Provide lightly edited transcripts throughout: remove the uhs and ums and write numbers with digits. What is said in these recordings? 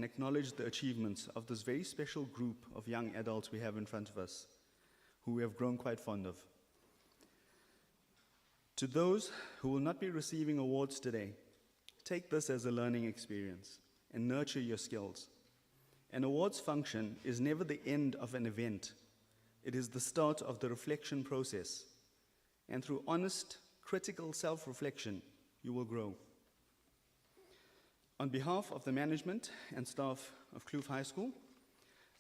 and acknowledge the achievements of this very special group of young adults we have in front of us, who we have grown quite fond of. To those who will not be receiving awards today, take this as a learning experience and nurture your skills. An awards function is never the end of an event. It is the start of the reflection process. And through honest, critical self-reflection, you will grow. On behalf of the management and staff of Kloof High School,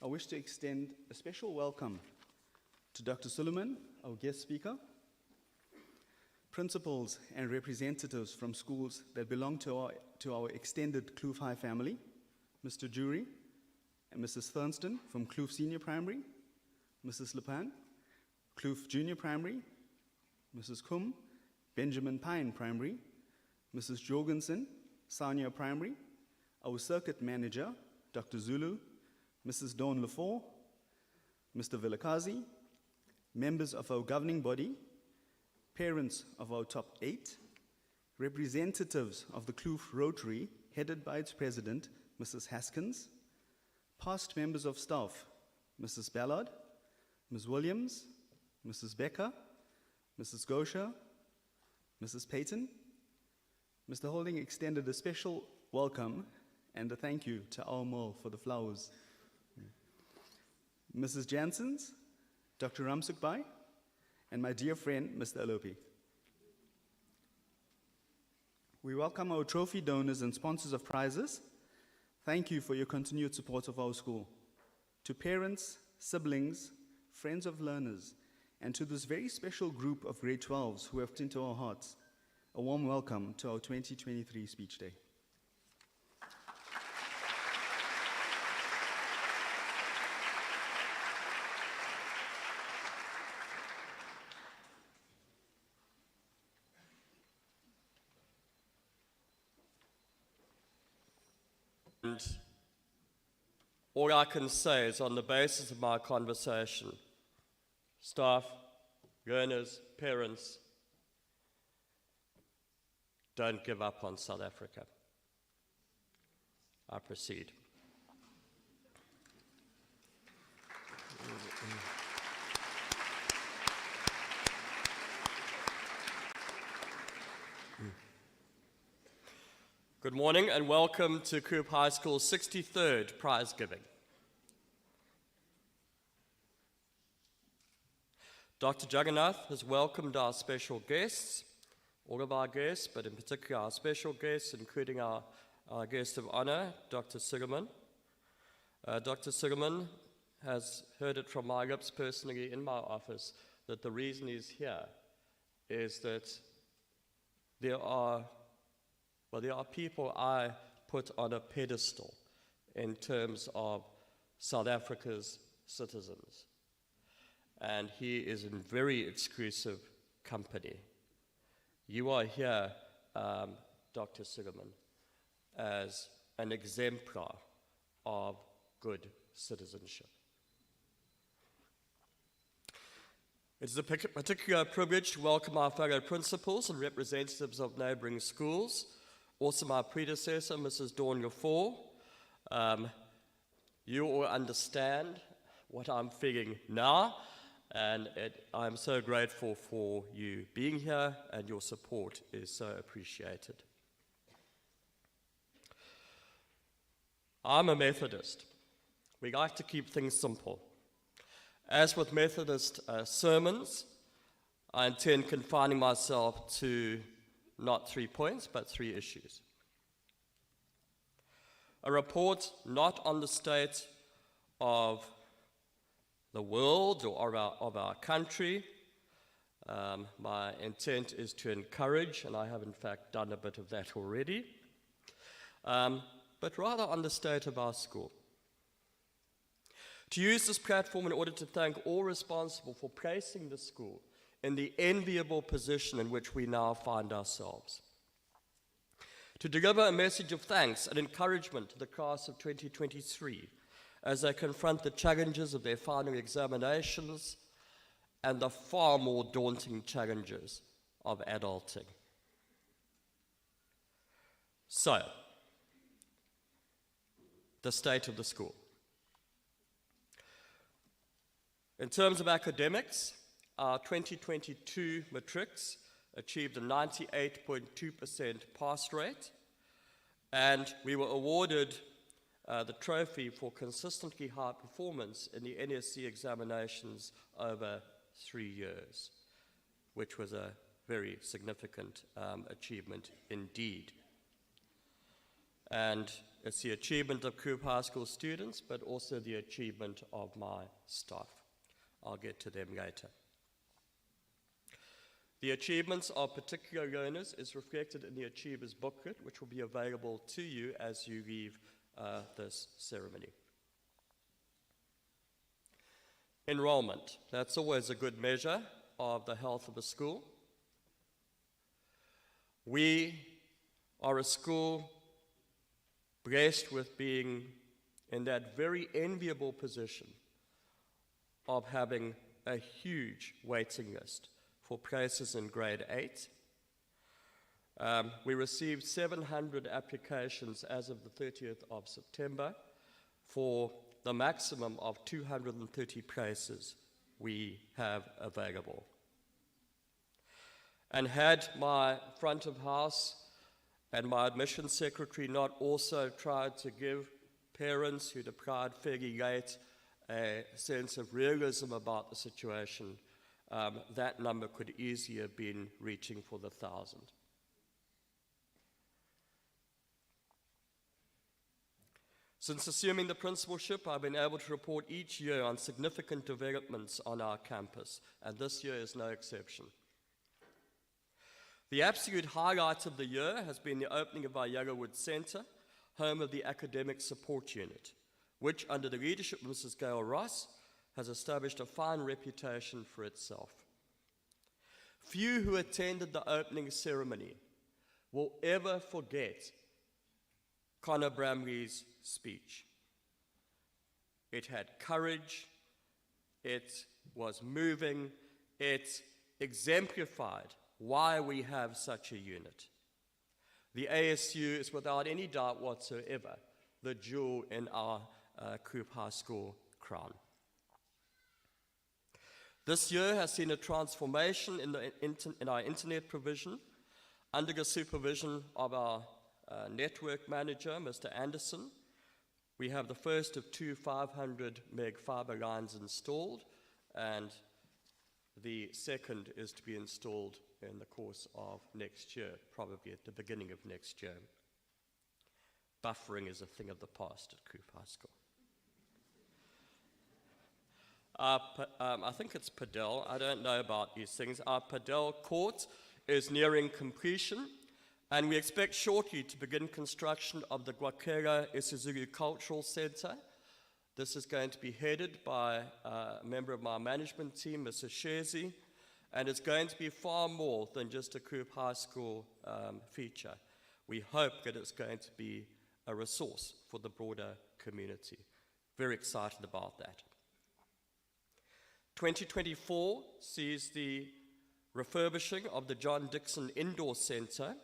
I wish to extend a special welcome to Dr. Sooliman, our guest speaker, principals and representatives from schools that belong to our extended Kloof High family, Mr. Jury and Mrs. Thurston from Kloof Senior Primary, Mrs. Lepan, Kloof Junior Primary, Mrs. Kum, Benjamin Pine Primary, Mrs. Jorgensen, Sanya Primary, our circuit manager, Dr. Zulu, Mrs. Dawn Lefort, Mr. Vilakazi, members of our governing body, parents of our top 8, representatives of the Kloof Rotary, headed by its president, Mrs. Haskins, past members of staff, Mrs. Ballard, Ms. Williams, Mrs. Becker, Mrs. Gosha, Mrs. Payton. Mr. Holding extended a special welcome and a thank you to our mall for the flowers. Mrs. Janssens, Dr. Ramsukbai, and my dear friend, Mr. Alopi. We welcome our trophy donors and sponsors of prizes. Thank you for your continued support of our school. To parents, siblings, friends of learners, and to this very special group of grade 12s who have into our hearts, a warm welcome to our 2023 Speech Day. And all I can say is, on the basis of my conversation, staff, learners, parents, don't give up on South Africa. I proceed. Good morning and welcome to Kloof High School's 63rd prize giving. Dr. Jagannath has welcomed our special guests, all of our guests, but in particular our special guests, including our guest of honor, Dr. Sooliman. Dr. Sooliman has heard it from my lips personally in my office that the reason he's here is that there are people I put on a pedestal in terms of South Africa's citizens. And he is in very exclusive company. You are here, Dr. Sooliman, as an exemplar of good citizenship. It is a particular privilege to welcome our fellow principals and representatives of neighboring schools. Also my predecessor, Mrs. Dawn Lefort. You all understand what I'm feeling now, and I'm so grateful for you being here, and your support is so appreciated. I'm a Methodist. We like to keep things simple. As with Methodist sermons, I intend confining myself to not 3 points, but 3 issues. A report not on the state of the world or of our country. My intent is to encourage, and I have in fact done a bit of that already, but rather on the state of our school. To use this platform in order to thank all responsible for placing the school in the enviable position in which we now find ourselves. To deliver a message of thanks and encouragement to the class of 2023 as they confront the challenges of their final examinations and the far more daunting challenges of adulting. So, the state of the school. In terms of academics, our 2022 matrics achieved a 98.2% pass rate, and we were awarded the trophy for consistently high performance in the NSC examinations over 3 years, which was a very significant achievement indeed. And it's the achievement of Kloof High School students, but also the achievement of my staff. I'll get to them later. The achievements of particular learners is reflected in the Achievers booklet, which will be available to you as you leave this ceremony. Enrollment. That's always a good measure of the health of a school. We are a school blessed with being in that very enviable position of having a huge waiting list for places in grade 8. We received 700 applications as of the 30th of September for the maximum of 230 places we have available. And had my front of house and my admissions secretary not also tried to give parents who'd applied fairly late a sense of realism about the situation, that number could easily have been reaching for the 1,000. Since assuming the principalship, I've been able to report each year on significant developments on our campus, and this year is no exception. The absolute highlight of the year has been the opening of our Yellowwood Centre, home of the Academic Support Unit, which, under the leadership of Mrs. Gail Ross, has established a fine reputation for itself. Few who attended the opening ceremony will ever forget Connor Bramley's speech. It had courage, it was moving, it exemplified why we have such a unit. The ASU is without any doubt whatsoever the jewel in our Kloof High School crown. This year has seen a transformation in our internet provision under the supervision of our network manager, Mr. Anderson. We have the first of 2 500 meg fiber lines installed, and the second is to be installed in the course of next year, probably at the beginning of next year. Buffering is a thing of the past at Kloof High School. I think it's Padel. I don't know about these things. Our Padel court is nearing completion, and we expect shortly to begin construction of the Guakera isiZulu Cultural Centre. This is going to be headed by a member of my management team, Mr. Shezi, and it's going to be far more than just a Kloof High School feature. We hope that it's going to be a resource for the broader community. Very excited about that. 2024 sees the refurbishing of the John Dixon Indoor Centre,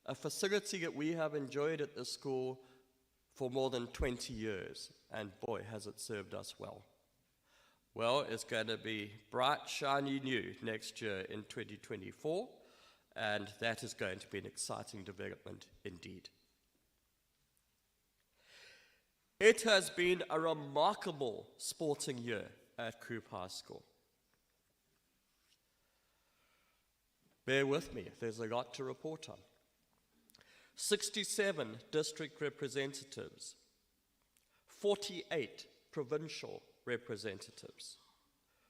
a facility that we have enjoyed at the school for more than 20 years, and boy, has it served us well. Well, it's going to be bright, shiny new next year in 2024, and that is going to be an exciting development indeed. It has been a remarkable sporting year at Kloof High School. Bear with me, there's a lot to report on. 67 district representatives, 48 provincial representatives,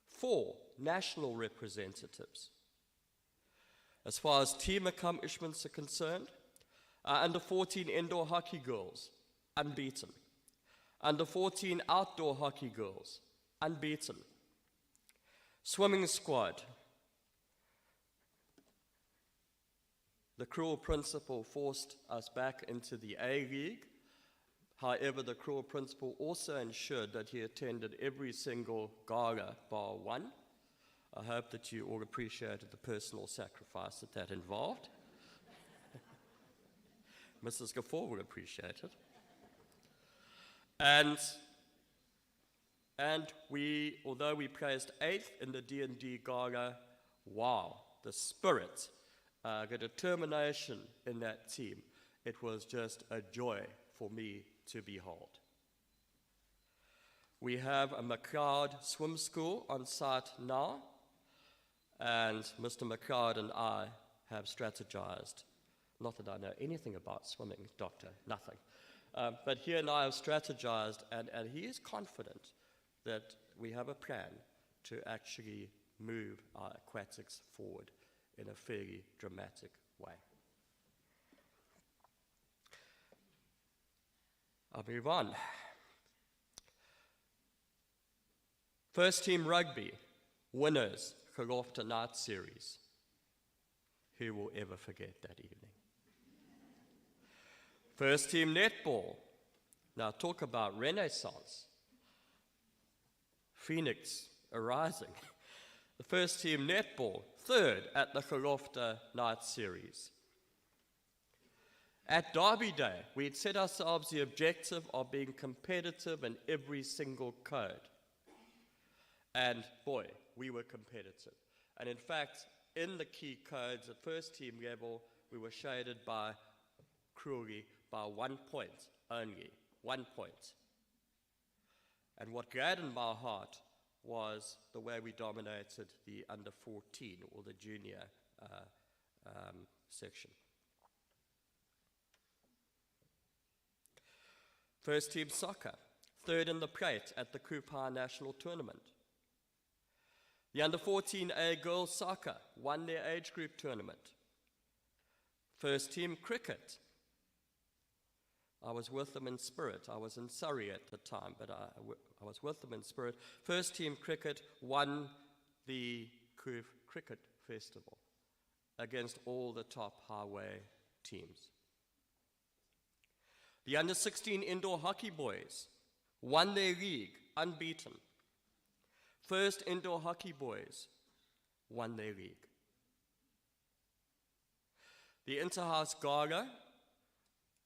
4 national representatives. As far as team accomplishments are concerned, under 14 indoor hockey girls, unbeaten. Under 14 outdoor hockey girls, unbeaten. Swimming squad. The cruel principal forced us back into the A-League. However, the cruel principal also ensured that he attended every single gala bar one. I hope that you all appreciated the personal sacrifice that involved. Mrs. Gafford will appreciate it. And we, although we placed 8th in the D&D Gala, wow, the spirit, the determination in that team, it was just a joy for me to behold. We have a McLeod swim school on site now, and Mr. McLeod and I have strategized. Not that I know anything about swimming, doctor, nothing. But he and I have strategized, and he is confident that we have a plan to actually move our aquatics forward in a fairly dramatic way. I'll move on. First team rugby, winners, Kloof Night Series. Who will ever forget that evening? First team netball. Now talk about renaissance. Phoenix arising. The first team netball, 3rd at the Kloof Night Series. At Derby Day, we had set ourselves the objective of being competitive in every single code. And boy, we were competitive. And in fact, in the key codes at first team level, we were shaded by, cruelly, by 1 point only, 1 point. And what gladdened my heart was the way we dominated the under 14 or the junior section. First team soccer, 3rd in the plate at the Kloof High National Tournament. The under 14A girls soccer won their age group tournament. First team cricket. I was with them in spirit. I was in Surrey at the time, but I was with them in spirit. First team cricket won the Kloof Cricket Festival against all the top highway teams. The under 16 indoor hockey boys won their league unbeaten. First indoor hockey boys won their league. The Inter-House Gala,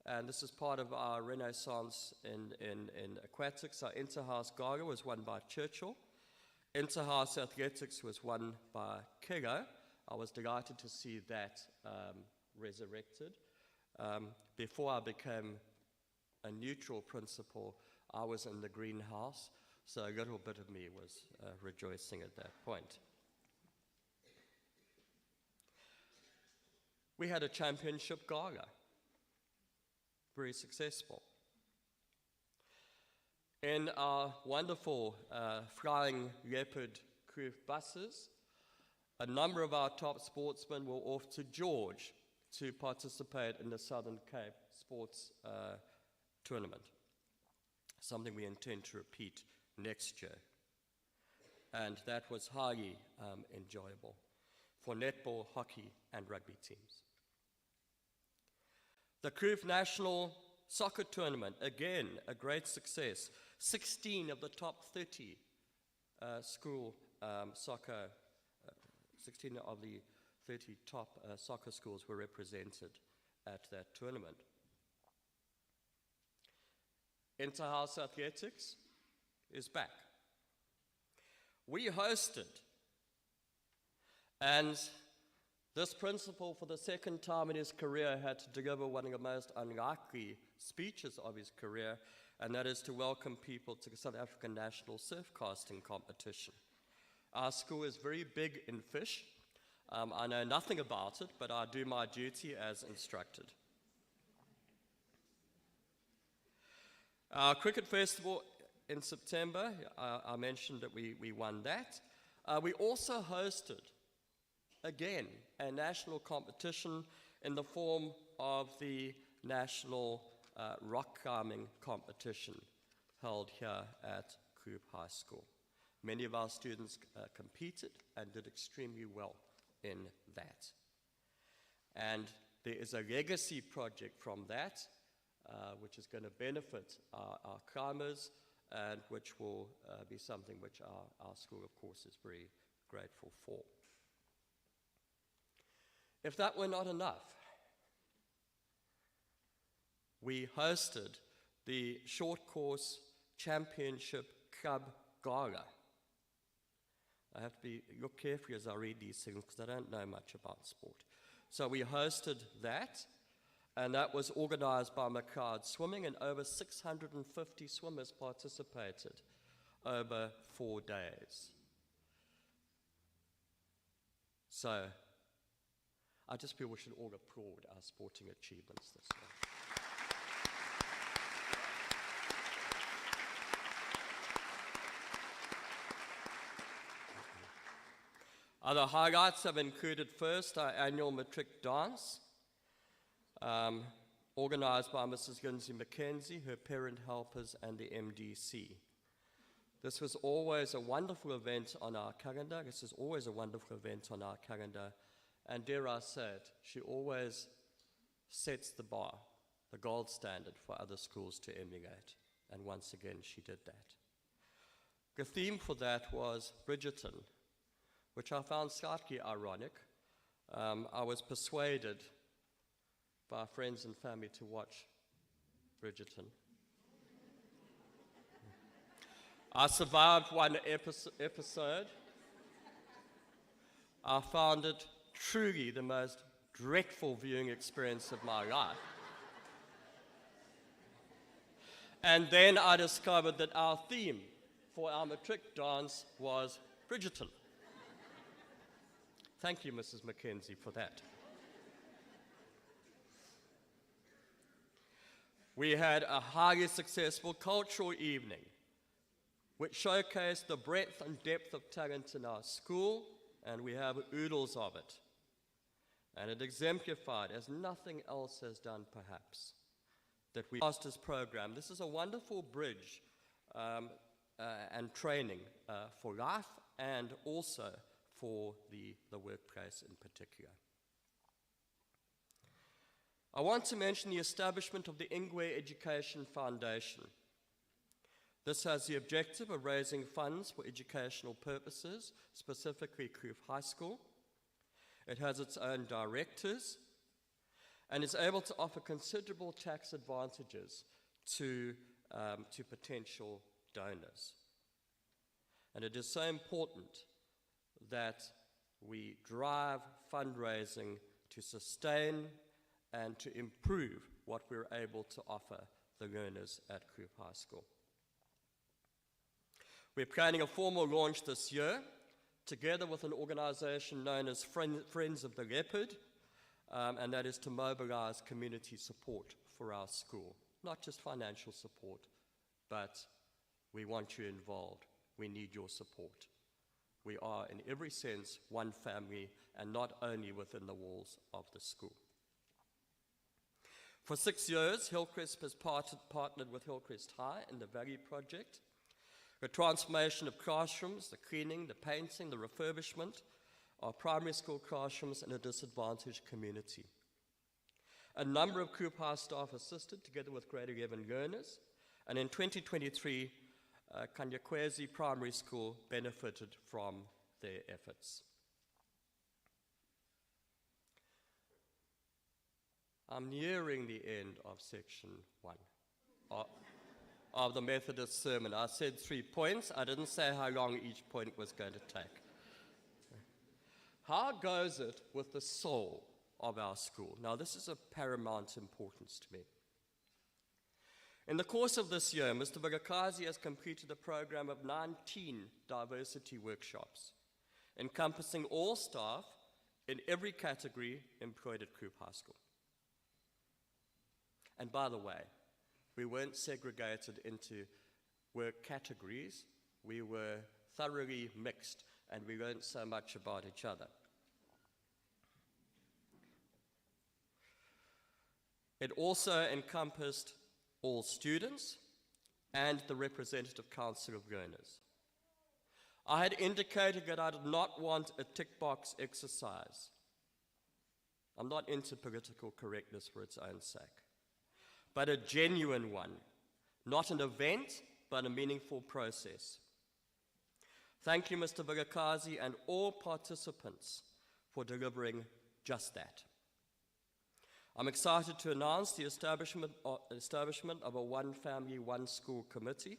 and this is part of our renaissance in aquatics. Our Inter-House Gala was won by Churchill. Inter-House Athletics was won by Kego. I was delighted to see that resurrected. Before I became a neutral principal, I was in the greenhouse, so a little bit of me was rejoicing at that point. We had a championship gala, very successful. In our wonderful Flying Leopard Kloof buses, a number of our top sportsmen were off to George to participate in the Southern Cape Sports Tournament, something we intend to repeat next year. And that was highly enjoyable for netball, hockey, and rugby teams. The Kloof National Soccer Tournament, again, a great success. 16 of the top 30 school soccer, 16 of the 30 top soccer schools were represented at that tournament. Inter-House Athletics is back. We hosted, and this principal, for the second time in his career, had to deliver one of the most unlikely speeches of his career, and that is to welcome people to the South African National Surf Casting Competition. Our school is very big in fish. I know nothing about it, but I do my duty as instructed. Our cricket festival in September, I mentioned that we won that. We also hosted, again, a national competition in the form of the National Rock Climbing Competition held here at Kloof High School. Many of our students competed and did extremely well in that. And there is a legacy project from that, which is going to benefit our climbers, and which will be something which our school, of course, is very grateful for. If that were not enough, we hosted the short course Championship Club Gala. I have to look carefully as I read these things because I don't know much about sport. So we hosted that, and that was organized by McLeod Swimming, and over 650 swimmers participated over 4 days. So I just feel we should all applaud our sporting achievements this year. Other highlights have included first our annual matric dance, organized by Mrs. Lindsay McKenzie, her parent helpers, and the MDC. This was always a wonderful event on our calendar. This is always a wonderful event on our calendar. And dare I say it, she always sets the bar, the gold standard for other schools to emulate. And once again, she did that. The theme for that was Bridgerton, which I found slightly ironic. I was persuaded by friends and family to watch Bridgerton. I survived one episode. I found it truly the most dreadful viewing experience of my life. And then I discovered that our theme for our matric dance was Bridgerton. Thank you, Mrs. McKenzie, for that. We had a highly successful cultural evening, which showcased the breadth and depth of talent in our school, and we have oodles of it. And it exemplified, as nothing else has done perhaps, that we master's program. This is a wonderful bridge and training for life and also for the workplace in particular. I want to mention the establishment of the Ingwe Education Foundation. This has the objective of raising funds for educational purposes, specifically Kloof High School. It has its own directors and is able to offer considerable tax advantages to potential donors. And it is so important that we drive fundraising to sustain and to improve what we're able to offer the learners at Kloof High School. We're planning a formal launch this year, together with an organization known as Friends of the Leopard, and that is to mobilize community support for our school. Not just financial support, but we want you involved. We need your support. We are, in every sense, one family, and not only within the walls of the school. For 6 years, Hillcrest has partnered with Hillcrest High in the Valley Project, the transformation of classrooms, the cleaning, the painting, the refurbishment of primary school classrooms in a disadvantaged community. A number of Kloof High staff assisted together with grade 11 learners, and in 2023, Kanyakwezi Primary School benefited from their efforts. I'm nearing the end of section 1 of the Methodist sermon. I said 3 points. I didn't say how long each point was going to take. How goes it with the soul of our school? Now, this is of paramount importance to me. In the course of this year, Mr. Vilakazi has completed a program of 19 diversity workshops, encompassing all staff in every category employed at Kloof High School. And by the way, we weren't segregated into work categories. We were thoroughly mixed, and we learned so much about each other. It also encompassed all students and the representative council of learners. I had indicated that I did not want a tick box exercise. I'm not into political correctness for its own sake, but a genuine one, not an event, but a meaningful process. Thank you, Mr. Vilakazi, and all participants for delivering just that. I'm excited to announce the establishment of a One Family, One School committee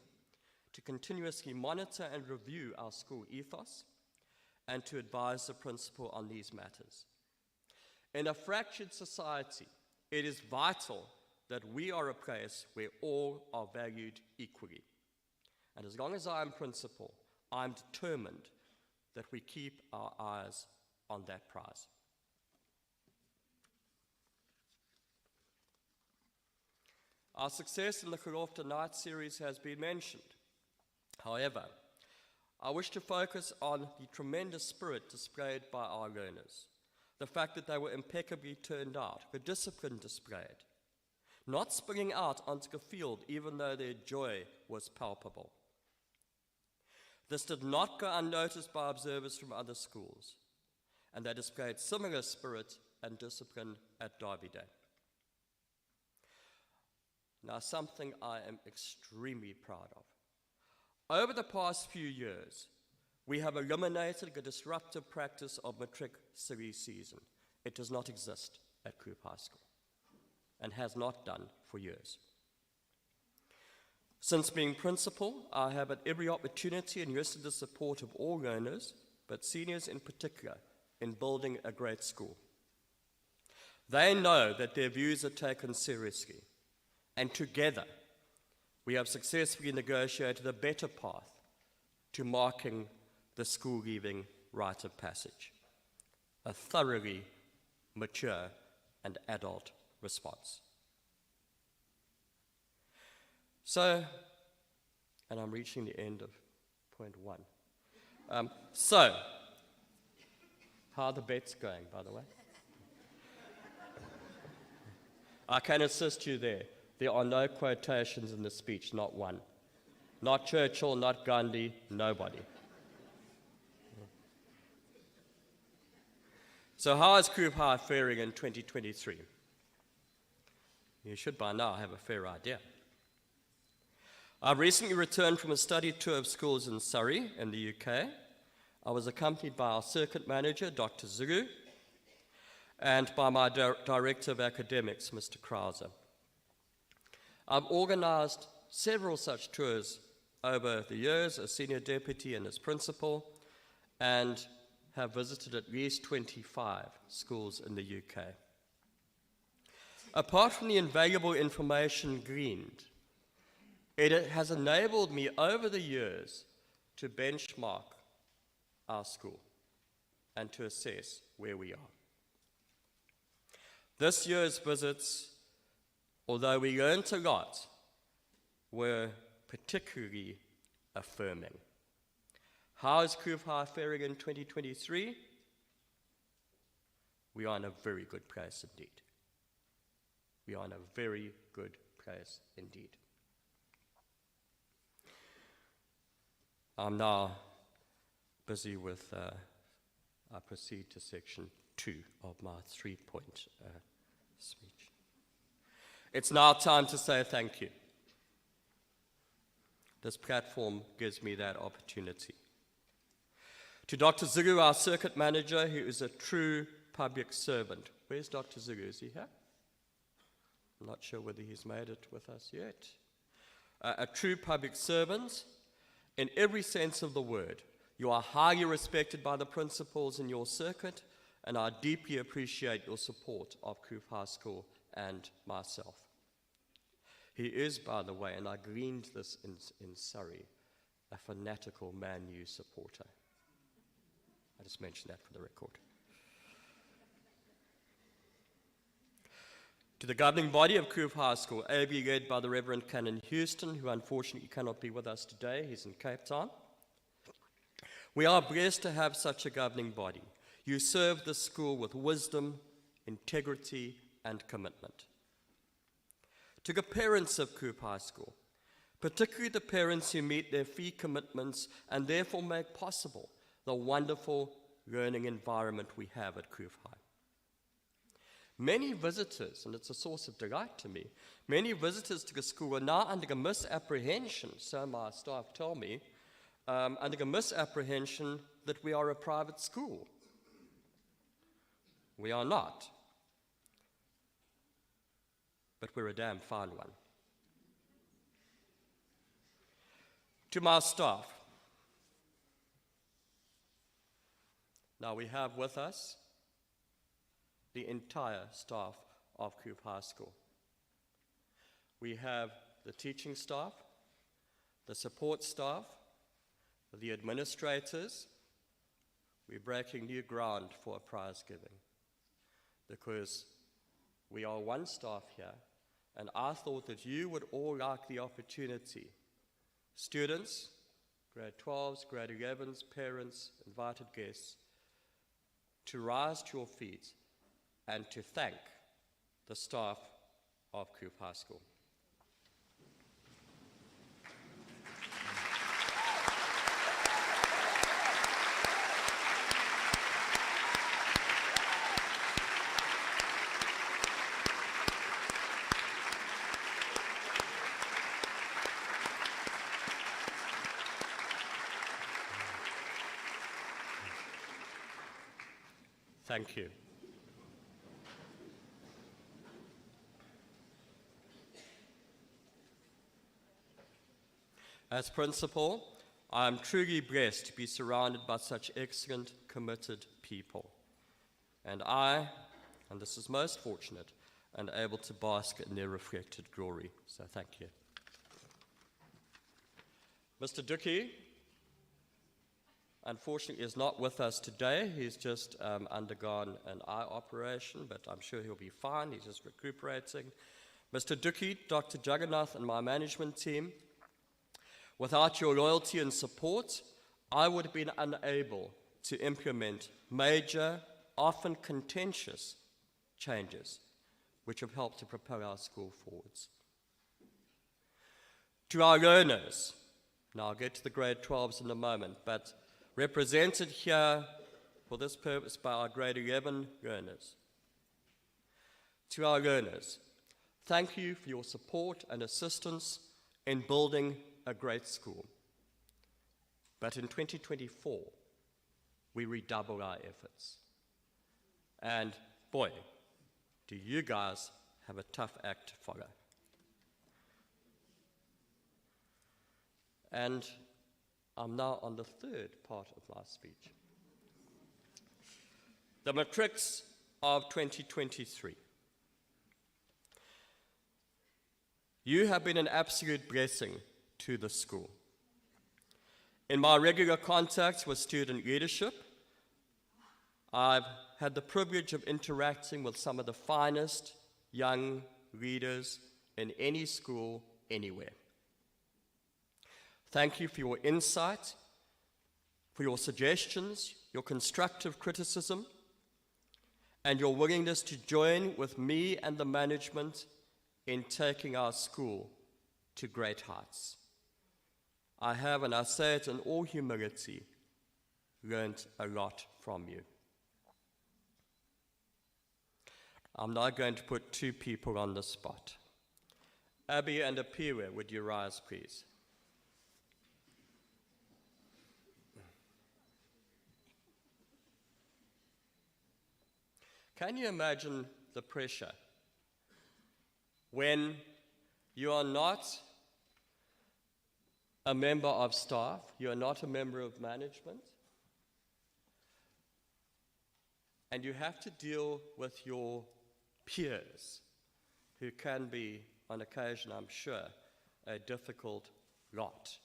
to continuously monitor and review our school ethos, and to advise the principal on these matters. In a fractured society, it is vital that we are a place where all are valued equally. And as long as I am principal, I'm determined that we keep our eyes on that prize. Our success in the Kloof Night series has been mentioned. However, I wish to focus on the tremendous spirit displayed by our learners, the fact that they were impeccably turned out, the discipline displayed, not spilling out onto the field even though their joy was palpable. This did not go unnoticed by observers from other schools, and they displayed similar spirit and discipline at Derby Day. Now, something I am extremely proud of. Over the past few years, we have eliminated the disruptive practice of matric silly season. It does not exist at Kloof High School and has not done for years. Since being principal, I have at every opportunity enlisted the support of all learners, but seniors in particular, in building a great school. They know that their views are taken seriously, and together we have successfully negotiated a better path to marking the school-leaving rite of passage, a thoroughly mature and adult response. So, and I'm reaching the end of point one. How are the bets going, by the way? I can assist you there. There are no quotations in the speech, not one. Not Churchill, not Gandhi, nobody. So how is Kloof High faring in 2023? You should by now have a fair idea. I've recently returned from a study tour of schools in Surrey in the UK. I was accompanied by our circuit manager, Dr. Zulu, and by my director of academics, Mr. Krauser. I've organized several such tours over the years as senior deputy and as principal, and have visited at least 25 schools in the UK. Apart from the invaluable information gleaned, it has enabled me over the years to benchmark our school and to assess where we are. This year's visits, although we learned a lot, were particularly affirming. How is Kloof High faring in 2023? We are in a very good place indeed. We are in a very good place indeed. I'm now busy with, I proceed to section 2 of my 3-point speech. It's now time to say thank you. This platform gives me that opportunity. To Dr. Zulu, our circuit manager, who is a true public servant. Where's Dr. Zulu? Is he here? I'm not sure whether he's made it with us yet. A true public servant in every sense of the word. You are highly respected by the principals in your circuit, and I deeply appreciate your support of Kloof High School and myself. He is, by the way, and I gleaned this in Surrey, a fanatical Man U supporter. I just mentioned that for the record. To the governing body of Kloof High School, ably led by the Reverend Canon Houston, who unfortunately cannot be with us today, he's in Cape Town. We are blessed to have such a governing body. You serve the school with wisdom, integrity, and commitment. To the parents of Kloof High School, particularly the parents who meet their fee commitments and therefore make possible the wonderful learning environment we have at Kloof High. Many visitors, and it's a source of delight to me, many visitors to the school are now under a misapprehension, so my staff tell me, under a misapprehension that we are a private school. We are not. But we're a damn fine one. To my staff, now we have with us the entire staff of Kloof High School. We have the teaching staff, the support staff, the administrators. We're breaking new ground for a prize giving because we are one staff here, and I thought that you would all like the opportunity, students, grade 12s, grade 11s, parents, invited guests, to rise to your feet and to thank the staff of Kloof High School. Thank you. As principal, I am truly blessed to be surrounded by such excellent, committed people. And I, and this is most fortunate, am able to bask in their reflected glory. So thank you. Mr. Dookie, unfortunately, is not with us today. He's just undergone an eye operation, but I'm sure he'll be fine. He's just recuperating. Mr. Dookie, Dr. Jagannath, and my management team, without your loyalty and support, I would have been unable to implement major, often contentious changes which have helped to propel our school forwards. To our learners, now I'll get to the grade 12s in a moment, but represented here for this purpose by our grade 11 learners. To our learners, thank you for your support and assistance in building a great school. But in 2024, we redouble our efforts. And boy, do you guys have a tough act to follow. And I'm now on the third part of my speech. The matrics of 2023. You have been an absolute blessing to the school. In my regular contacts with student leadership, I've had the privilege of interacting with some of the finest young leaders in any school, anywhere. Thank you for your insight, for your suggestions, your constructive criticism, and your willingness to join with me and the management in taking our school to great heights. I have, and I say it in all humility, learned a lot from you. I'm now going to put two people on the spot. Abby and Apiwe, would you rise, please? Can you imagine the pressure when you are not a member of staff, you are not a member of management, and you have to deal with your peers, who can be, on occasion, I'm sure, a difficult lot.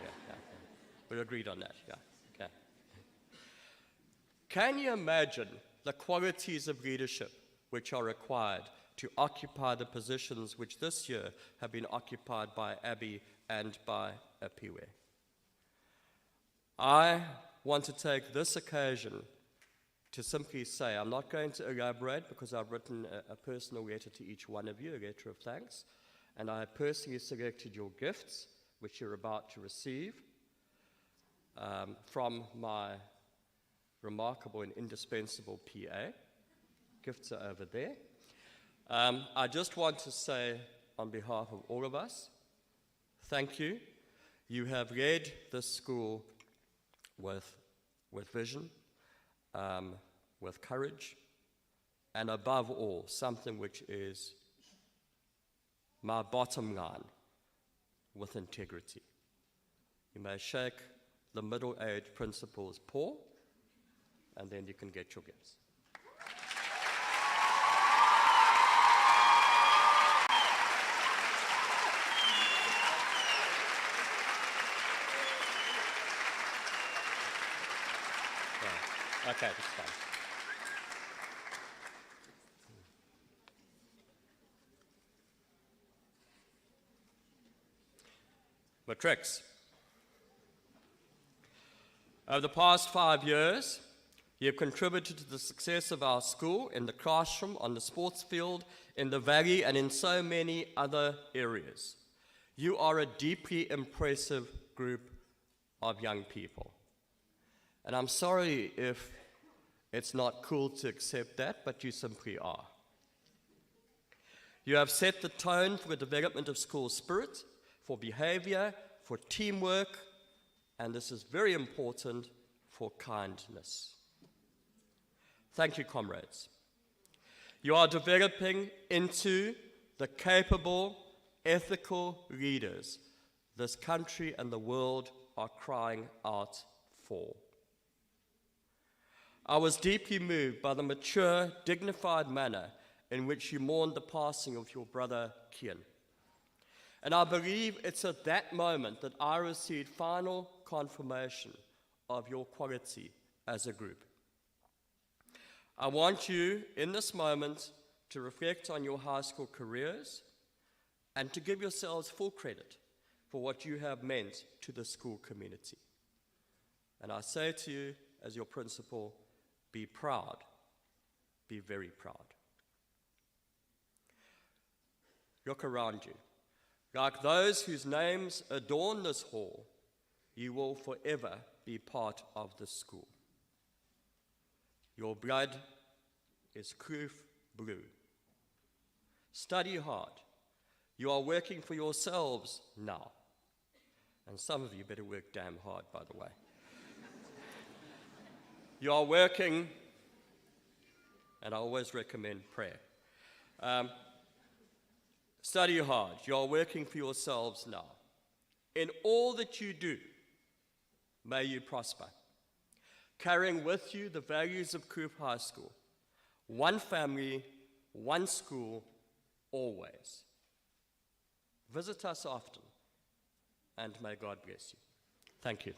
Yeah. We agreed on that, yeah. Okay. Can you imagine the qualities of leadership which are required to occupy the positions which this year have been occupied by Abby and by Apiwe? I want to take this occasion to simply say, I'm not going to elaborate because I've written a personal letter to each one of you, a letter of thanks, and I have personally selected your gifts, which you're about to receive, from my remarkable and indispensable PA. Gifts are over there. I just want to say, on behalf of all of us, thank you. You have led this school with vision, with courage, and above all, something which is my bottom line, with integrity. You may shake the middle-aged principal's paw, and then you can get your gifts. Yeah. Okay, that's fine. Matrix. Over the past 5 years, you have contributed to the success of our school in the classroom, on the sports field, in the valley, and in so many other areas. You are a deeply impressive group of young people. And I'm sorry if it's not cool to accept that, but you simply are. You have set the tone for the development of school spirit, for behavior, for teamwork, and this is very important, for kindness. Thank you, comrades. You are developing into the capable, ethical leaders this country and the world are crying out for. I was deeply moved by the mature, dignified manner in which you mourned the passing of your brother, Kian. And I believe it's at that moment that I received final confirmation of your quality as a group. I want you, in this moment, to reflect on your high school careers and to give yourselves full credit for what you have meant to the school community. And I say to you, as your principal, be proud, be very proud. Look around you. Like those whose names adorn this hall, you will forever be part of this school. Your blood is Kloof blue. Study hard. You are working for yourselves now. And some of you better work damn hard, by the way. You are working, and I always recommend prayer. Study hard. You are working for yourselves now. In all that you do, may you prosper, carrying with you the values of Kloof High School. One family, one school, always. Visit us often, and may God bless you. Thank you.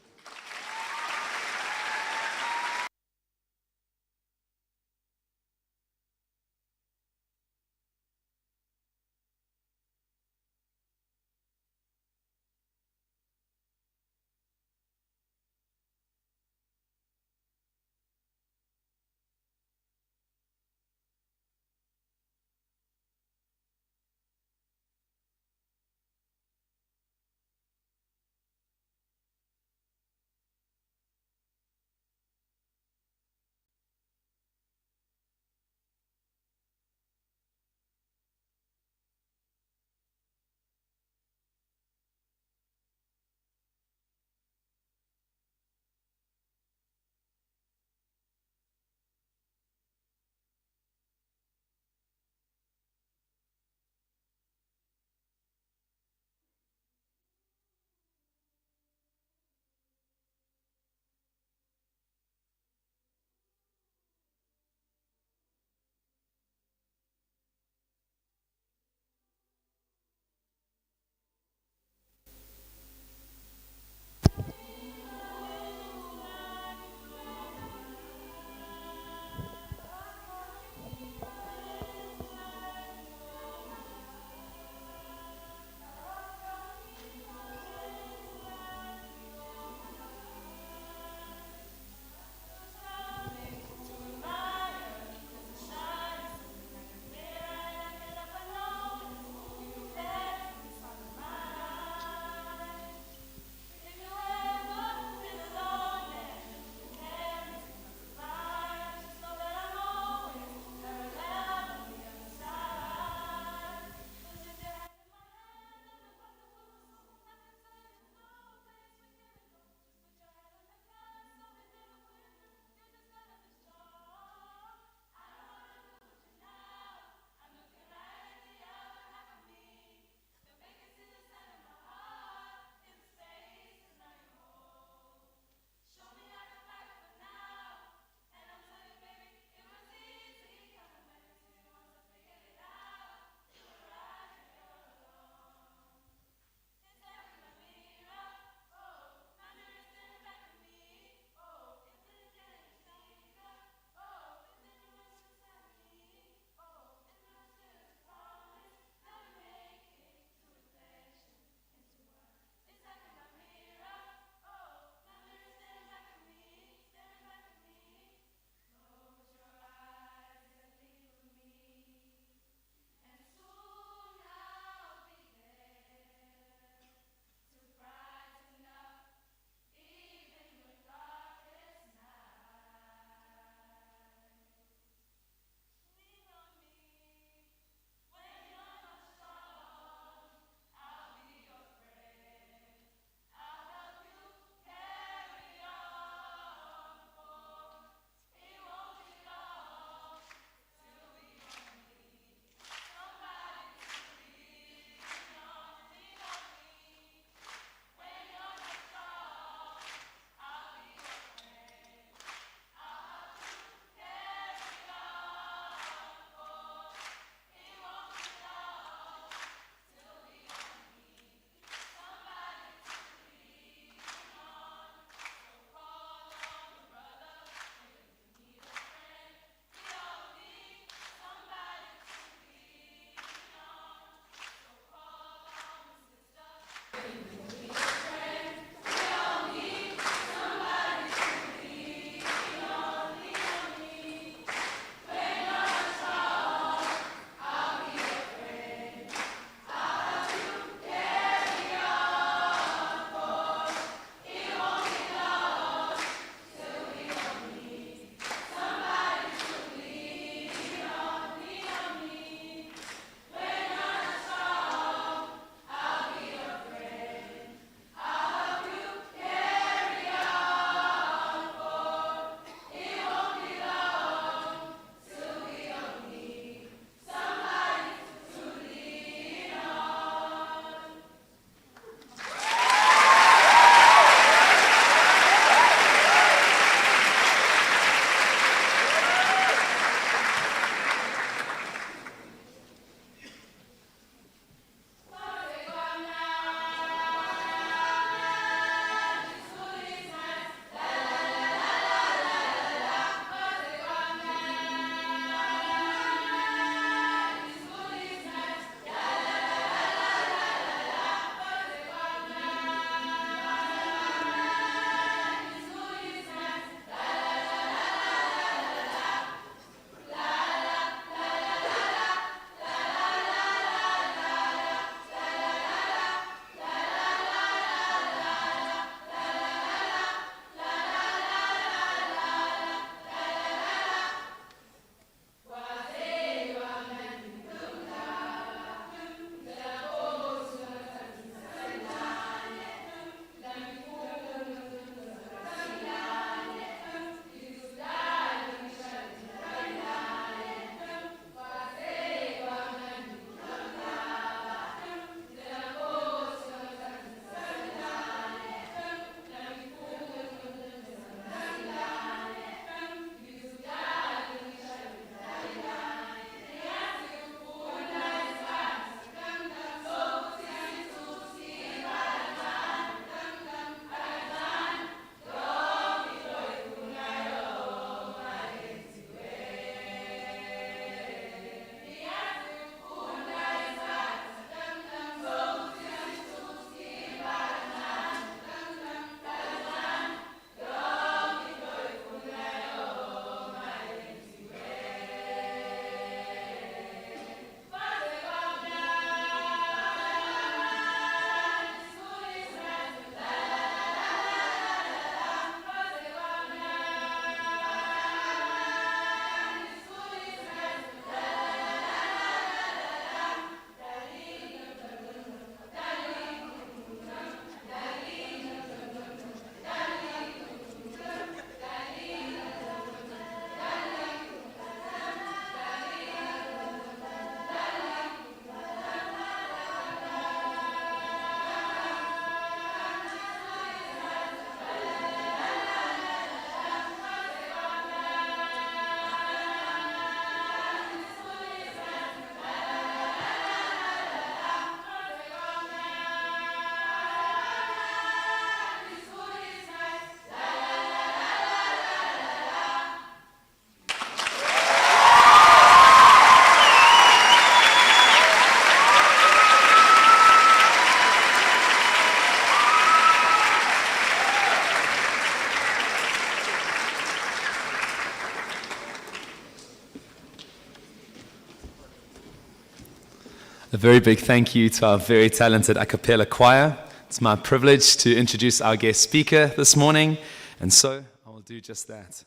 very big thank you to our very talented a cappella choir. It's my privilege to introduce our guest speaker this morning, and so I will do just that.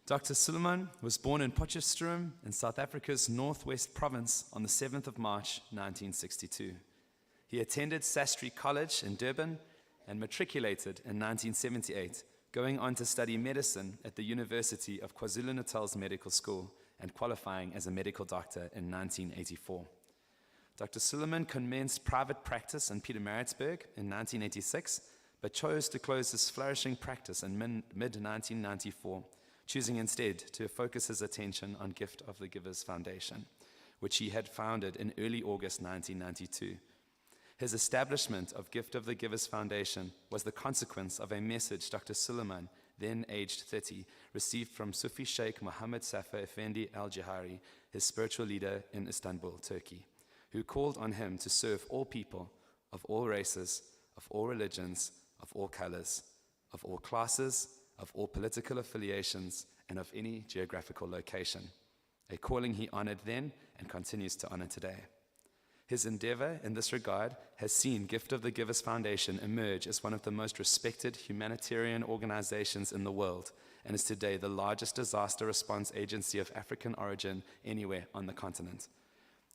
Dr. Sooliman was born in Potchefstroom in South Africa's northwest province on the 7th of March 1962. He attended Sastry College in Durban and matriculated in 1978, going on to study medicine at the University of KwaZulu-Natal's Medical School and qualifying as a medical doctor in 1984. Dr. Sooliman commenced private practice in Pietermaritzburg in 1986, but chose to close his flourishing practice in mid-1994, choosing instead to focus his attention on Gift of the Givers Foundation, which he had founded in early August 1992. His establishment of Gift of the Givers Foundation was the consequence of a message Dr. Sooliman, then aged 30, received from Sufi Sheikh Muhammad Safa Effendi al-Jihari, his spiritual leader in Istanbul, Turkey, who called on him to serve all people of all races, of all religions, of all colors, of all classes, of all political affiliations, and of any geographical location, a calling he honored then and continues to honor today. His endeavor in this regard has seen Gift of the Givers Foundation emerge as one of the most respected humanitarian organizations in the world and is today the largest disaster response agency of African origin anywhere on the continent.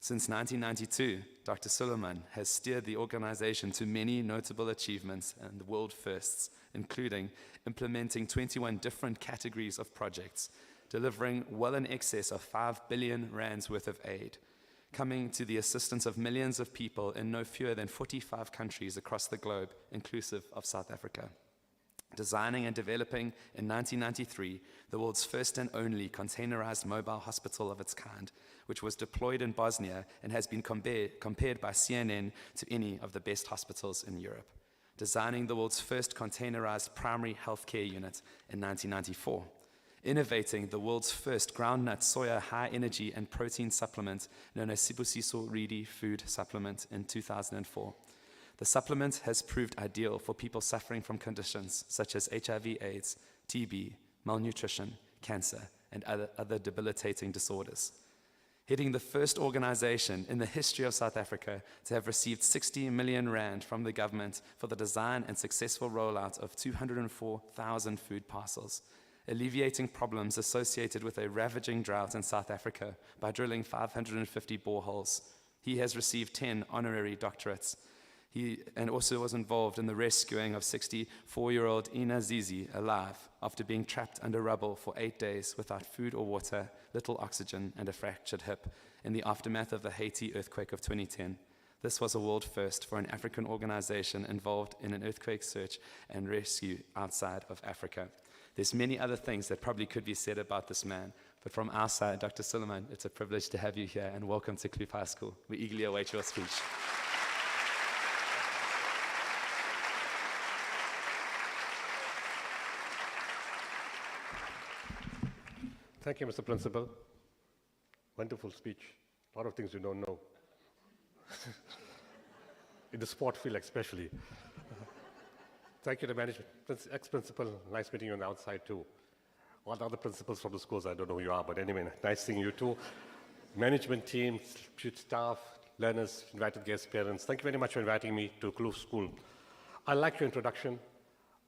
Since 1992, Dr. Sooliman has steered the organization to many notable achievements and world firsts, including implementing 21 different categories of projects, delivering well in excess of 5 billion rands worth of aid, coming to the assistance of millions of people in no fewer than 45 countries across the globe, inclusive of South Africa. Designing and developing in 1993 the world's first and only containerized mobile hospital of its kind, which was deployed in Bosnia and has been compared by CNN to any of the best hospitals in Europe. Designing the world's first containerized primary healthcare unit in 1994. Innovating the world's first groundnut soya high energy and protein supplement known as Sibusiso Reedy Food Supplement in 2004. The supplement has proved ideal for people suffering from conditions such as HIV/AIDS, TB, malnutrition, cancer, and other debilitating disorders. Heading the first organization in the history of South Africa to have received 60 million rand from the government for the design and successful rollout of 204,000 food parcels. Alleviating problems associated with a ravaging drought in South Africa by drilling 550 boreholes. He has received 10 honorary doctorates. And also was involved in the rescuing of 64-year-old Ina Zizi alive after being trapped under rubble for 8 days without food or water, little oxygen, and a fractured hip in the aftermath of the Haiti earthquake of 2010. This was a world first for an African organization involved in an earthquake search and rescue outside of Africa. There's many other things that probably could be said about this man, but from our side, Dr. Sooliman, it's a privilege to have you here, and welcome to Kloof High School. We eagerly await your speech. Thank you, Mr. Principal. Wonderful speech. A lot of things you don't know. In the sport field especially. Thank you to management, ex-principal. Nice meeting you on the outside too. All the other principals from the schools, I don't know who you are, but anyway, nice seeing you too. Management team, staff, learners, invited guests, parents. Thank you very much for inviting me to Kloof School. I like your introduction.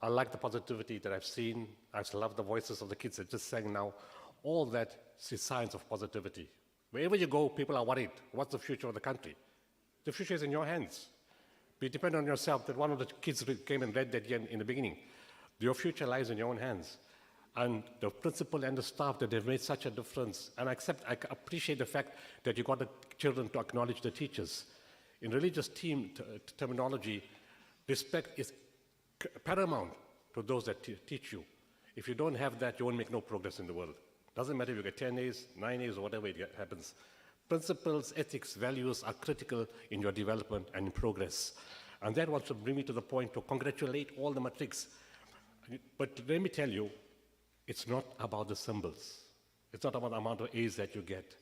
I like the positivity that I've seen. I love the voices of the kids that just sang now. All that is signs of positivity. Wherever you go, people are worried. What's the future of the country? The future is in your hands. Be dependent on yourself. That one of the kids came and read that in the beginning. Your future lies in your own hands. And the principal and the staff, that they've made such a difference. And I appreciate the fact that you got the children to acknowledge the teachers. In religious terminology, respect is paramount to those that teach you. If you don't have that, you won't make no progress in the world. Doesn't matter if you get 10 A's, 9 A's, or whatever it happens. Principles, ethics, values are critical in your development and in progress. And that wants to bring me to the point to congratulate all the matrics. But let me tell you, it's not about the symbols. It's not about the amount of A's that you get.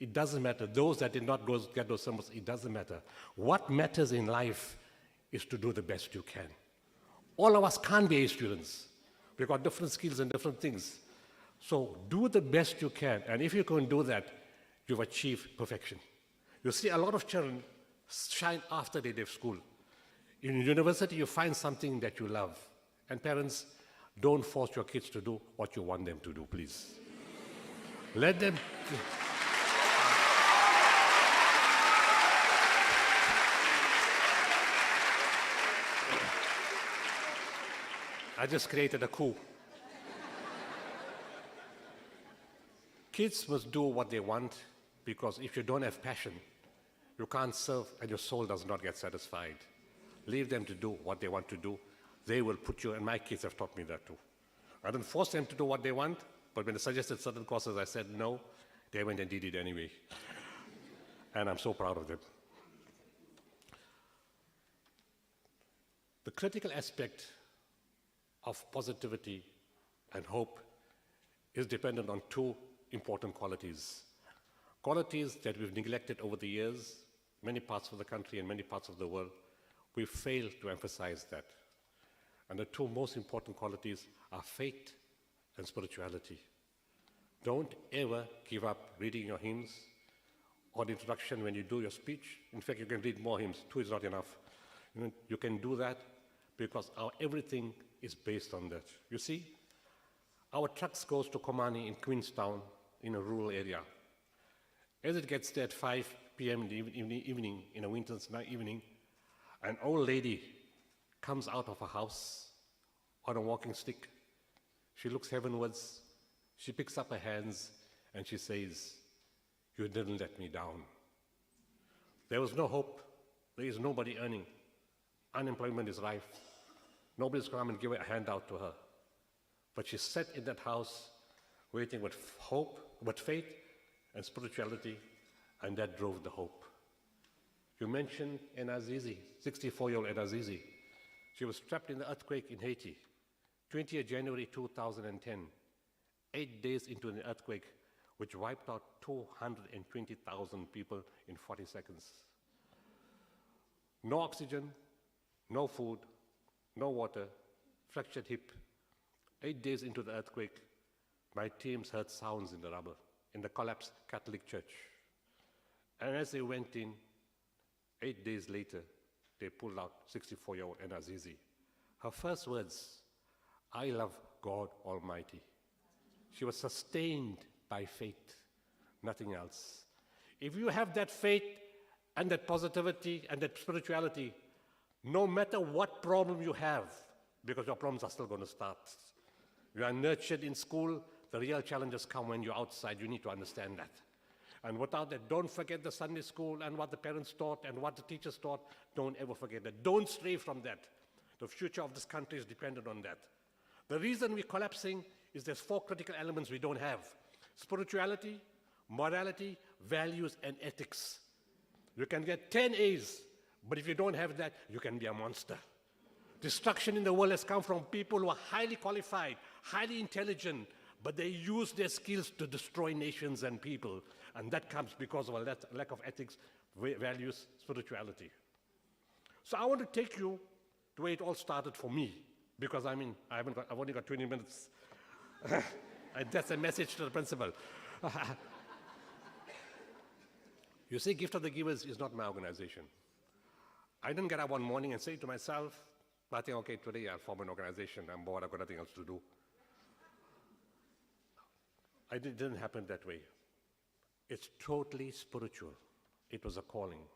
It doesn't matter. Those that did not get those symbols, it doesn't matter. What matters in life is to do the best you can. All of us can't be A students. We've got different skills and different things. So do the best you can. And if you can do that, you've achieved perfection. You see, a lot of children shine after they leave school. In university, you find something that you love. And parents, don't force your kids to do what you want them to do, please. Let them... I just created a coup. Kids must do what they want, because if you don't have passion, you can't serve and your soul does not get satisfied. Leave them to do what they want to do. They will put you, and my kids have taught me that too. I don't force them to do what they want, but when they suggested certain courses, I said no. They went and did it anyway. And I'm so proud of them. The critical aspect of positivity and hope is dependent on two important qualities. Qualities that we've neglected over the years, many parts of the country and many parts of the world. We've failed to emphasize that. And the two most important qualities are faith and spirituality. Don't ever give up reading your hymns or the introduction when you do your speech. In fact, you can read more hymns. 2 is not enough. You can do that because our everything is based on that. You see, our trucks goes to Komani in Queenstown in a rural area. As it gets there at 5 p.m. in the evening, in a winter's night evening, an old lady comes out of her house on a walking stick. She looks heavenwards, she picks up her hands, and she says, "You didn't let me down." There was no hope. There is nobody earning. Unemployment is rife. Nobody's come and give a handout to her. But she sat in that house waiting with hope, with faith and spirituality, and that drove the hope. You mentioned Enazizi, 64-year-old Enazizi. She was trapped in the earthquake in Haiti, 20th January 2010, 8 days into an earthquake which wiped out 220,000 people in 40 seconds. No oxygen, no food, no water, fractured hip. 8 days into the earthquake, my teams heard sounds in the rubble, in the collapsed Catholic church. And as they went in, 8 days later, they pulled out 64-year-old Enazizi. Her first words, "I love God Almighty." She was sustained by faith, nothing else. If you have that faith and that positivity and that spirituality, no matter what problem you have, because your problems are still going to start. You are nurtured in school, the real challenges come when you're outside. You need to understand that. And without that, don't forget the Sunday school and what the parents taught and what the teachers taught. Don't ever forget that. Don't stray from that. The future of this country is dependent on that. The reason we're collapsing is there's 4 critical elements we don't have: spirituality, morality, values, and ethics. You can get 10 A's, but if you don't have that, you can be a monster. Destruction in the world has come from people who are highly qualified, highly intelligent, but they use their skills to destroy nations and people. And that comes because of a lack of ethics, values, spirituality. So I want to take you to where it all started for me, because I've only got 20 minutes. And that's a message to the principal. You see, Gift of the Givers is not my organization. I didn't get up one morning and say to myself, I think, okay, today I'll form an organization. I'm bored, I've got nothing else to do. It didn't happen that way. It's totally spiritual. It was a calling.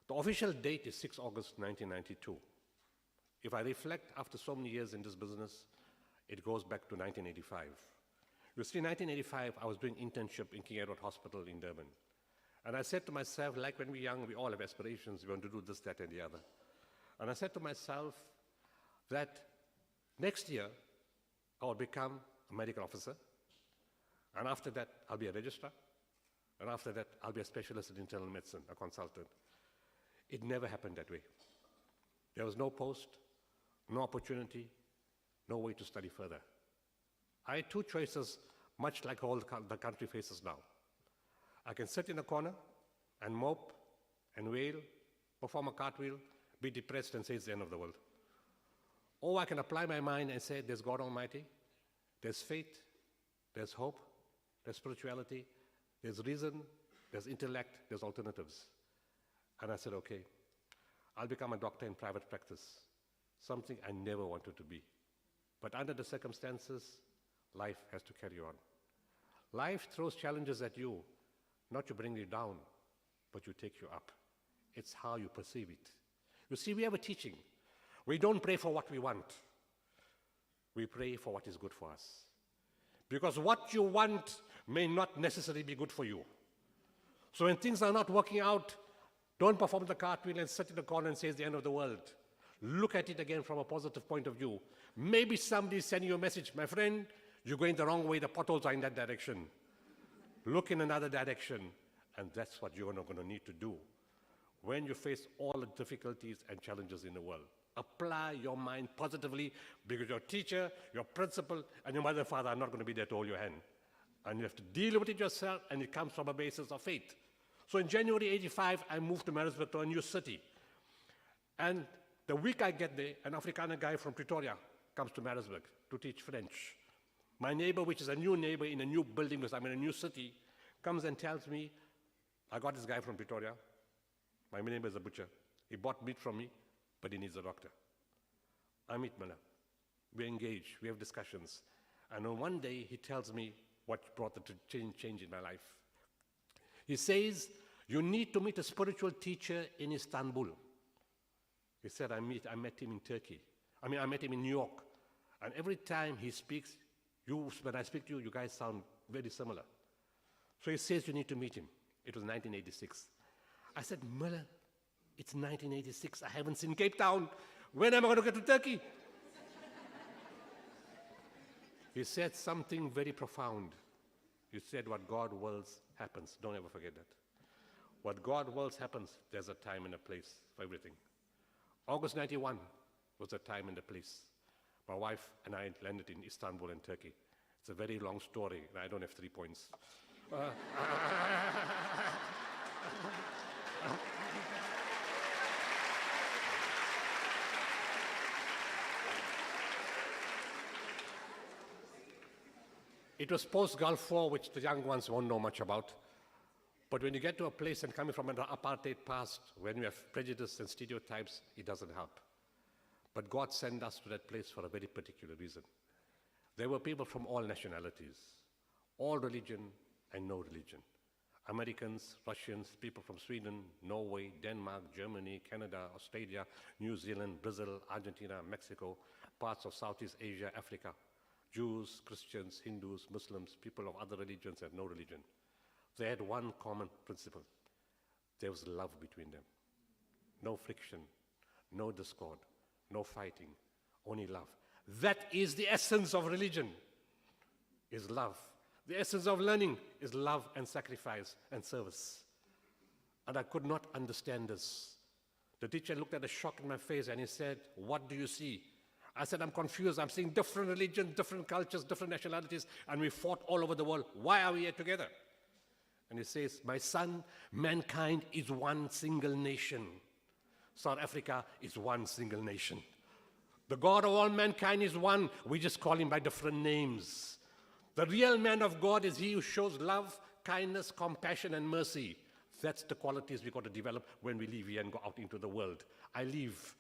The official date is 6 August 1992. If I reflect after so many years in this business, it goes back to 1985. You see, in 1985, I was doing internship in King Edward Hospital in Durban. And I said to myself, like when we're young, we all have aspirations. We want to do this, that, and the other. And I said to myself that next year, I will become a medical officer. And after that, I'll be a registrar. And after that, I'll be a specialist in internal medicine, a consultant. It never happened that way. There was no post, no opportunity, no way to study further. I had 2 choices, much like all the country faces now. I can sit in a corner and mope and wail, perform a cartwheel, be depressed and say it's the end of the world. Or I can apply my mind and say there's God Almighty, there's faith, there's hope, there's spirituality, there's reason, there's intellect, there's alternatives. And I said, okay, I'll become a doctor in private practice, something I never wanted to be. But under the circumstances, life has to carry on. Life throws challenges at you, not to bring you down, but to take you up. It's how you perceive it. You see, we have a teaching. We don't pray for what we want. We pray for what is good for us. Because what you want may not necessarily be good for you. So when things are not working out, don't perform the cartwheel and sit in the corner and say it's the end of the world. Look at it again from a positive point of view. Maybe somebody is sending you a message, my friend, you're going the wrong way, the potholes are in that direction. Look in another direction, and that's what you're going to need to do when you face all the difficulties and challenges in the world. Apply your mind positively, because your teacher, your principal, and your mother and father are not going to be there to hold your hand. And you have to deal with it yourself, and it comes from a basis of faith. So in January '85, I moved to Maritzburg, to a new city. And the week I get there, an Afrikaner guy from Pretoria comes to Maritzburg to teach French. My neighbor, which is a new neighbor in a new building because I'm in a new city, comes and tells me, I got this guy from Pretoria. My neighbor is a butcher. He bought meat from me, but he needs a doctor. I meet Miller. We engage. We have discussions. And on one day, he tells me what brought the change in my life. He says, you need to meet a spiritual teacher in Istanbul. He said, I met him in Turkey. I met him in New York. And every time he speaks, when I speak to you, you guys sound very similar. So he says you need to meet him. It was 1986. I said, Miller, it's 1986. I haven't seen Cape Town. When am I going to get to Turkey? He said something very profound. He said, what God wills happens. Don't ever forget that. What God wills happens. There's a time and a place for everything. August 91 was the time and the place. My wife and I landed in Istanbul in Turkey. It's a very long story, and I don't have 3 points. It was post-Gulf War, which the young ones won't know much about. But when you get to a place and coming from an apartheid past, when you have prejudice and stereotypes, it doesn't help. But God sent us to that place for a very particular reason. There were people from all nationalities, all religion and no religion. Americans, Russians, people from Sweden, Norway, Denmark, Germany, Canada, Australia, New Zealand, Brazil, Argentina, Mexico, parts of Southeast Asia, Africa. Jews, Christians, Hindus, Muslims, people of other religions and no religion. They had one common principle. There was love between them. No friction, no discord, no fighting, only love. That is the essence of religion, is love. The essence of learning is love and sacrifice and service. And I could not understand this. The teacher looked at the shock in my face and he said, what do you see? I said, I'm confused. I'm seeing different religions, different cultures, different nationalities, and we fought all over the world. Why are we here together? And he says, my son, mankind is one single nation. South Africa is one single nation. The God of all mankind is one. We just call him by different names. The real man of God is he who shows love, kindness, compassion, and mercy. That's the qualities we've got to develop when we leave here and go out into the world. I leave.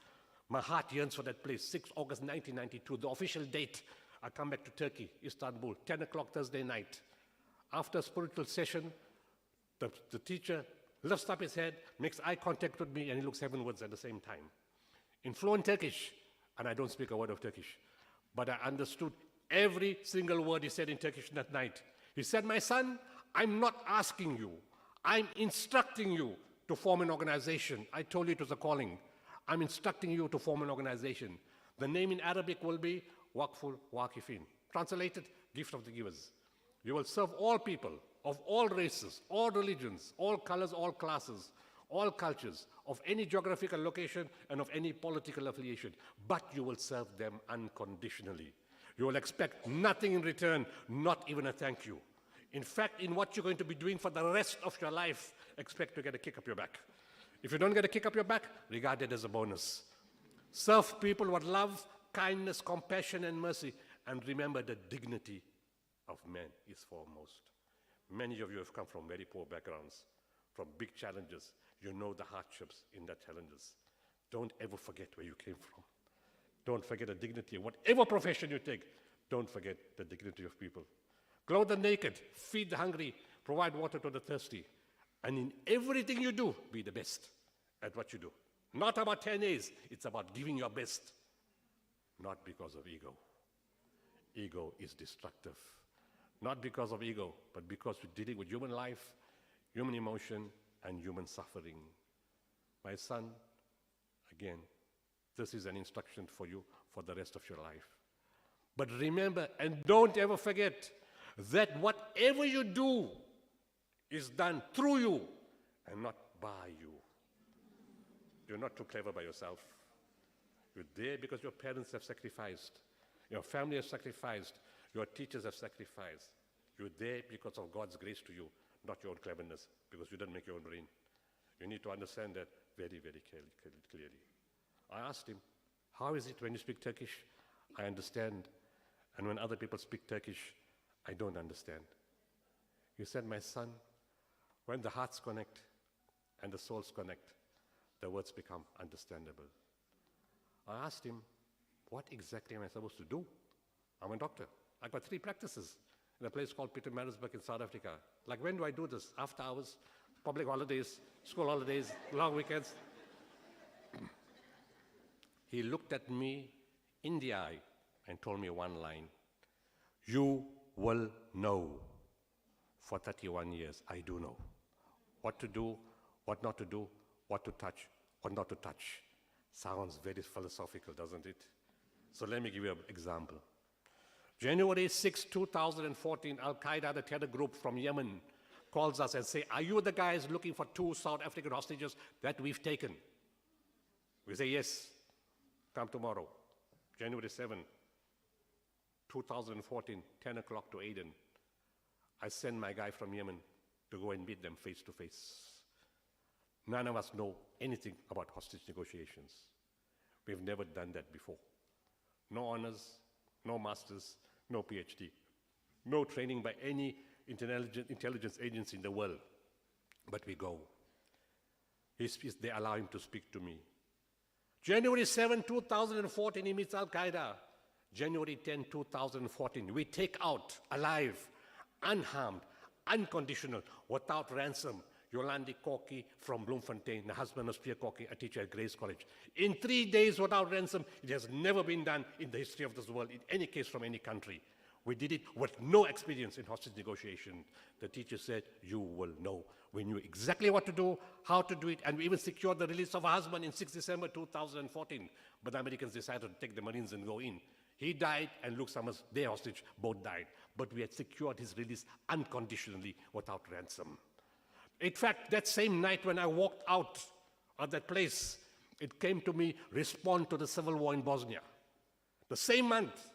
My heart yearns for that place. 6 August 1992, the official date. I come back to Turkey, Istanbul, 10 o'clock Thursday night. After a spiritual session, the teacher lifts up his head, makes eye contact with me, and he looks heavenwards at the same time. In fluent Turkish, and I don't speak a word of Turkish, but I understood every single word he said in Turkish that night. He said, my son, I'm not asking you. I'm instructing you to form an organization. I told you it was a calling. I'm instructing you to form an organization. The name in Arabic will be Waqful Waqifin. Translated, gift of the givers. You will serve all people of all races, all religions, all colors, all classes, all cultures, of any geographical location and of any political affiliation. But you will serve them unconditionally. You will expect nothing in return, not even a thank you. In fact, in what you're going to be doing for the rest of your life, expect to get a kick up your back. If you don't get a kick up your back, regard it as a bonus. Serve people with love, kindness, compassion, and mercy. And remember, the dignity of man is foremost. Many of you have come from very poor backgrounds. from big challenges. You know the hardships in the challenges. Don't ever forget where you came from. Don't forget the dignity of whatever profession you take. Don't forget the dignity of people. Clothe the naked, feed the hungry, provide water to the thirsty. And in everything you do, be the best at what you do. Not about 10 A's, it's about giving your best. Not because of ego. Ego is destructive. Not because of ego, but because we're dealing with human life, human emotion, and human suffering. My son, again, this is an instruction for you for the rest of your life. But remember, and don't ever forget, that whatever you do is done through you and not by you. You're not too clever by yourself. You're there because your parents have sacrificed. Your family has sacrificed. Your teachers have sacrificed. You're there because of God's grace to you, not your own cleverness, because you didn't make your own brain. You need to understand that very, very clearly. I asked him, how is it when you speak Turkish? I understand. And when other people speak Turkish, I don't understand. He said, my son, when the hearts connect and the souls connect, the words become understandable. I asked him, what exactly am I supposed to do? I'm a doctor. I've got 3 practices in a place called Pietermaritzburg in South Africa. Like, when do I do this? After hours, public holidays, school holidays, long weekends? He looked at me in the eye and told me one line. You will know. For 31 years, I do know. What to do, what not to do, what to touch, what not to touch. Sounds very philosophical, doesn't it? So let me give you an example. January 6, 2014, Al-Qaeda, the terror group from Yemen, calls us and say, are you the guys looking for 2 South African hostages that we've taken? We say, yes, come tomorrow. January 7, 2014, 10 o'clock to Aden. I send my guy from Yemen to go and meet them face to face. None of us know anything about hostage negotiations. We've never done that before. No honors, no masters, no PhD, no training by any intelligence agency in the world. But we go. They allow him to speak to me. January 7, 2014, he meets Al-Qaeda. January 10, 2014, we take out, alive, unharmed, unconditional, without ransom, Yolandi Koki from Bloemfontein, the husband of Pierre Koki, a teacher at Grace College. In 3 days without ransom, it has never been done in the history of this world, in any case from any country. We did it with no experience in hostage negotiation. The teacher said, you will know. We knew exactly what to do, how to do it, and we even secured the release of a husband in 6 December 2014. But the Americans decided to take the Marines and go in. He died, and Luke Summers, their hostage, both died. But we had secured his release unconditionally without ransom. In fact, that same night when I walked out of that place, it came to me, respond to the civil war in Bosnia. The same month,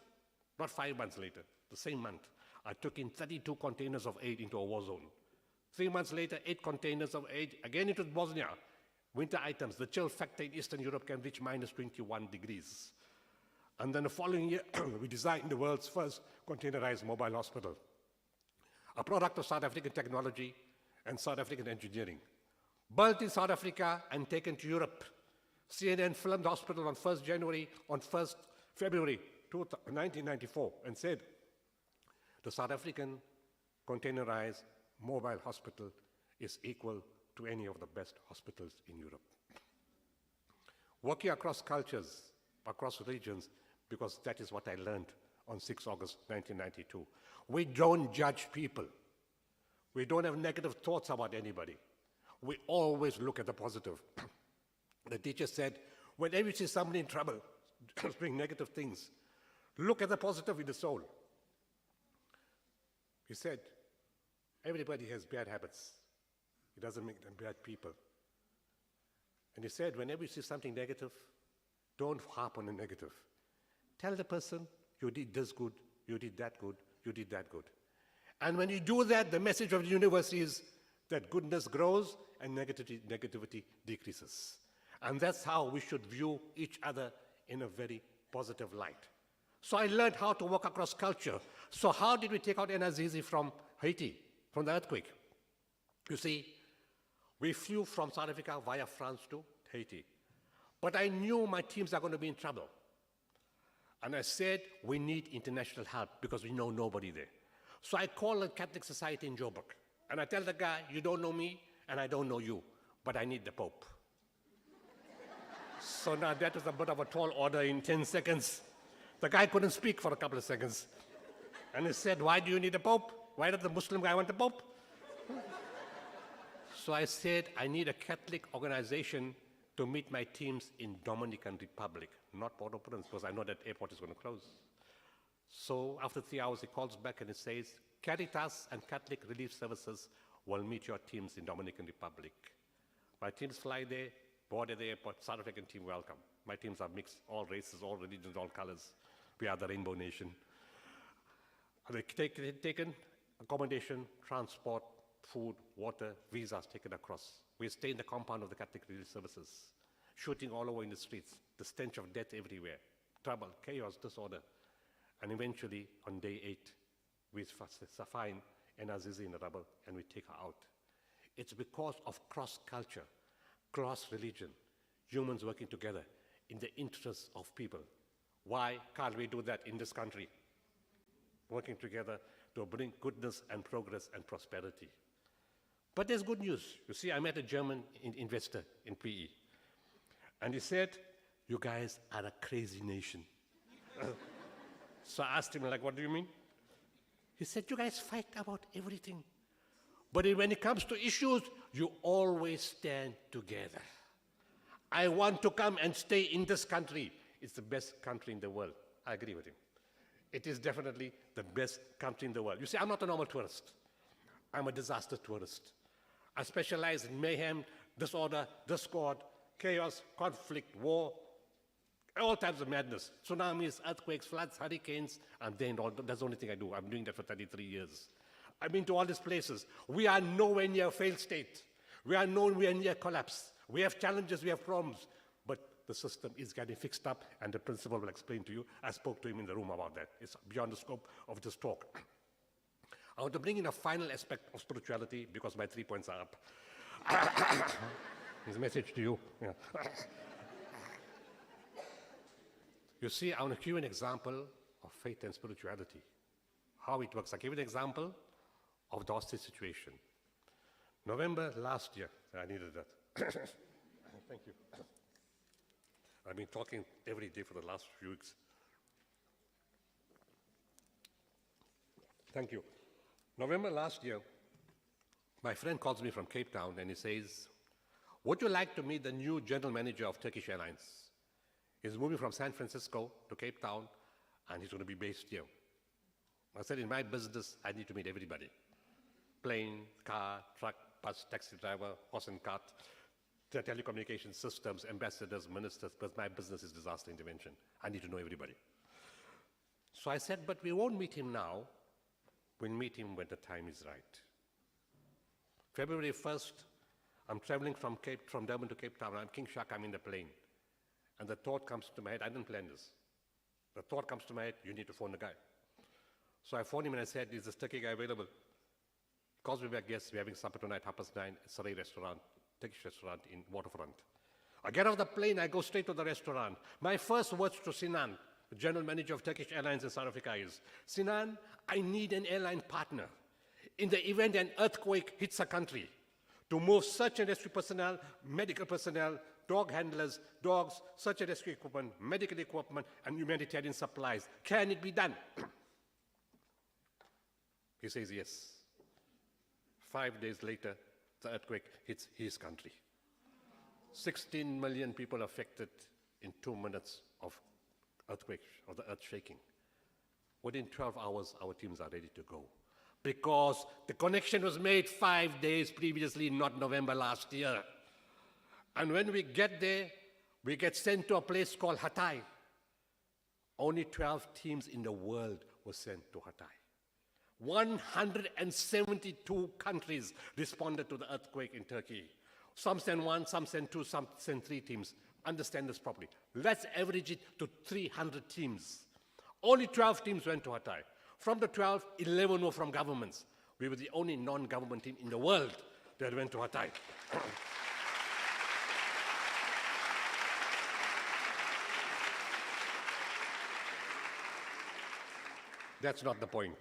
not 5 months later, the same month, I took in 32 containers of aid into a war zone. 3 months later, 8 containers of aid, again into Bosnia. Winter items, the chill factor in Eastern Europe can reach minus 21 degrees. And then the following year, we designed the world's first containerized mobile hospital, a product of South African technology and South African engineering. Built in South Africa and taken to Europe. CNN filmed the hospital on 1st February 1994 and said, the South African containerized mobile hospital is equal to any of the best hospitals in Europe. Working across cultures, across regions, because that is what I learned on 6 August 1992. We don't judge people. We don't have negative thoughts about anybody. We always look at the positive. The teacher said, whenever you see somebody in trouble, doing negative things, look at the positive in the soul. He said, everybody has bad habits. It doesn't make them bad people. And he said, whenever you see something negative, don't harp on the negative. Tell the person, you did this good, you did that good, you did that good. And when you do that, the message of the universe is that goodness grows and negativity decreases. And that's how we should view each other in a very positive light. So I learned how to walk across culture. So how did we take out Enazizi from Haiti, from the earthquake? You see, We flew from South Africa via France to Haiti. But I knew my teams are going to be in trouble. And I said, we need international help because we know nobody there. So I called the Catholic Society in Joburg. And I tell the guy, you don't know me and I don't know you, but I need the Pope. So now that was a bit of a tall order in 10 seconds. The guy couldn't speak for a couple of seconds. And he said, why do you need a Pope? Why does the Muslim guy want the Pope? So I said, I need a Catholic organization to meet my teams in Dominican Republic, not Port-au-Prince, because I know that airport is going to close. So after 3 hours, he calls back and he says, Caritas and Catholic Relief Services will meet your teams in Dominican Republic. My teams fly there, board at the airport, South African team welcome. My teams are mixed, all races, all religions, all colors. We are the Rainbow Nation. They taken accommodation, transport, food, water, visas taken across. We stay in the compound of the Catholic Relief Services, shooting all over in the streets, the stench of death everywhere, trouble, chaos, disorder. And eventually, on day 8, we find Azizi in the rubble and we take her out. It's because of cross-culture, cross-religion, humans working together in the interests of people. Why can't we do that in this country? Working together to bring goodness and progress and prosperity. But there's good news. You see, I met a German investor in PE. And he said, you guys are a crazy nation. So I asked him, like, what do you mean? He said, you guys fight about everything. But when it comes to issues, you always stand together. I want to come and stay in this country. It's the best country in the world. I agree with him. It is definitely the best country in the world. You see, I'm not a normal tourist. I'm a disaster tourist. I specialize in mayhem, disorder, discord, chaos, conflict, war, all types of madness. Tsunamis, earthquakes, floods, hurricanes, and then that's the only thing I do. I'm doing that for 33 years. I've been to all these places. We are nowhere near a failed state. We are nowhere near collapse. We have challenges, we have problems, but the system is getting fixed up, and the principal will explain to you. I spoke to him in the room about that. It's beyond the scope of this talk. I want to bring in a final aspect of spirituality because my 3 points are up. His message to you. Yeah. You see, I want to give you an example of faith and spirituality, how it works. I'll give you an example of Dosty's situation. November last year, I needed that. Thank you. I've been talking every day for the last few weeks. Thank you. November last year, my friend calls me from Cape Town and he says, would you like to meet the new general manager of Turkish Airlines? He's moving from San Francisco to Cape Town and he's going to be based here. I said, in my business, I need to meet everybody. Plane, car, truck, bus, taxi driver, horse and cart, telecommunication systems, ambassadors, ministers, because my business is disaster intervention. I need to know everybody. So I said, but we won't meet him now. We'll meet him when the time is right. February 1st, I'm traveling from Durban to Cape Town. I'm King Shark, I'm in the plane. And the thought comes to my head, I didn't plan this. The thought comes to my head, you need to phone the guy. So I phoned him and I said, is this Turkey guy available? He calls me back, yes, we're having supper tonight, 9:30, Sarai restaurant, Turkish restaurant in Waterfront. I get off the plane, I go straight to the restaurant. My first words to Sinan, the general manager of Turkish Airlines in South Africa, is, Sinan, I need an airline partner. In the event an earthquake hits a country, to move search and rescue personnel, medical personnel, dog handlers, dogs, search and rescue equipment, medical equipment, and humanitarian supplies. Can it be done? He says yes. 5 days later, the earthquake hits his country. 16 million people affected in 2 minutes of earthquake, of the earth shaking. Within 12 hours, our teams are ready to go. Because the connection was made 5 days previously, not November last year. And when we get there, we get sent to a place called Hatay. Only 12 teams in the world were sent to Hatay. 172 countries responded to the earthquake in Turkey. Some sent 1, some sent 2, some sent 3 teams. Understand this properly. Let's average it to 300 teams. Only 12 teams went to Hatay. From the 12, 11 were from governments. We were the only non-government team in the world that went to Hatay. That's not the point.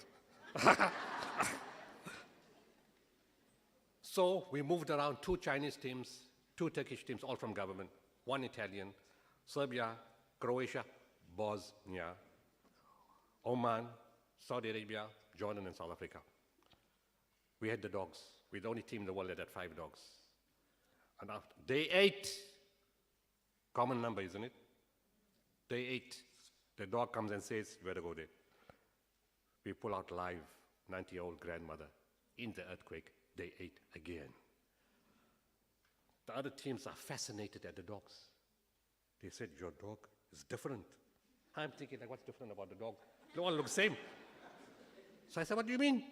So we moved around 2 Chinese teams, 2 Turkish teams, all from government, 1 Italian, Serbia, Croatia, Bosnia, Oman, Saudi Arabia, Jordan, and South Africa. We had the dogs. We're the only team in the world that had 5 dogs. And after day 8, common number, isn't it? Day 8, the dog comes and says, you better go there. We pull out live, 90-year-old grandmother in the earthquake, day 8 again. The other teams are fascinated at the dogs. They said, your dog is different. I'm thinking, like, what's different about the dog? They all look the same. So I said, what do you mean?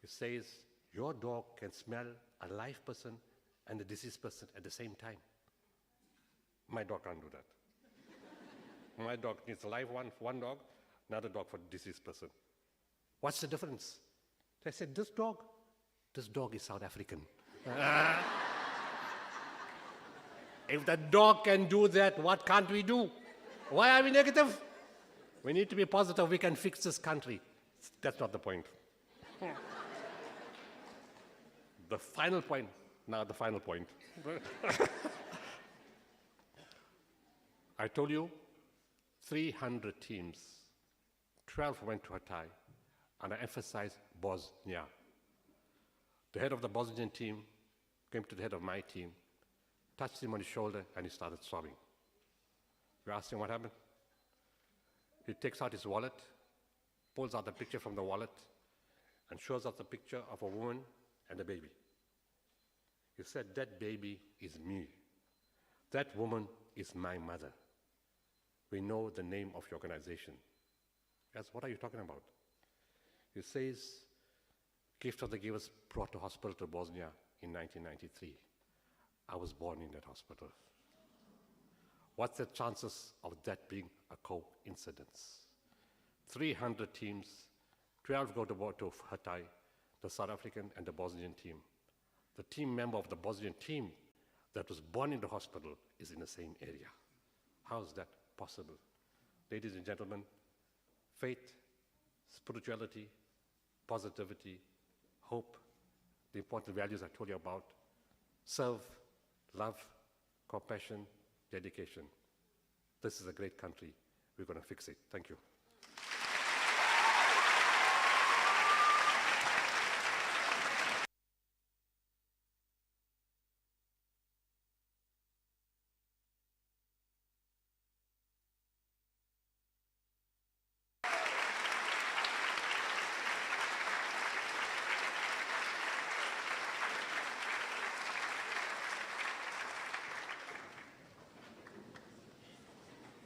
He says, your dog can smell a live person and a deceased person at the same time. My dog can't do that. My dog needs a live one for one dog, another dog for the deceased person. What's the difference? I said, this dog is South African. If the dog can do that, what can't we do? Why are we negative? We need to be positive. We can fix this country. That's not the point. The final point. Now the final point. I told you 300 teams. 12 went to Hatay, and I emphasized Bosnia. The head of the Bosnian team came to the head of my team, touched him on his shoulder, and he started sobbing. We asked him what happened. He takes out his wallet, pulls out the picture from the wallet, and shows us a picture of a woman and a baby. He said, that baby is me. That woman is my mother. We know the name of your organization. Yes, what are you talking about? He says, gift of the givers brought to hospital to Bosnia in 1993. I was born in that hospital. What's the chances of that being a coincidence? 300 teams, 12 go to Hatay, the South African and the Bosnian team. The team member of the Bosnian team that was born in the hospital is in the same area. How is that possible? Ladies and gentlemen, faith, spirituality, positivity, hope, the important values I told you about, serve, love, compassion, dedication. This is a great country. We're going to fix it. Thank you.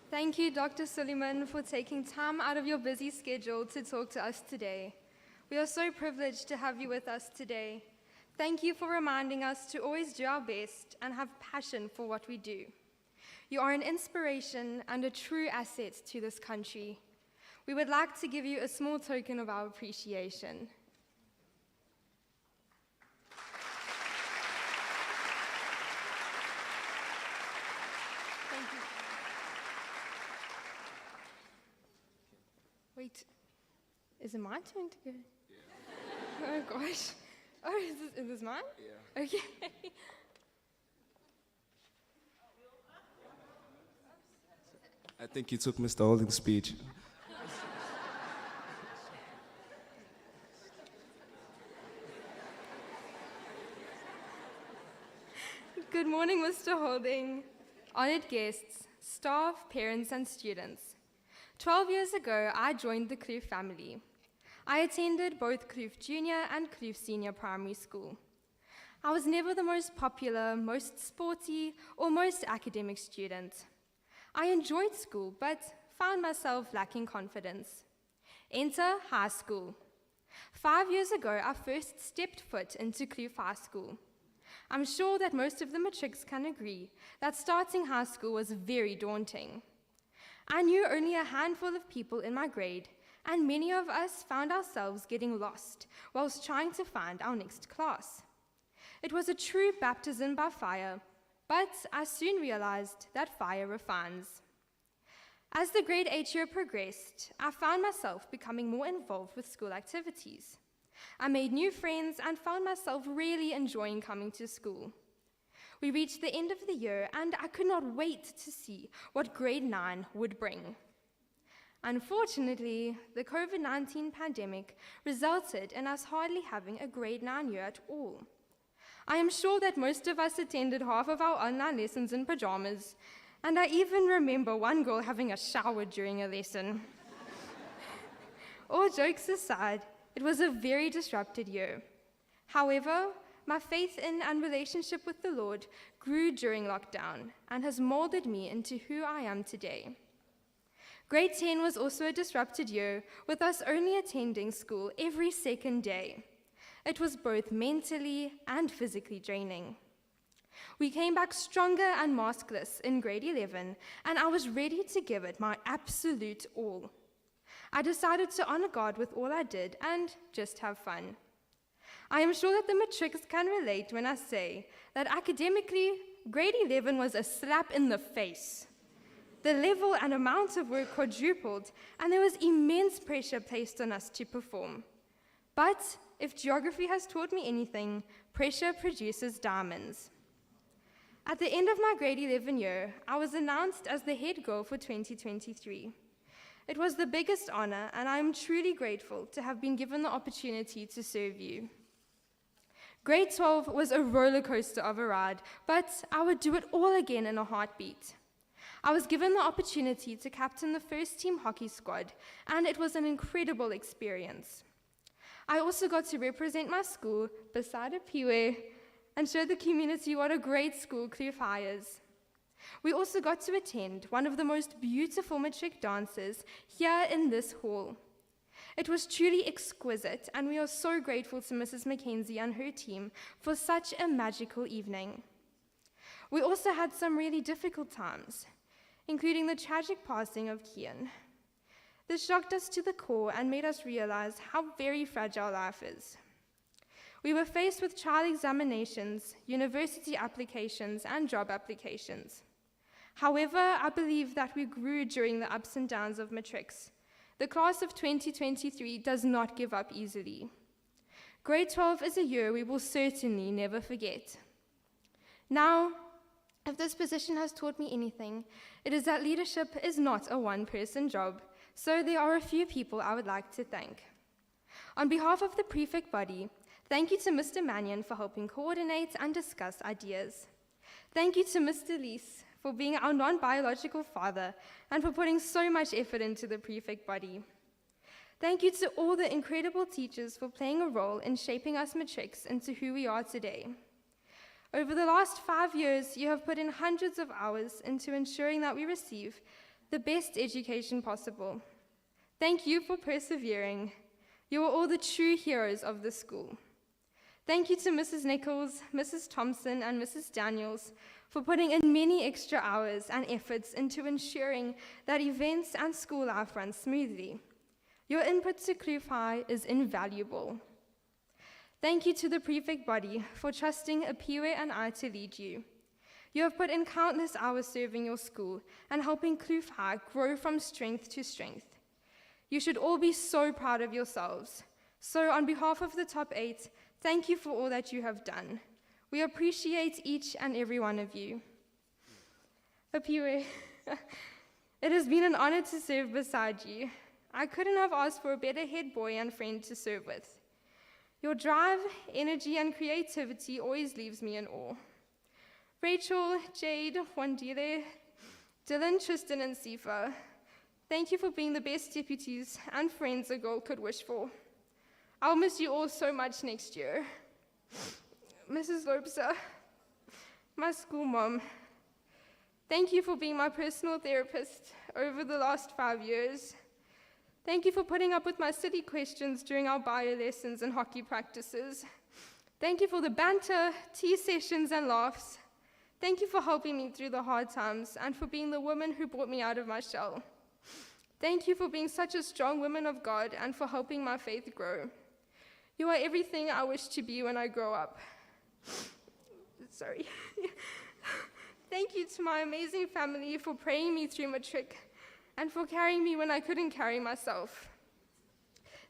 Thank you, Dr. Sooliman, for taking time out of your busy schedule to talk to us today. We are so privileged to have you with us today. Thank you for reminding us to always do our best and have passion for what we do. You are an inspiration and a true asset to this country. We would like to give you a small token of our appreciation. Thank you. Wait, is it my turn to go? Yeah. Oh gosh. Oh, is this mine? Yeah. Okay. I think you took Mr. Holding's speech. Good morning, Mr. Holding, honored guests, staff, parents, and students. 12 years ago, I joined the Kloof family. I attended both Kloof Junior and Kloof Senior Primary School. I was never the most popular, most sporty, or most academic student. I enjoyed school, but found myself lacking confidence. Enter high school. 5 years ago, I first stepped foot into Kloof High School. I'm sure that most of the matrics can agree that starting high school was very daunting. I knew only a handful of people in my grade, and many of us found ourselves getting lost whilst trying to find our next class. It was a true baptism by fire, but I soon realized that fire refines. As the grade 8 year progressed, I found myself becoming more involved with school activities. I made new friends and found myself really enjoying coming to school. We reached the end of the year, and I could not wait to see what grade 9 would bring. Unfortunately, the COVID-19 pandemic resulted in us hardly having a grade 9 year at all. I am sure that most of us attended half of our online lessons in pajamas, and I even remember one girl having a shower during a lesson. All jokes aside, it was a very disrupted year. However, my faith in and relationship with the Lord grew during lockdown and has molded me into who I am today. Grade 10 was also a disrupted year, with us only attending school every second day. It was both mentally and physically draining. We came back stronger and maskless in grade 11, and I was ready to give it my absolute all. I decided to honor God with all I did and just have fun. I am sure that the matrics can relate when I say that academically, grade 11 was a slap in the face. The level and amount of work quadrupled, and there was immense pressure placed on us to perform. But if geography has taught me anything, pressure produces diamonds. At the end of my grade 11 year, I was announced as the head girl for 2023. It was the biggest honor, and I am truly grateful to have been given the opportunity to serve you. Grade 12 was a roller coaster of a ride, but I would do it all again in a heartbeat. I was given the opportunity to captain the first team hockey squad, and it was an incredible experience. I also got to represent my school beside a peewee and show the community what a great school Kloof High is. We also got to attend one of the most beautiful matric dances here in this hall. It was truly exquisite, and we are so grateful to Mrs. Mackenzie and her team for such a magical evening. We also had some really difficult times, including the tragic passing of Kian. This shocked us to the core and made us realize how very fragile life is. We were faced with trial examinations, university applications, and job applications. However, I believe that we grew during the ups and downs of matrics. The class of 2023 does not give up easily. Grade 12 is a year we will certainly never forget. Now, if this position has taught me anything, it is that leadership is not a one-person job, so there are a few people I would like to thank. On behalf of the prefect body, thank you to Mr. Mannion for helping coordinate and discuss ideas. Thank you to Mr. Lees for being our non-biological father and for putting so much effort into the prefect body. Thank you to all the incredible teachers for playing a role in shaping us matrics into who we are today. Over the last 5 years, you have put in hundreds of hours into ensuring that we receive the best education possible. Thank you for persevering. You are all the true heroes of the school. Thank you to Mrs. Nichols, Mrs. Thompson, and Mrs. Daniels for putting in many extra hours and efforts into ensuring that events and school life run smoothly. Your input to Kloof High is invaluable. Thank you to the prefect body for trusting Apiwe and I to lead you. You have put in countless hours serving your school and helping Kloof High grow from strength to strength. You should all be so proud of yourselves. So on behalf of the top 8, thank you for all that you have done. We appreciate each and every one of you. Apiwe, it has been an honor to serve beside you. I couldn't have asked for a better head boy and friend to serve with. Your drive, energy, and creativity always leaves me in awe. Rachel, Jade, Wandile, Dylan, Tristan, and Sifa, thank you for being the best deputies and friends a girl could wish for. I'll miss you all so much next year. Mrs. Lobster, my school mom, thank you for being my personal therapist over the last 5 years. Thank you for putting up with my silly questions during our bio lessons and hockey practices. Thank you for the banter, tea sessions, and laughs. Thank you for helping me through the hard times and for being the woman who brought me out of my shell. Thank you for being such a strong woman of God and for helping my faith grow. You are everything I wish to be when I grow up. Sorry. Thank you to my amazing family for praying me through matric and for carrying me when I couldn't carry myself.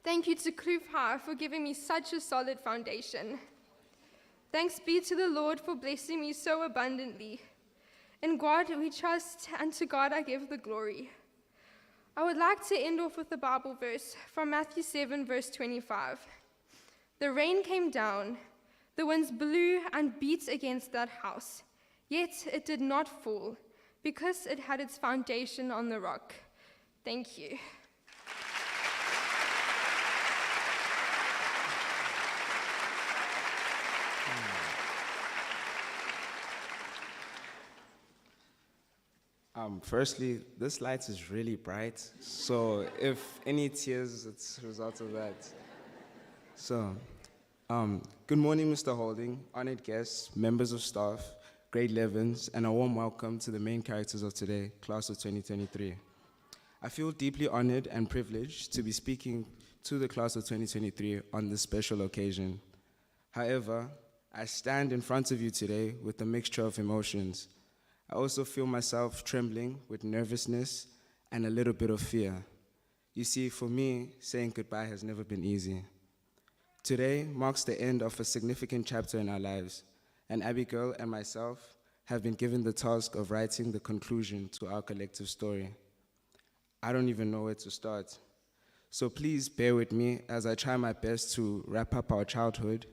Thank you to Kloof High for giving me such a solid foundation. Thanks be to the Lord for blessing me so abundantly. In God we trust, and to God I give the glory. I would like to end off with a Bible verse from Matthew 7, verse 25. The rain came down, the winds blew and beat against that house, yet it did not fall, because it had its foundation on the rock. Thank you. Firstly, this light is really bright, so if any tears, it's a result of that. So, good morning, Mr. Holding, honored guests, members of staff, grade 11s, and a warm welcome to the main characters of today, class of 2023. I feel deeply honored and privileged to be speaking to the class of 2023 on this special occasion. However, I stand in front of you today with a mixture of emotions. I also feel myself trembling with nervousness and a little bit of fear. You see, for me, saying goodbye has never been easy. Today marks the end of a significant chapter in our lives, and Abigail and myself have been given the task of writing the conclusion to our collective story. I don't even know where to start. So please bear with me as I try my best to wrap up our childhood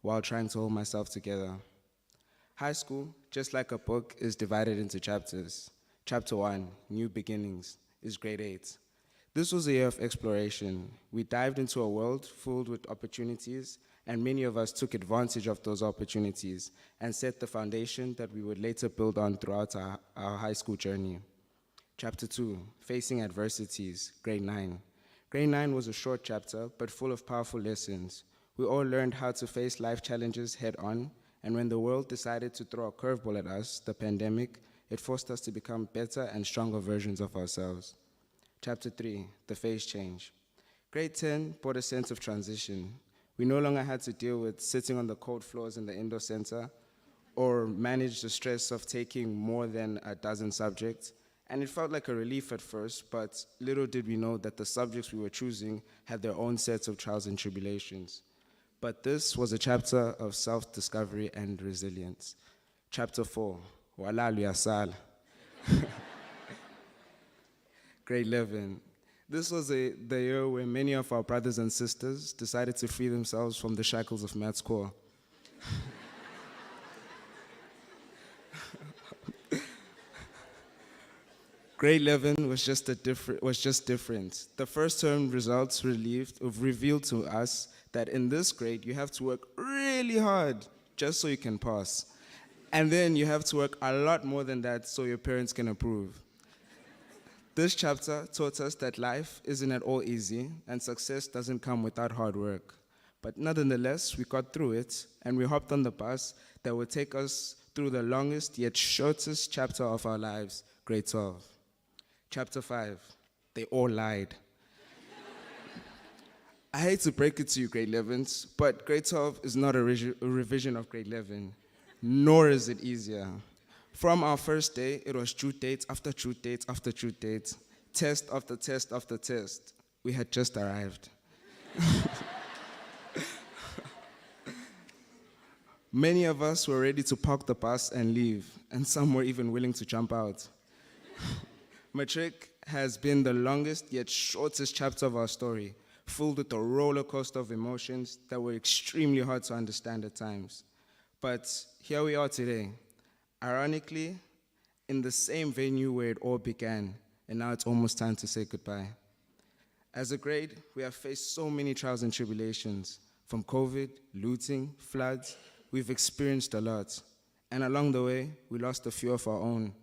while trying to hold myself together. High school, just like a book, is divided into chapters. Chapter 1, New Beginnings, is grade 8. This was a year of exploration. We dived into a world filled with opportunities, and many of us took advantage of those opportunities and set the foundation that we would later build on throughout our high school journey. Chapter 2, Facing Adversities, grade 9. Grade 9 was a short chapter, but full of powerful lessons. We all learned how to face life challenges head on, and when the world decided to throw a curveball at us, the pandemic, it forced us to become better and stronger versions of ourselves. Chapter 3, The Phase Change. Grade 10 brought a sense of transition. We no longer had to deal with sitting on the cold floors in the indoor center or manage the stress of taking more than a dozen subjects. And it felt like a relief at first, but little did we know that the subjects we were choosing had their own sets of trials and tribulations. But this was a chapter of self-discovery and resilience. Chapter 4, Wala Luyasala. Grade 11. This was the year where many of our brothers and sisters decided to free themselves from the shackles of maths core. Grade 11 was just different. The first term results revealed to us that in this grade, you have to work really hard just so you can pass. And then you have to work a lot more than that so your parents can approve. This chapter taught us that life isn't at all easy and success doesn't come without hard work. But nonetheless, we got through it and we hopped on the bus that would take us through the longest yet shortest chapter of our lives, grade 12. Chapter 5, They All Lied. I hate to break it to you, grade 11s, but grade 12 is not a revision of grade 11, nor is it easier. From our first day, it was truth dates after truth dates after truth dates, test after test after test. We had just arrived. Many of us were ready to park the bus and leave, and some were even willing to jump out. Matric has been the longest yet shortest chapter of our story, filled with a roller coaster of emotions that were extremely hard to understand at times. But here we are today, ironically, in the same venue where it all began, and now it's almost time to say goodbye. As a grade, we have faced so many trials and tribulations, from COVID, looting, floods. We've experienced a lot, and along the way, we lost a few of our own.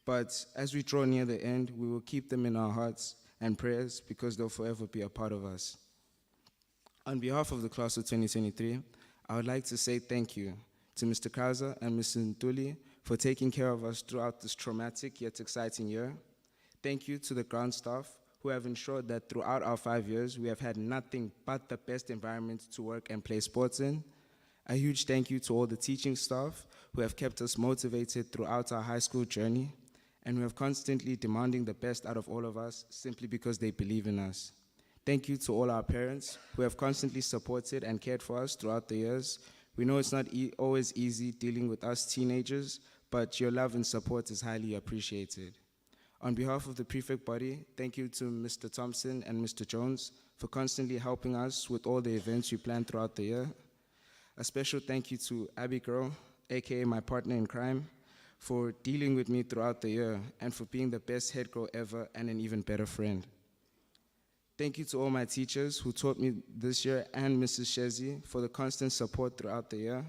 But as we draw near the end, we will keep them in our hearts and prayers because they'll forever be a part of us. On behalf of the class of 2023, I would like to say thank you to Mr. Krauser and Mr. Ntuli for taking care of us throughout this traumatic yet exciting year. Thank you to the ground staff who have ensured that throughout our 5 years, we have had nothing but the best environment to work and play sports in. A huge thank you to all the teaching staff who have kept us motivated throughout our high school journey and who have constantly demanding the best out of all of us simply because they believe in us. Thank you to all our parents who have constantly supported and cared for us throughout the years. We know it's not always easy dealing with us teenagers, but your love and support is highly appreciated. On behalf of the prefect body, thank you to Mr. Thompson and Mr. Jones for constantly helping us with all the events we planned throughout the year. A special thank you to Abby Girl, aka my partner in crime, for dealing with me throughout the year and for being the best head girl ever and an even better friend. Thank you to all my teachers who taught me this year and Mrs. Shezi for the constant support throughout the year.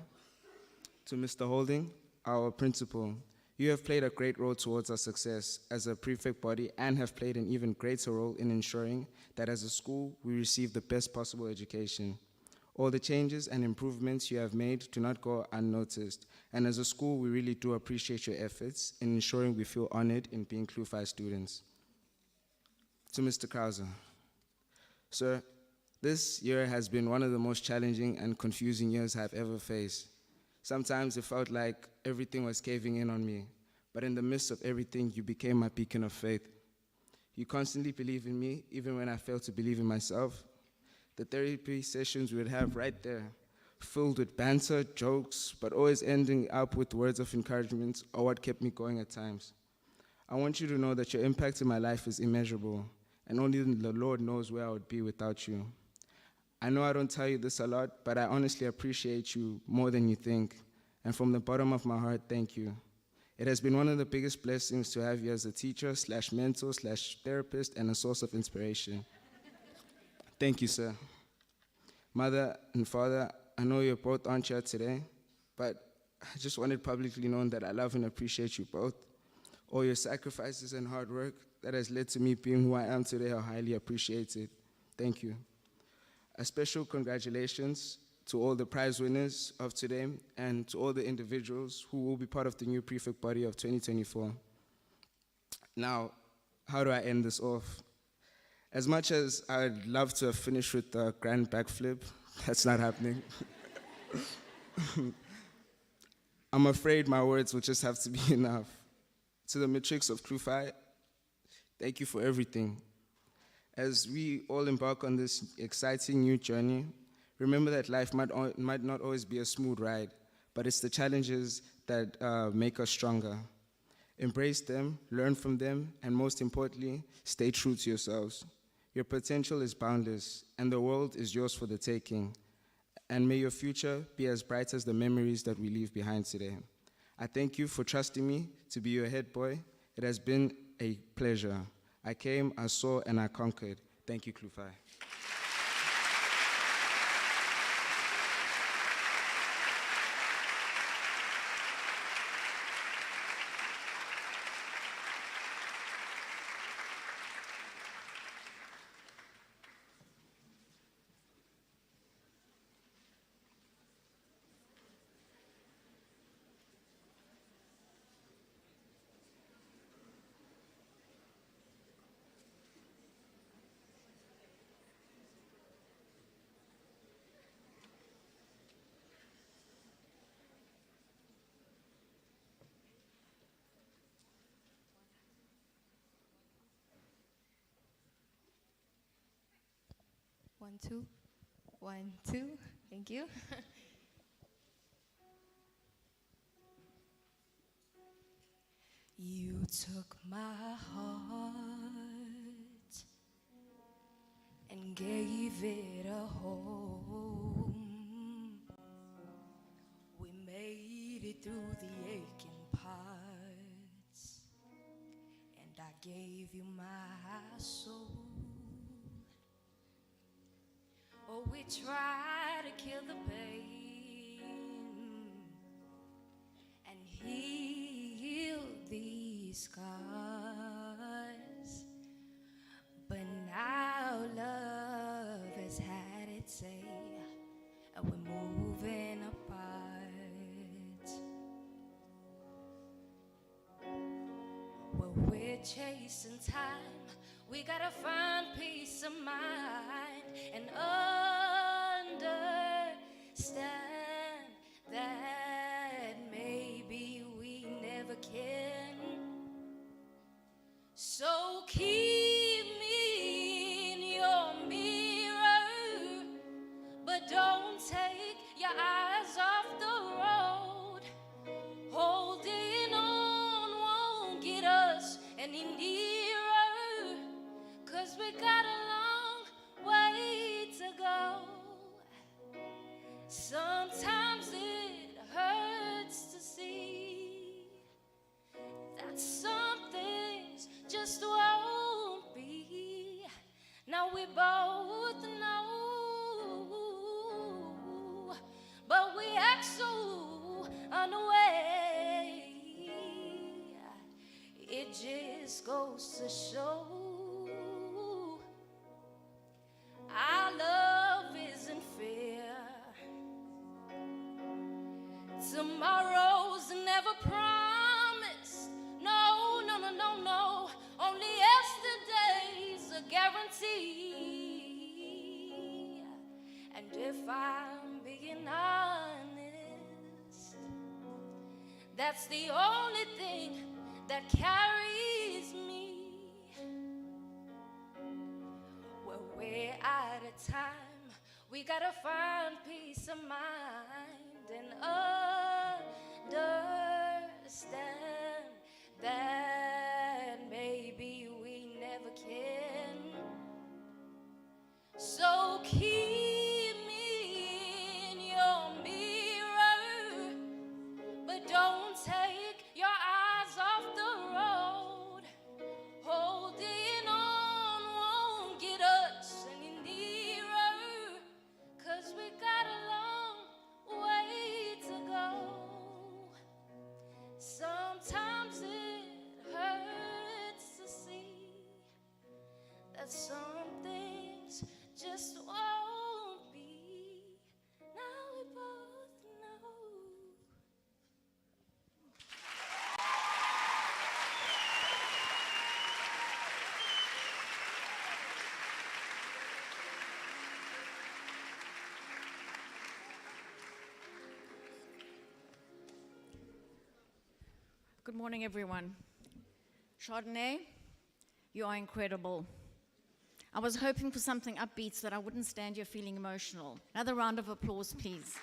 To Mr. Holding, our principal, you have played a great role towards our success as a prefect body and have played an even greater role in ensuring that as a school we receive the best possible education. All the changes and improvements you have made do not go unnoticed, and as a school we really do appreciate your efforts in ensuring we feel honored in being Kloof High students. To Mr. Krauser, sir, this year has been one of the most challenging and confusing years I've ever faced. Sometimes it felt like everything was caving in on me, but in the midst of everything, you became my beacon of faith. You constantly believed in me, even when I failed to believe in myself. The therapy sessions we would have right there, filled with banter, jokes, but always ending up with words of encouragement are what kept me going at times. I want you to know that your impact in my life is immeasurable, and only the Lord knows where I would be without you. I know I don't tell you this a lot, but I honestly appreciate you more than you think, and from the bottom of my heart, thank you. It has been one of the biggest blessings to have you as a teacher / mentor / therapist and a source of inspiration. Thank you, sir. Mother and father, I know you both aren't here today, but I just want it publicly known that I love and appreciate you both. All your sacrifices and hard work that has led to me being who I am today are highly appreciated. Thank you. A special congratulations to all the prize winners of today and to all the individuals who will be part of the new prefect body of 2024. Now, how do I end this off? As much as I'd love to have finished with a grand backflip, that's not happening. I'm afraid my words will just have to be enough. To the matrix of Kloof High, thank you for everything. As we all embark on this exciting new journey, remember that life might not always be a smooth ride, but it's the challenges that make us stronger. Embrace them, learn from them, and most importantly, stay true to yourselves. Your potential is boundless, and the world is yours for the taking. And may your future be as bright as the memories that we leave behind today. I thank you for trusting me to be your head boy. It has been a pleasure. I came, I saw, and I conquered. Thank you, Kloof High. One, two. 1, 2. Thank you. You took my heart and gave it a home. We made it through the aching parts, and I gave you my soul. Oh, we try to kill the pain and heal these scars, but now love has had its say, and we're moving apart. Well, we're chasing time. We gotta find peace of mind and understand So keep me in your mirror, but don't take your eyes off the road. Holding on won't get us any nearer, 'cause we got a long way to go. Sometimes it hurts to see that some things just won't be. Now we both know, but we act so unaware. It just goes to show our love isn't fair. Tomorrow's never promised. No, no, no, no, no. Only yesterday's a guarantee. And if I'm being honest, that's the only thing that carries me. Well, we're out of time. We gotta find peace of mind and understand that maybe we never can. So keep me in your mirror, but don't take your eyes off the road. Holding on won't get us any nearer, 'cause we got a long way to go. Sometimes it hurts to see that some things just won't be. Now we both know. Good morning, everyone. Chardonnay, you are incredible. I was hoping for something upbeat so that I wouldn't stand here feeling emotional. Another round of applause, please.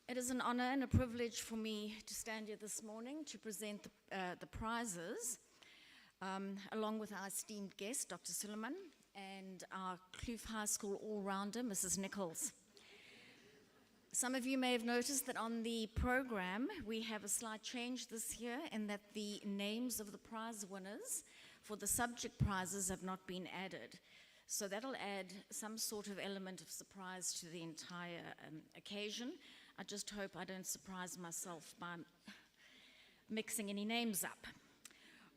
It is an honor and a privilege for me to stand here this morning to present the prizes, along with our esteemed guest, Dr. Sooliman, and our Kloof High School all-rounder, Mrs. Nichols. Some of you may have noticed that on the program, we have a slight change this year in that the names of the prize winners for the subject prizes have not been added. So that'll add some sort of element of surprise to the entire occasion. I just hope I don't surprise myself by mixing any names up.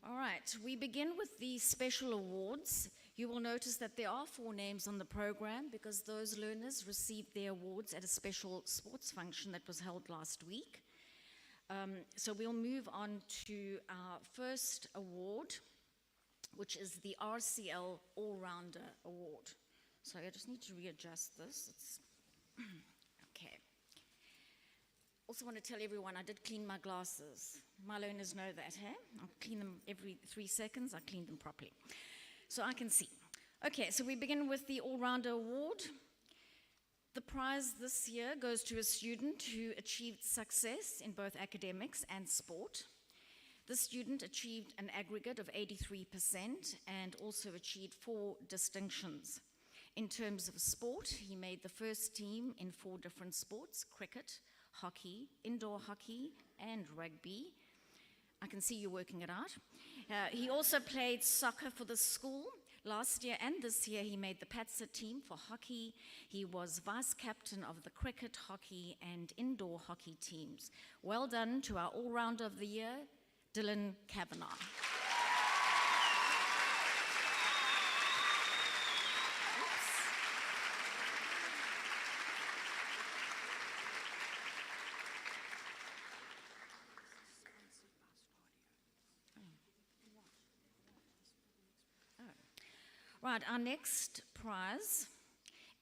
All right, we begin with the special awards. You will notice that there are 4 names on the program because those learners received their awards at a special sports function that was held last week. So we'll move on to our first award, which is the RCL All-Rounder Award. So I just need to readjust this. Okay. Also want to tell everyone I did clean my glasses. My learners know that, hey? I clean them every 3 seconds. I clean them properly, so I can see. Okay, so we begin with the All-Rounder Award. The prize this year goes to a student who achieved success in both academics and sport. The student achieved an aggregate of 83% and also achieved 4 distinctions. In terms of sport, he made the first team in 4 different sports: cricket, hockey, indoor hockey, and rugby. I can see you working it out. He also played soccer for the school. Last year and this year, he made the Patsa team for hockey. He was vice captain of the cricket, hockey, and indoor hockey teams. Well done to our all-rounder of the year, Dylan Kavanagh. Right, our next prize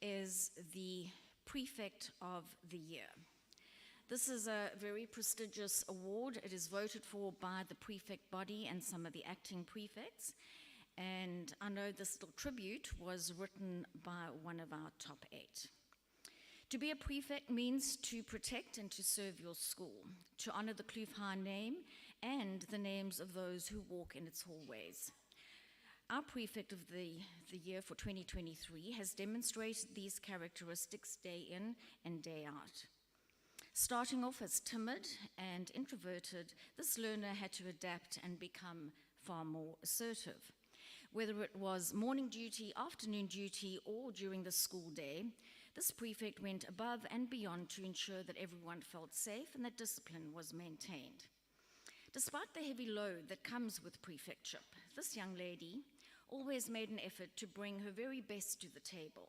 is the Prefect of the Year. This is a very prestigious award. It is voted for by the prefect body and some of the acting prefects. And I know this little tribute was written by one of our top 8. To be a prefect means to protect and to serve your school, to honor the Kloof High name and the names of those who walk in its hallways. Our prefect of the year for 2023 has demonstrated these characteristics day in and day out. Starting off as timid and introverted, this learner had to adapt and become far more assertive. Whether it was morning duty, afternoon duty, or during the school day, this prefect went above and beyond to ensure that everyone felt safe and that discipline was maintained. Despite the heavy load that comes with prefectship, this young lady always made an effort to bring her very best to the table.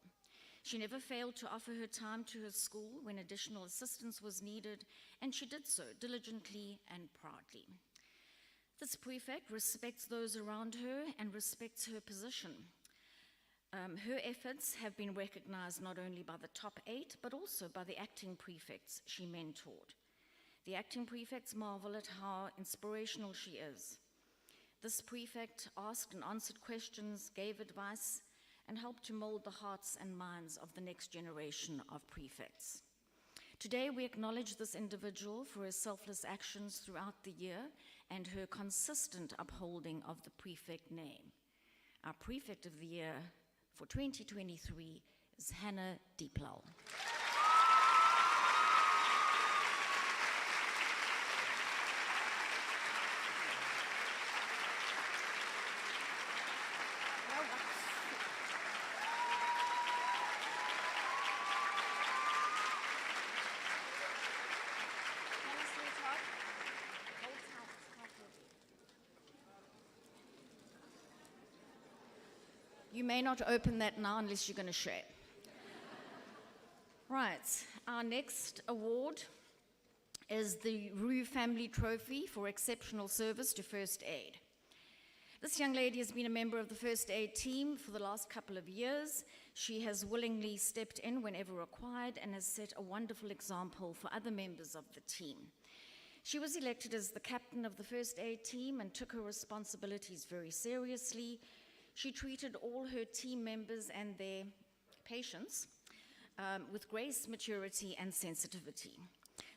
She never failed to offer her time to her school when additional assistance was needed, and she did so diligently and proudly. This prefect respects those around her and respects her position. Her efforts have been recognized not only by the top 8, but also by the acting prefects she mentored. The acting prefects marvel at how inspirational she is. This prefect asked and answered questions, gave advice, and helped to mold the hearts and minds of the next generation of prefects. Today, we acknowledge this individual for her selfless actions throughout the year and her consistent upholding of the prefect name. Our prefect of the year for 2023 is Hannah Deeplal. You may not open that now unless you're going to share. Right, our next award is the Rue Family Trophy for Exceptional Service to First Aid. This young lady has been a member of the First Aid team for the last couple of years. She has willingly stepped in whenever required and has set a wonderful example for other members of the team. She was elected as the captain of the First Aid team and took her responsibilities very seriously. She treated all her team members and their patients with grace, maturity, and sensitivity.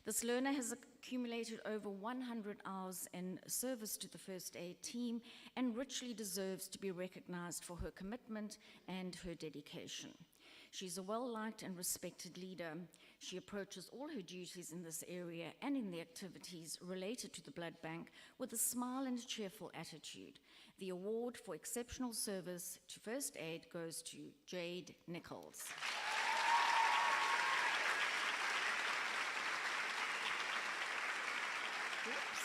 This learner has accumulated over 100 hours in service to the First Aid team and richly deserves to be recognized for her commitment and her dedication. She's a well-liked and respected leader. She approaches all her duties in this area and in the activities related to the blood bank with a smile and a cheerful attitude. The award for exceptional service to First Aid goes to Jade Nichols. Oops.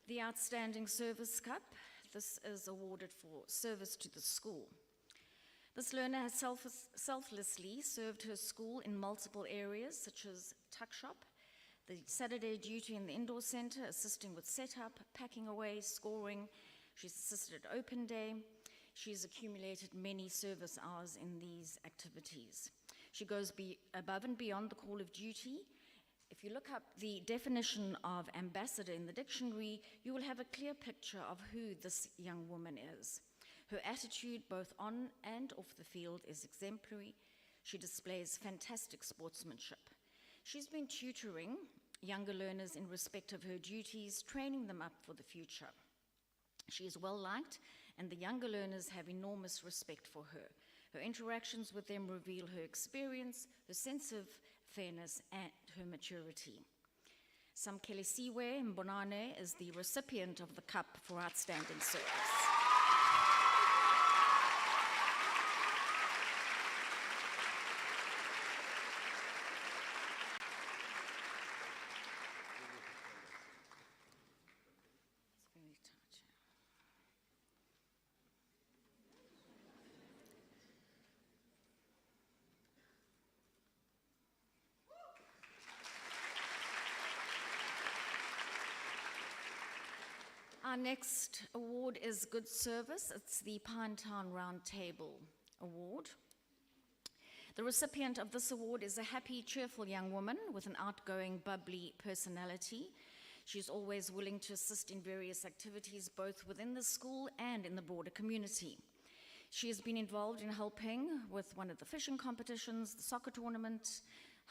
The Outstanding Service Cup. This is awarded for service to the school. This learner has selflessly served her school in multiple areas, such as tuck shop, the Saturday duty in the indoor center, assisting with setup, packing away, scoring. She's assisted at open day. She's accumulated many service hours in these activities. She goes above and beyond the call of duty. If you look up the definition of ambassador in the dictionary, you will have a clear picture of who this young woman is. Her attitude, both on and off the field, is exemplary. She displays fantastic sportsmanship. She's been tutoring younger learners in respect of her duties, training them up for the future. She is well liked, and the younger learners have enormous respect for her. Her interactions with them reveal her experience, her sense of fairness, and her maturity. Samkelisiwe Mbonane is the recipient of the Cup for Outstanding Service. Our next award is Good Service. It's the Pinetown Round Table Award. The recipient of this award is a happy, cheerful young woman with an outgoing, bubbly personality. She's always willing to assist in various activities, both within the school and in the broader community. She has been involved in helping with one of the fishing competitions, the soccer tournament,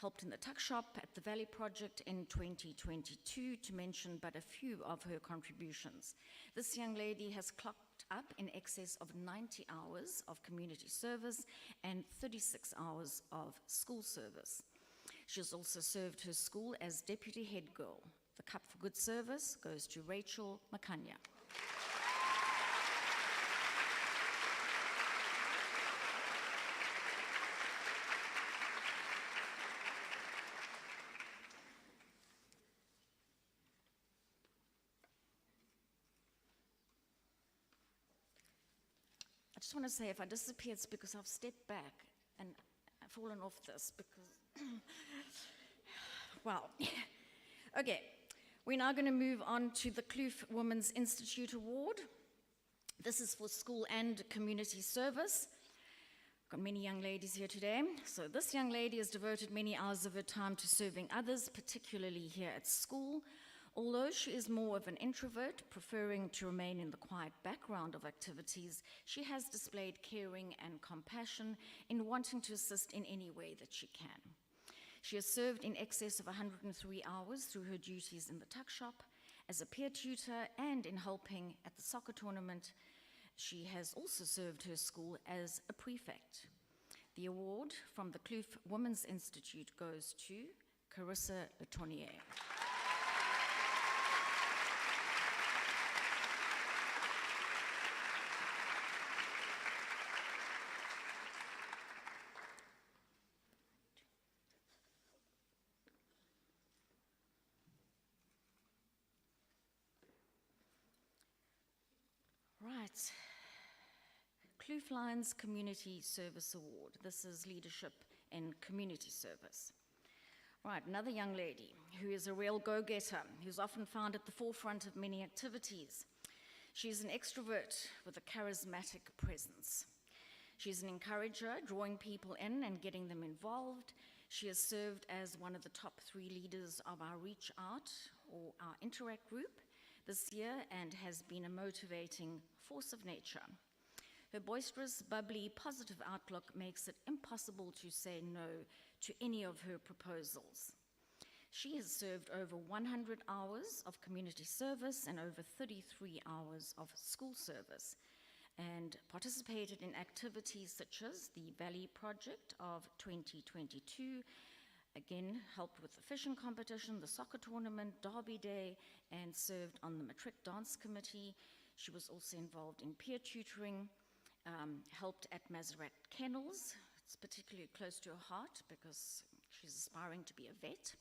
helped in the tuck shop at the Valley Project in 2022, to mention but a few of her contributions. This young lady has clocked up in excess of 90 hours of community service and 36 hours of school service. She has also served her school as deputy head girl. The cup for good service goes to Rachel Makanya. I just want to say, if I disappear, it's because I've stepped back and I've fallen off this because, well, okay. We're now going to move on to the Kloof Women's Institute Award. This is for school and community service. Got many young ladies here today. So this young lady has devoted many hours of her time to serving others, particularly here at school. Although she is more of an introvert, preferring to remain in the quiet background of activities, she has displayed caring and compassion in wanting to assist in any way that she can. She has served in excess of 103 hours through her duties in the tuck shop, as a peer tutor, and in helping at the soccer tournament. She has also served her school as a prefect. The award from the Kloof Women's Institute goes to Carissa Letonnier. Right. Kloof Lions Community Service Award. This is leadership in community service. Right, another young lady who is a real go-getter, who's often found at the forefront of many activities. She's an extrovert with a charismatic presence. She's an encourager, drawing people in and getting them involved. She has served as one of the top 3 leaders of our Reach Out, or our Interact group, this year, and has been a motivating force of nature. Her boisterous, bubbly, positive outlook makes it impossible to say no to any of her proposals. She has served over 100 hours of community service and over 33 hours of school service, and participated in activities such as the Valley Project of 2022, again, helped with the fishing competition, the soccer tournament, Derby Day, and served on the Matric Dance Committee. She was also involved in peer tutoring, helped at Maserat Kennels. It's particularly close to her heart because she's aspiring to be a vet.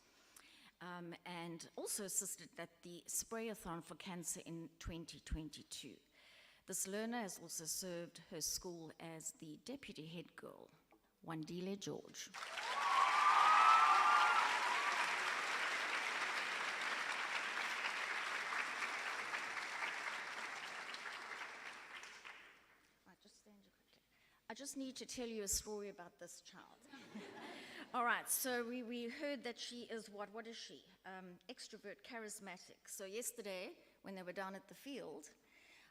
And also assisted at the Sprayathon for Cancer in 2022. This learner has also served her school as the deputy head girl, Wandile George. I just need to tell you a story about this child. All right, so we heard that she is what is she? Extrovert, charismatic. So yesterday, when they were down at the field,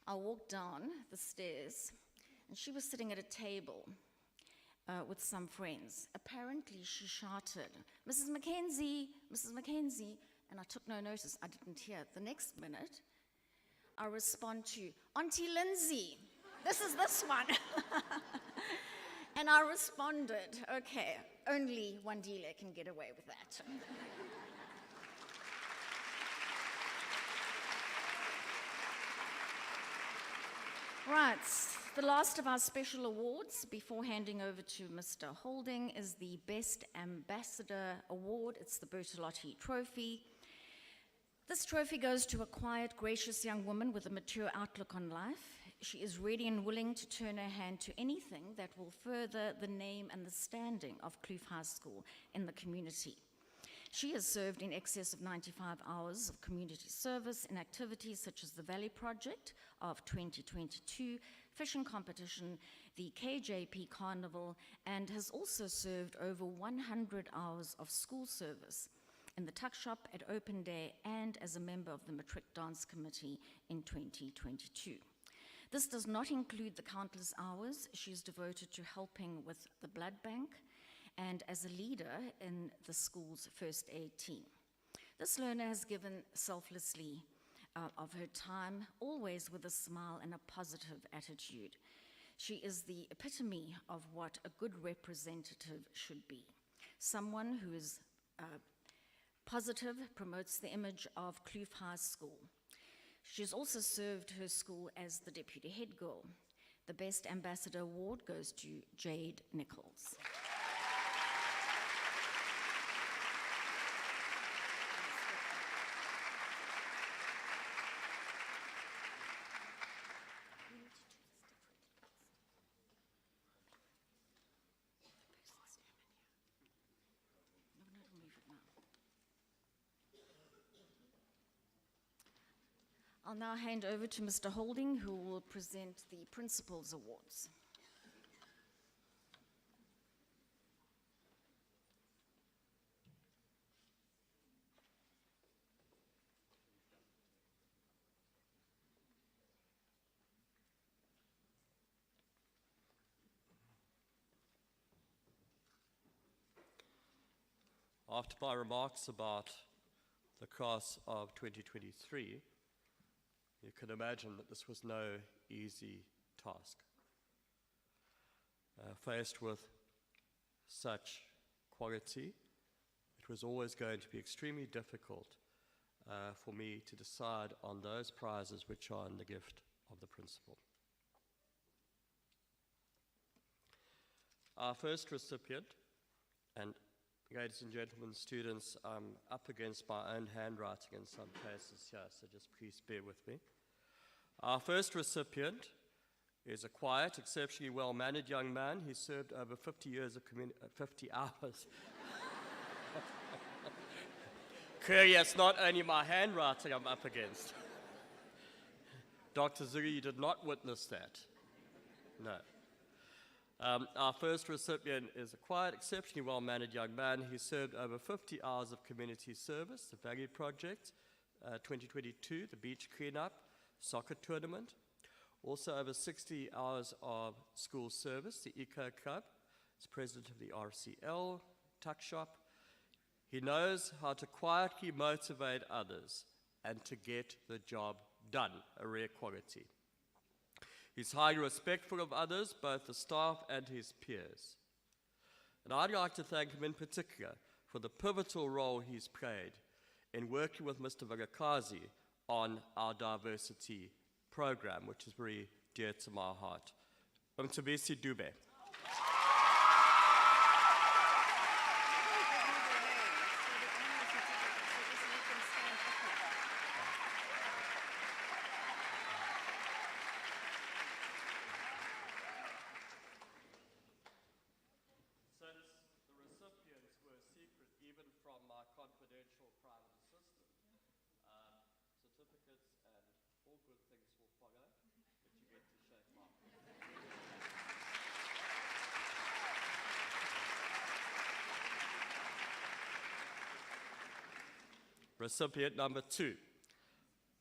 I walked down the stairs, and she was sitting at a table with some friends. Apparently, she shouted, "Mrs. Mackenzie, Mrs. Mackenzie," and I took no notice. I didn't hear it. The next minute, I respond to, "Auntie Lindsay, this is this one." And I responded, okay, only Wandile can get away with that. Right, the last of our special awards before handing over to Mr. Holding is the Best Ambassador Award. It's the Bertolotti Trophy. This trophy goes to a quiet, gracious young woman with a mature outlook on life. She is ready and willing to turn her hand to anything that will further the name and the standing of Kloof High School in the community. She has served in excess of 95 hours of community service in activities such as the Valley Project of 2022, fishing competition, the KJP Carnival, and has also served over 100 hours of school service in the tuck shop at Open Day and as a member of the Matric Dance Committee in 2022. This does not include the countless hours she's devoted to helping with the blood bank and as a leader in the school's first aid team. This learner has given selflessly of her time, always with a smile and a positive attitude. She is the epitome of what a good representative should be. Someone who is positive, promotes the image of Kloof High School. She's also served her school as the deputy head girl. The Best Ambassador Award goes to Jade Nichols. I'll now hand over to Mr. Holding, who will present the Principals Awards. After my remarks about the class of 2023, you can imagine that this was no easy task. Faced with such quality, it was always going to be extremely difficult for me to decide on those prizes which are in the gift of the principal. Our first recipient, and ladies and gentlemen, students, I'm up against my own handwriting in some cases here, so just please bear with me. Our first recipient is a quiet, exceptionally well-mannered young man. He served over 50 years of 50 hours. Clearly, it's not only my handwriting I'm up against. Dr. Zuri, you did not witness that. No. Our first recipient is a quiet, exceptionally well-mannered young man. He served over 50 hours of community service, the Valley Project, 2022, the beach cleanup, soccer tournament. Also over 60 hours of school service, the Eco Club. He's president of the RCL, tuck shop. He knows how to quietly motivate others and to get the job done, a rare quality. He's highly respectful of others, both the staff and his peers. And I'd like to thank him in particular for the pivotal role he's played in working with Mr. Vilakazi on our diversity program, which is very dear to my heart. Umtabisi Dube. Recipient number 2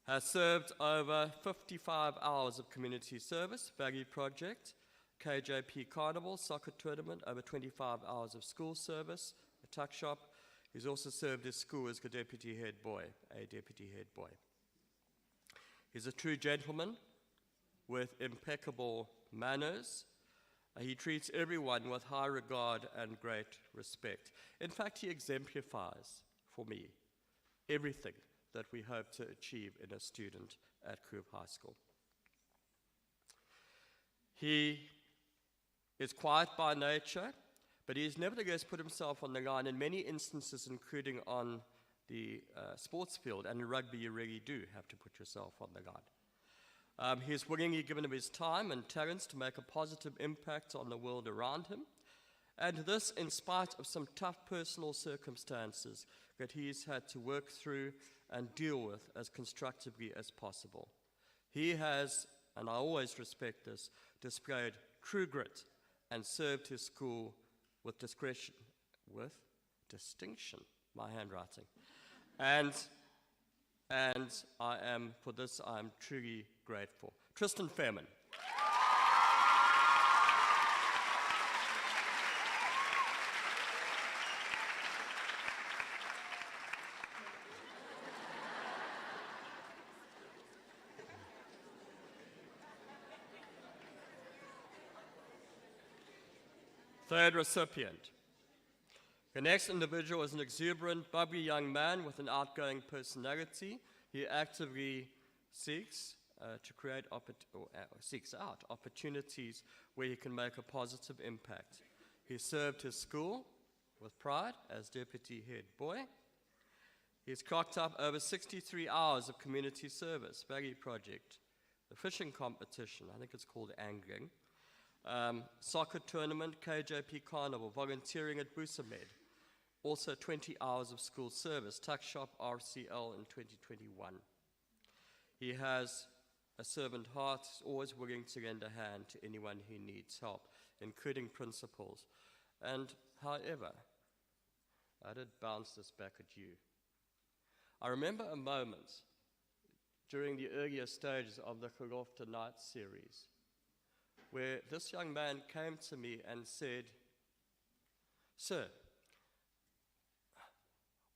has served over 55 hours of community service, Valley Project, KJP Carnival, soccer tournament, over 25 hours of school service, a tuck shop. He's also served his school as a deputy head boy. He's a true gentleman with impeccable manners. He treats everyone with high regard and great respect. In fact, he exemplifies for me everything that we hope to achieve in a student at Kloof High School. He is quiet by nature, but he has nevertheless put himself on the line in many instances, including on the sports field, and in rugby you really do have to put yourself on the line. He has willingly given of his time and talents to make a positive impact on the world around him, and this in spite of some tough personal circumstances, that he's had to work through and deal with as constructively as possible. He has, and I always respect this, displayed true grit and served his school with distinction, my handwriting. And for this, I am truly grateful. Tristan Fairman. Third recipient. The next individual is an exuberant, bubbly young man with an outgoing personality. He actively seeks seeks out opportunities where he can make a positive impact. He served his school with pride as deputy head boy. He's clocked up over 63 hours of community service, Baggy Project, the fishing competition, I think it's called angling, soccer tournament, KJP Carnival, volunteering at Busamed, also 20 hours of school service, Tuck Shop RCL in 2021. He has a servant heart, always willing to lend a hand to anyone who needs help, including principals. And however, I did bounce this back at you. I remember a moment during the earlier stages of the Kloof Night series where this young man came to me and said, "Sir,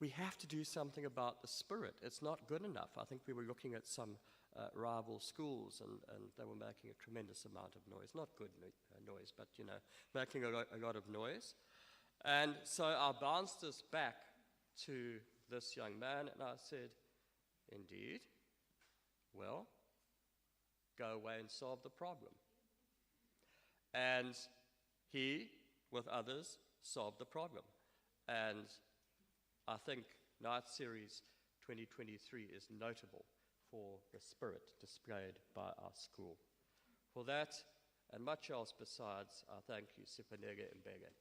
we have to do something about the spirit. It's not good enough." I think we were looking at some rival schools and they were making a tremendous amount of noise. Not good noise, but making a lot of noise. And so I bounced this back to this young man and I said, "Indeed, well, go away and solve the problem." And he, with others, solved the problem. And I think Night Series 2023 is notable for the spirit displayed by our school. For that, and much else besides, I thank you, Sipanege Mbege.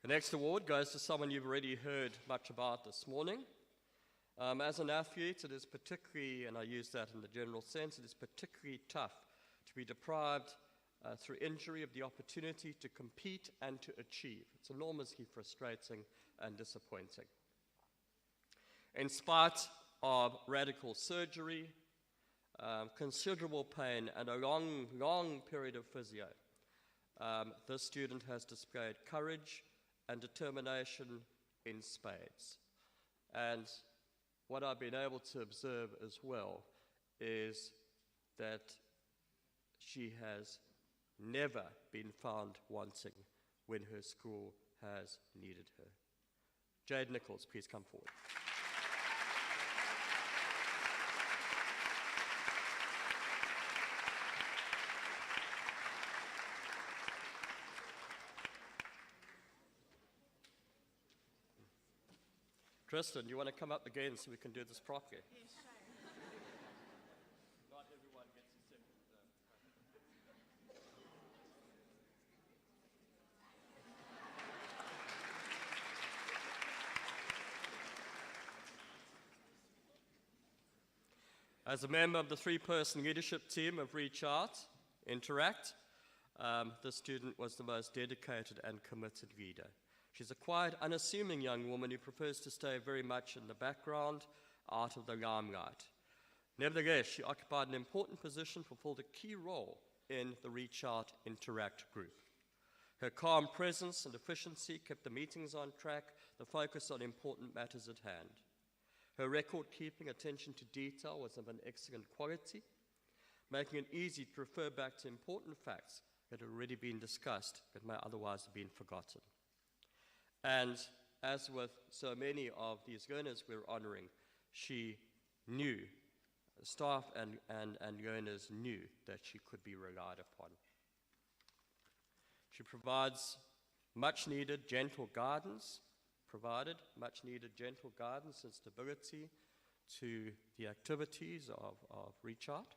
The next award goes to someone you've already heard much about this morning. As an athlete, it is particularly, and I use that in the general sense, it is particularly tough to be deprived through injury of the opportunity to compete and to achieve. It's enormously frustrating and disappointing. In spite of radical surgery, considerable pain, and a long, long period of physio, this student has displayed courage and determination in spades. And what I've been able to observe as well is that she has never been found wanting when her school has needed her. Jade Nichols, please come forward. Tristan, you want to come up again so we can do this properly? Yes, sure. Not everyone gets a second. As a member of the three-person leadership team of Reach Out, Interact, this student was the most dedicated and committed leader. She's a quiet, unassuming young woman who prefers to stay very much in the background, out of the limelight. Nevertheless, she occupied an important position, fulfilled a key role in the Reach Out Interact group. Her calm presence and efficiency kept the meetings on track, the focus on important matters at hand. Her record-keeping attention to detail was of an excellent quality, making it easy to refer back to important facts that had already been discussed but may otherwise have been forgotten. And as with so many of these learners we're honoring, she knew, staff and learners knew that she could be relied upon. She provides much needed gentle guidance, provided much needed gentle guidance and stability to the activities of Reach Out,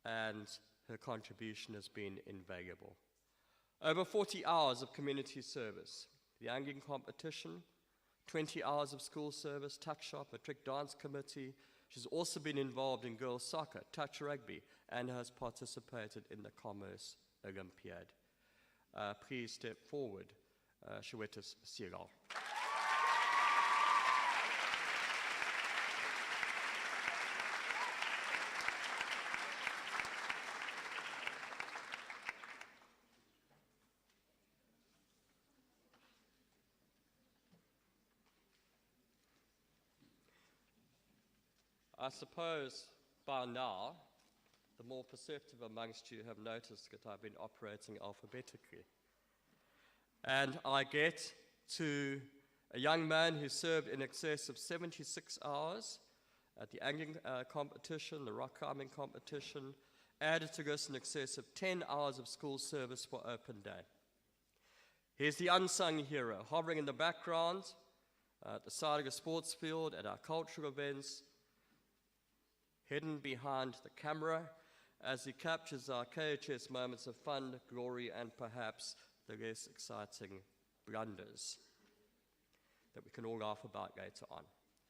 and her contribution has been invaluable. Over 40 hours of community service, the Angling competition, 20 hours of school service, tuck shop, matric dance committee. She's also been involved in girls soccer, touch rugby, and has participated in the Commerce Olympiad. Please step forward, Shwetas Siral. I suppose by now, the more perceptive amongst you have noticed that I've been operating alphabetically. And I get to a young man who served in excess of 76 hours at the angling competition, the rock climbing competition, added to this in excess of 10 hours of school service for open day. He's the unsung hero, hovering in the background at the side of the sports field, at our cultural events, hidden behind the camera as he captures our KHS moments of fun, glory, and perhaps the less exciting blunders that we can all laugh about later on.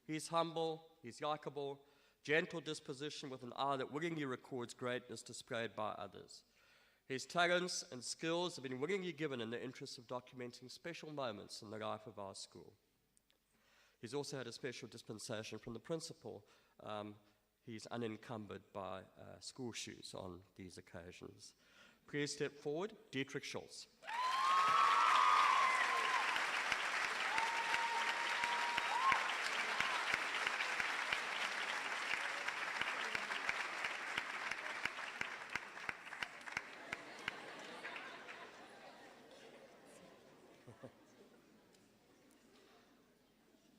He's humble, he's likable, gentle disposition with an eye that willingly records greatness displayed by others. His talents and skills have been willingly given in the interest of documenting special moments in the life of our school. He's also had a special dispensation from the principal. He's unencumbered by school shoes on these occasions. Please step forward, Dietrich Schultz.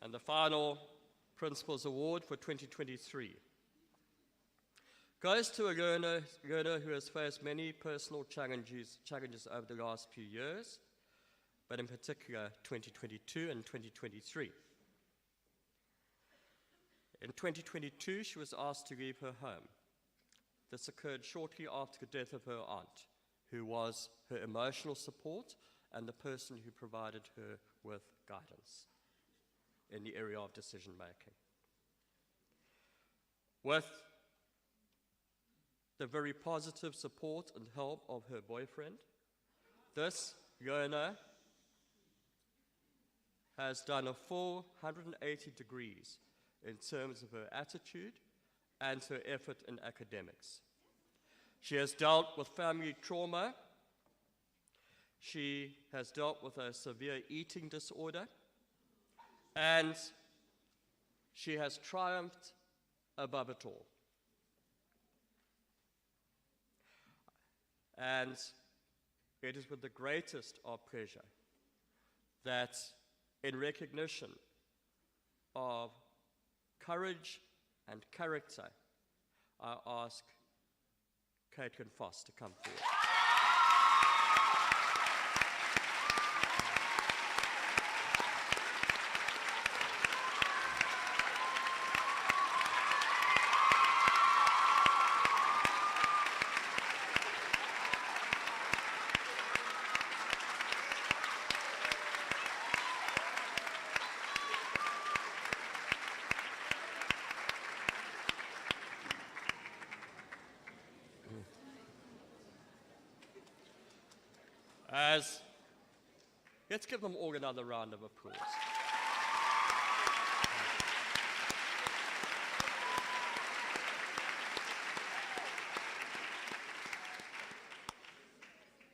And the final Principal's Award for 2023 goes to a learner who has faced many personal challenges over the last few years, but in particular 2022 and 2023. In 2022, she was asked to leave her home. This occurred shortly after the death of her aunt, who was her emotional support and the person who provided her with guidance in the area of decision making. With the very positive support and help of her boyfriend, this learner has done a full 180 degrees in terms of her attitude and her effort in academics. She has dealt with family trauma. She has dealt with a severe eating disorder, and she has triumphed above it all. And it is with the greatest of pleasure that, in recognition of courage and character, I ask Caitlin Foss to come forward. Let's give them all another round of applause.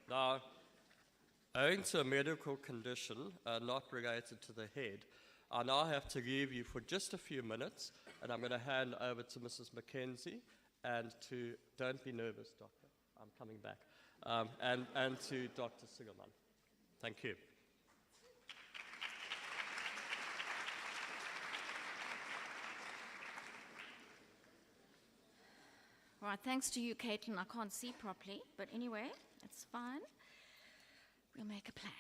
Now, owing to a medical condition not related to the head, I now have to leave you for just a few minutes, and I'm going to hand over to Mrs. Mackenzie and to, don't be nervous, doctor, I'm coming back, and to Dr. Sooliman. Thank you. All right, thanks to you, Caitlin. I can't see properly, but anyway, it's fine. We'll make a plan.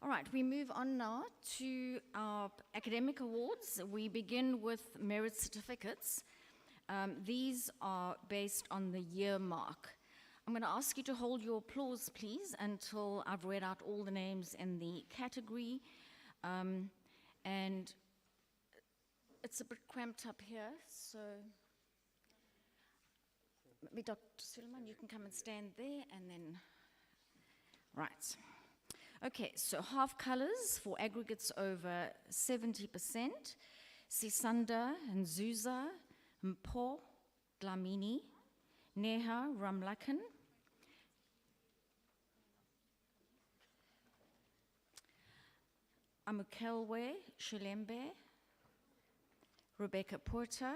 All right, we move on now to our academic awards. We begin with merit certificates. These are based on the year mark. I'm going to ask you to hold your applause, please, until I've read out all the names in the category. And it's a bit cramped up here, so maybe Dr. Sooliman, you can come and stand there, and then, right. Okay, so half colors for aggregates over 70%. Sisanda Nzuza Mpo Dlamini, Neha Ramlakan, Amukelwe Shilembe, Rebecca Porter,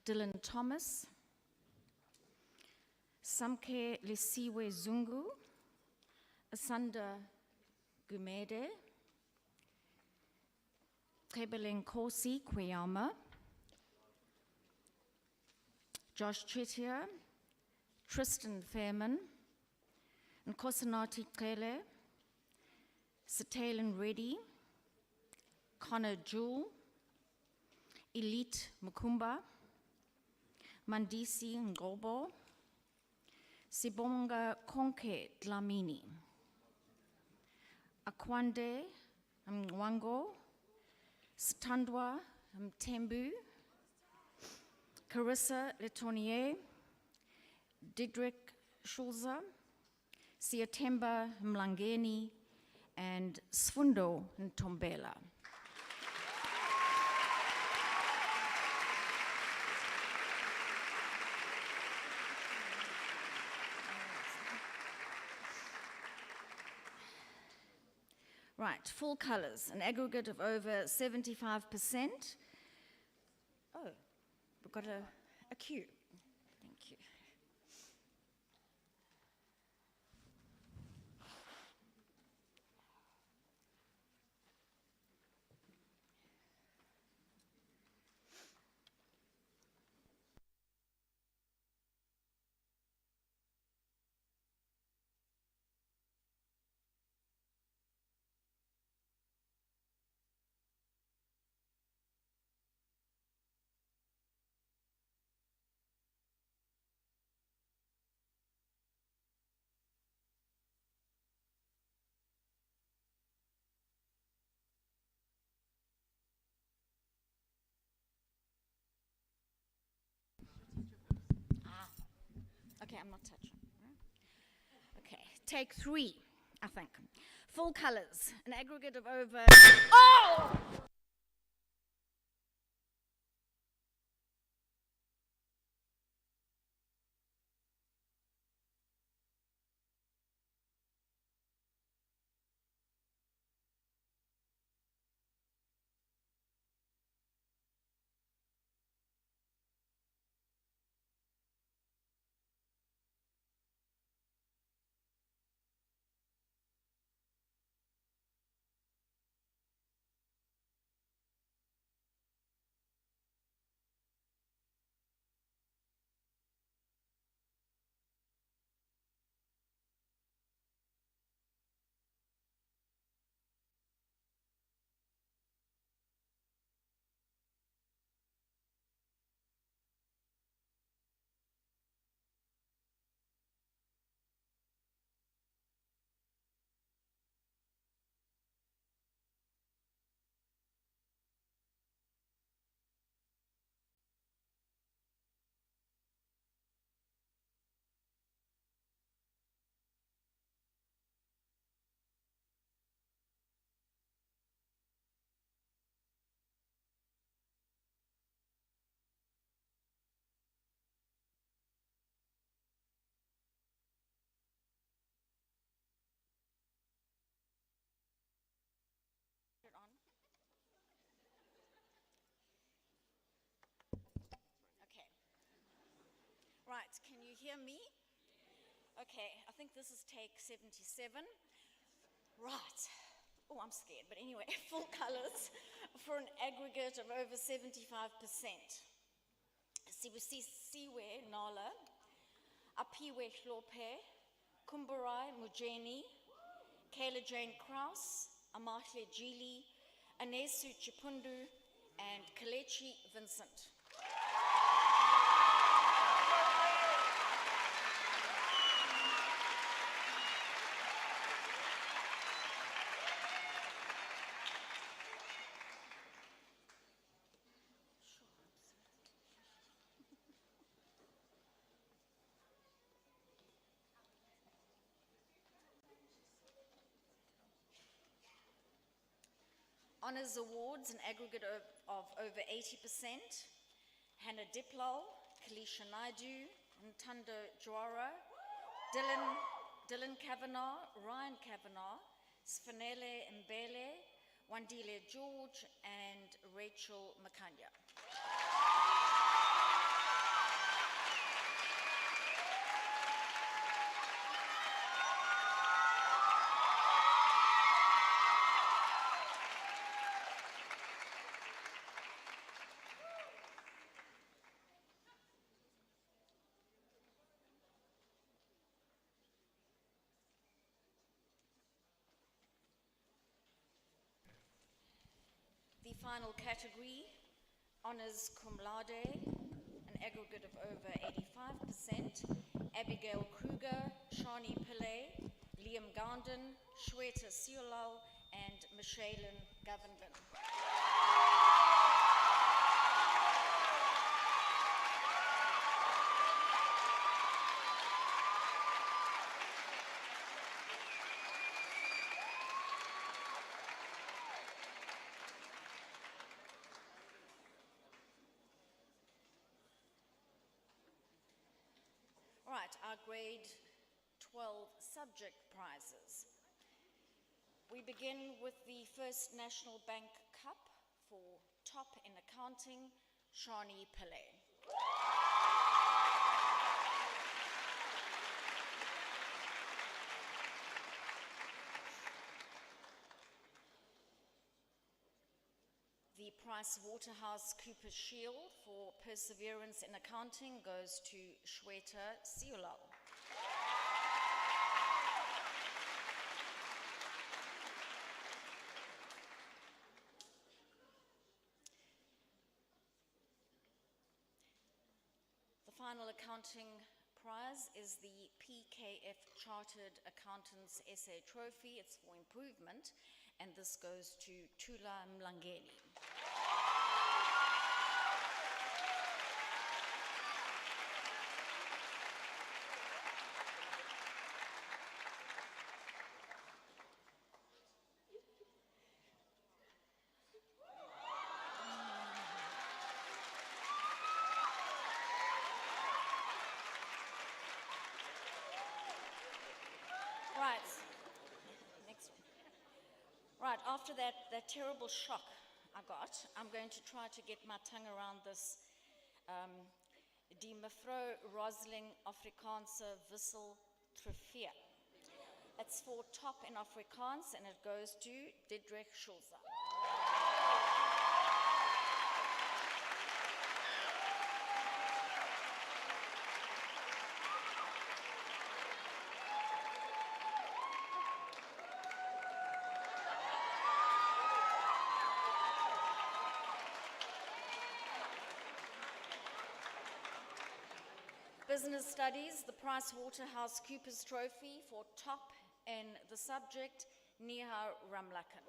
Dylan Thomas, Samke Lisiwe Zungu, Asanda Gumede, Kebelen Kosi Kweyama, Josh Chitier, Tristan Fairman, Nkosanati Kele, Satalen Reddy, Connor Jewell, Elite Mukumba, Mandisi Ngobo, Sibonga Konke Dlamini, Akwande Mwango, Standwa Mtembu, Carissa Letonier, Didrik Schulze, Siatemba Mlangeni, and Sfundo Ntombela. Right, full colors, an aggregate of over 75%. Oh, we've got a cue. Thank you. Okay, I'm not touching. Okay, take 3, I think. Full colors, an aggregate of over. Oh! Okay. Right, can you hear me? Okay, I think this is take 77. Right. Oh, I'm scared, but anyway, full colors for an aggregate of over 75%. Siwe Nala, Apiwe Hlope, Kumbarai Mujeni, Kayla Jane Kraus, Amahle Gili, Anesu Chipundu, and Kalechi Vincent. Honours awards, an aggregate of over 80%. Hannah Diplal, Kalisha Naidu, Ntando Jwara, Dylan Kavanagh, Ryan Kavanagh, Sfanele Mbele, Wandile George, and Rachel Makanya. The final category, Honours Cum Laude, an aggregate of over 85%. Abigail Kruger, Shani Pillay, Liam Gandon, Shweta Siolal, and Michelle Govenden. All right, our grade 12 subject prizes. We begin with the First National Bank Cup for top in accounting, Shani Pillay. The PricewaterhouseCoopers Shield for perseverance in accounting goes to Shweta Siolal. The final accounting prize is the PKF Chartered Accountants SA Trophy. It's for improvement, and this goes to Tula Mlangeni. Right, next one. Right, after that terrible shock I got, I'm going to try to get my tongue around this. Die Mevrou Rosling Afrikaanse Wissel Trofee. It's for top in Afrikaans and it goes to Didrik Schulze. Business Studies, the PricewaterhouseCoopers Trophy for top in the subject, Neha Ramlakan.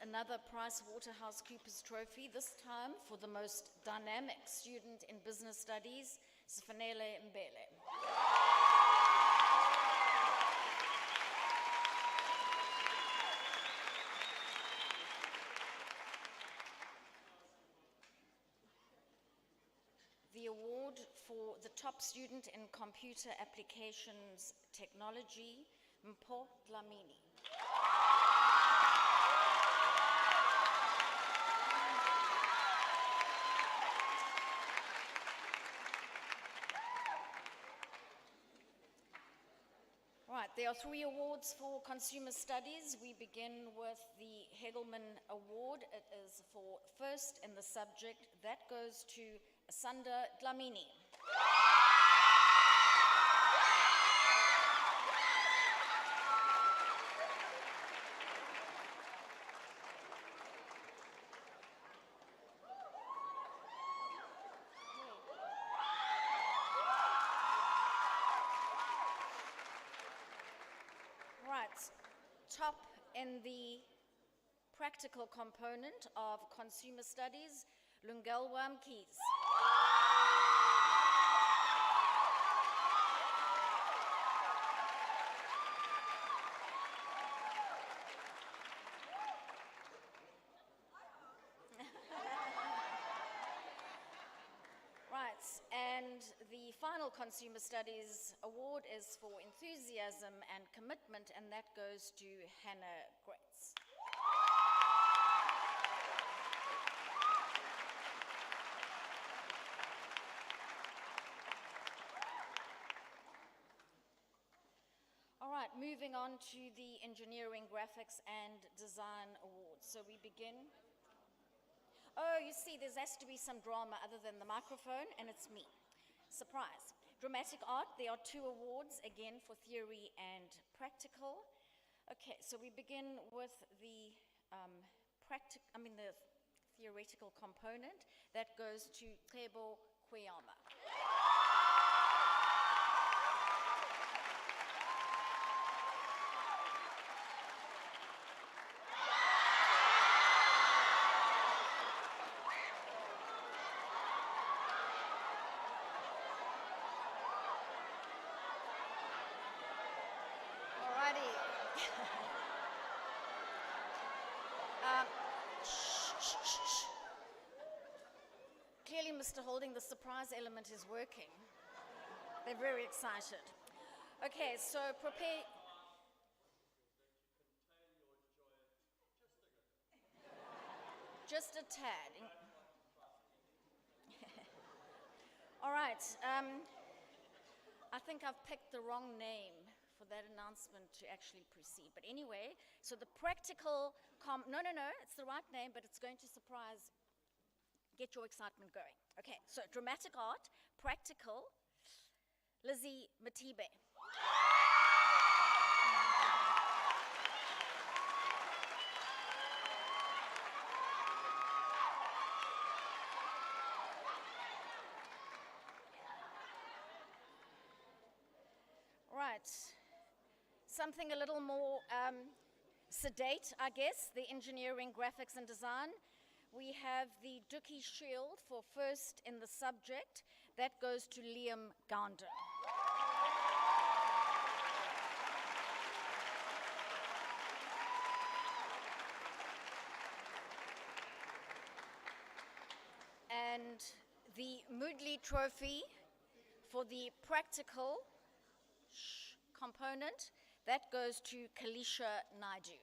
Another PricewaterhouseCoopers Trophy, this time for the most dynamic student in business studies, Sfanele Mbele. The award for the top student in computer applications technology, Mpho Dlamini. Right, there are 3 awards for consumer studies. We begin with the Hegelman Award. It is for first in the subject. That goes to Asanda Dlamini. Right, top in the practical component of consumer studies, Lungelwa Mkhize. Right, and the final Consumer Studies Award is for enthusiasm and commitment, and that goes to Hannah Gratz. All right, moving on to the Engineering, Graphics, and Design Awards. So we begin. Oh, you see, there has to be some drama other than the microphone, and it's me. Surprise. Dramatic Art, there are 2 awards, again for theory and practical. Okay, so we begin with the the theoretical component. That goes to Tebo Kweyama. Alrighty. Clearly, Mr. Holding, the surprise element is working. They're very excited. Okay, so prepare. Just a tad. All right. I think I've picked the wrong name for that announcement to actually proceed. But anyway, so the practical, no, it's the right name, but it's going to surprise, get your excitement going. Okay, so dramatic art, practical, Lizzie Matibe. Right. Something a little more sedate, I guess, the engineering, graphics, and design. We have the Dookie Shield for first in the subject. That goes to Liam Gounder. And the Moodley Trophy for the practical component, that goes to Kalisha Naidu.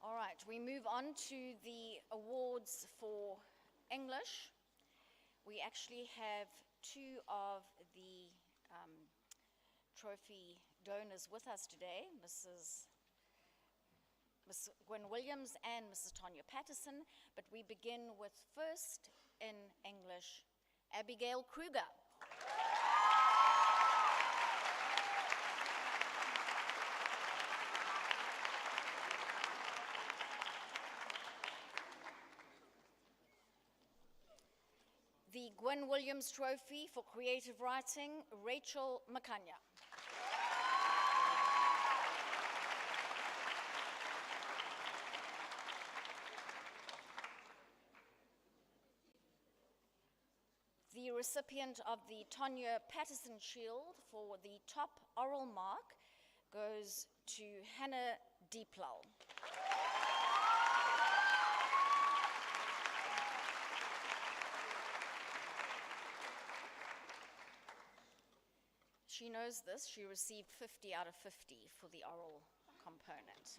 All right, we move on to the awards for English. We actually have 2 of the trophy donors with us today, Miss Gwen Williams and Mrs. Tonya Patterson, but we begin with first in English, Abigail Kruger. The Gwen Williams Trophy for Creative Writing, Rachel Makanya. The recipient of the Tonya Patterson Shield for the top oral mark goes to Hannah Deeplal. She knows this. She received 50 out of 50 for the oral component.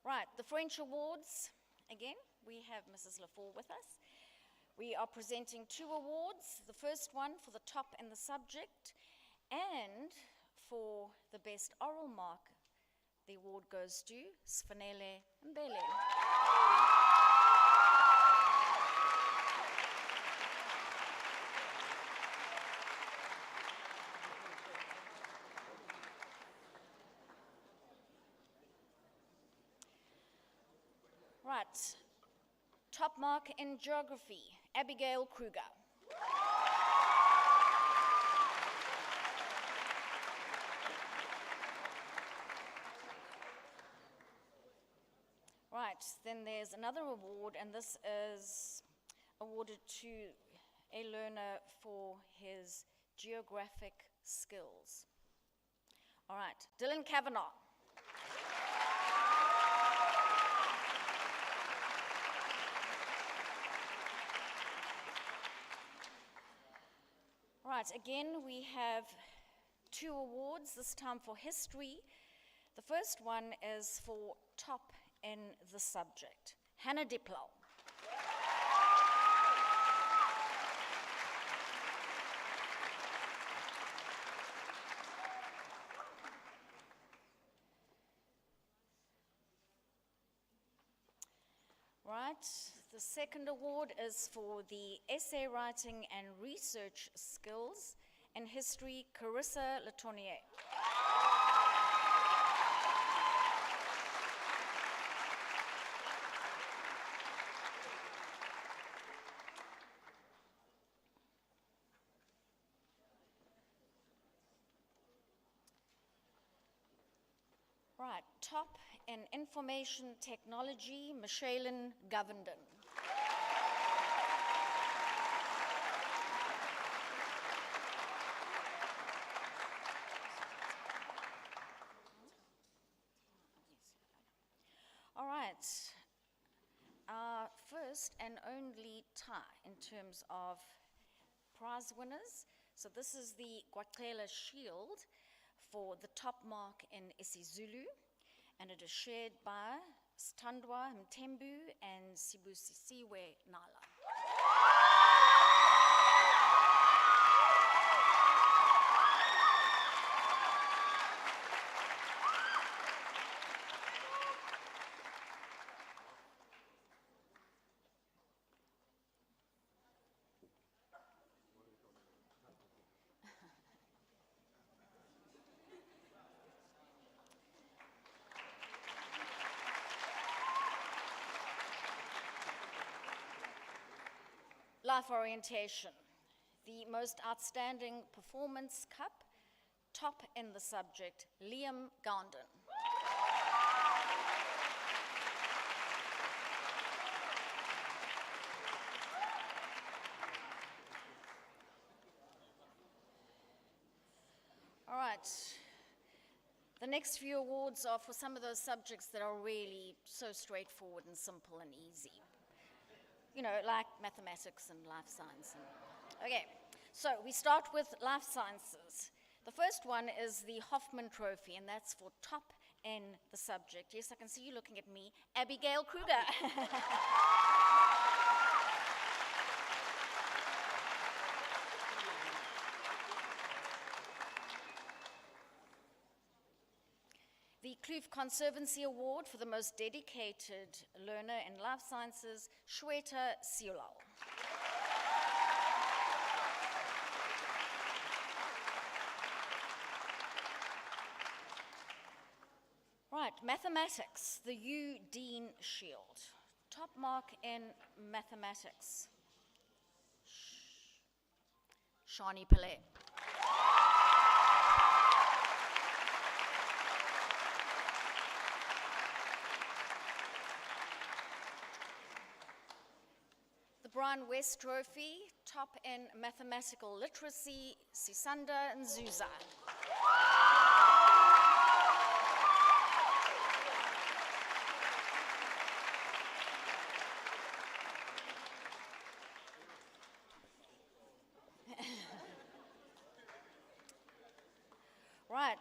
Right, the French Awards. Again, we have Mrs. Lafort with us. We are presenting 2 awards. The first one for the top in the subject, and for the best oral mark, the award goes to Sfanele Mbele. Right, top mark in geography, Abigail Kruger. Right, then there's another award, and this is awarded to a learner for his geographic skills. All right, Dylan Kavanaugh. Right, again, we have 2 awards, this time for history. The first one is for top in the subject, Hannah Diplow. Right, the second award is for the essay writing and research skills in history, Carissa Latournier. Right, top in information technology, Michelle Govenden. All right, our first and only tie in terms of prize winners. So this is the Gwaqela Shield for the top mark in isiZulu, and it is shared by Standwa Mtembu and Sibusisiwe Nala. Life orientation, the most outstanding performance cup, top in the subject, Liam Gandon. All right, the next few awards are for some of those subjects that are really so straightforward and simple and easy. You know, like mathematics and life science. Okay, so we start with life sciences. The first one is the Hoffman Trophy, and that's for top in the subject. Yes, I can see you looking at me. Abigail Kruger. The Kloof Conservancy Award for the most dedicated learner in life sciences, Shweta Siulal. Right, mathematics, the U. Dean Shield. Top mark in mathematics, Shani Pillay. Brian West Trophy, top in mathematical literacy, Sisanda Nzuza.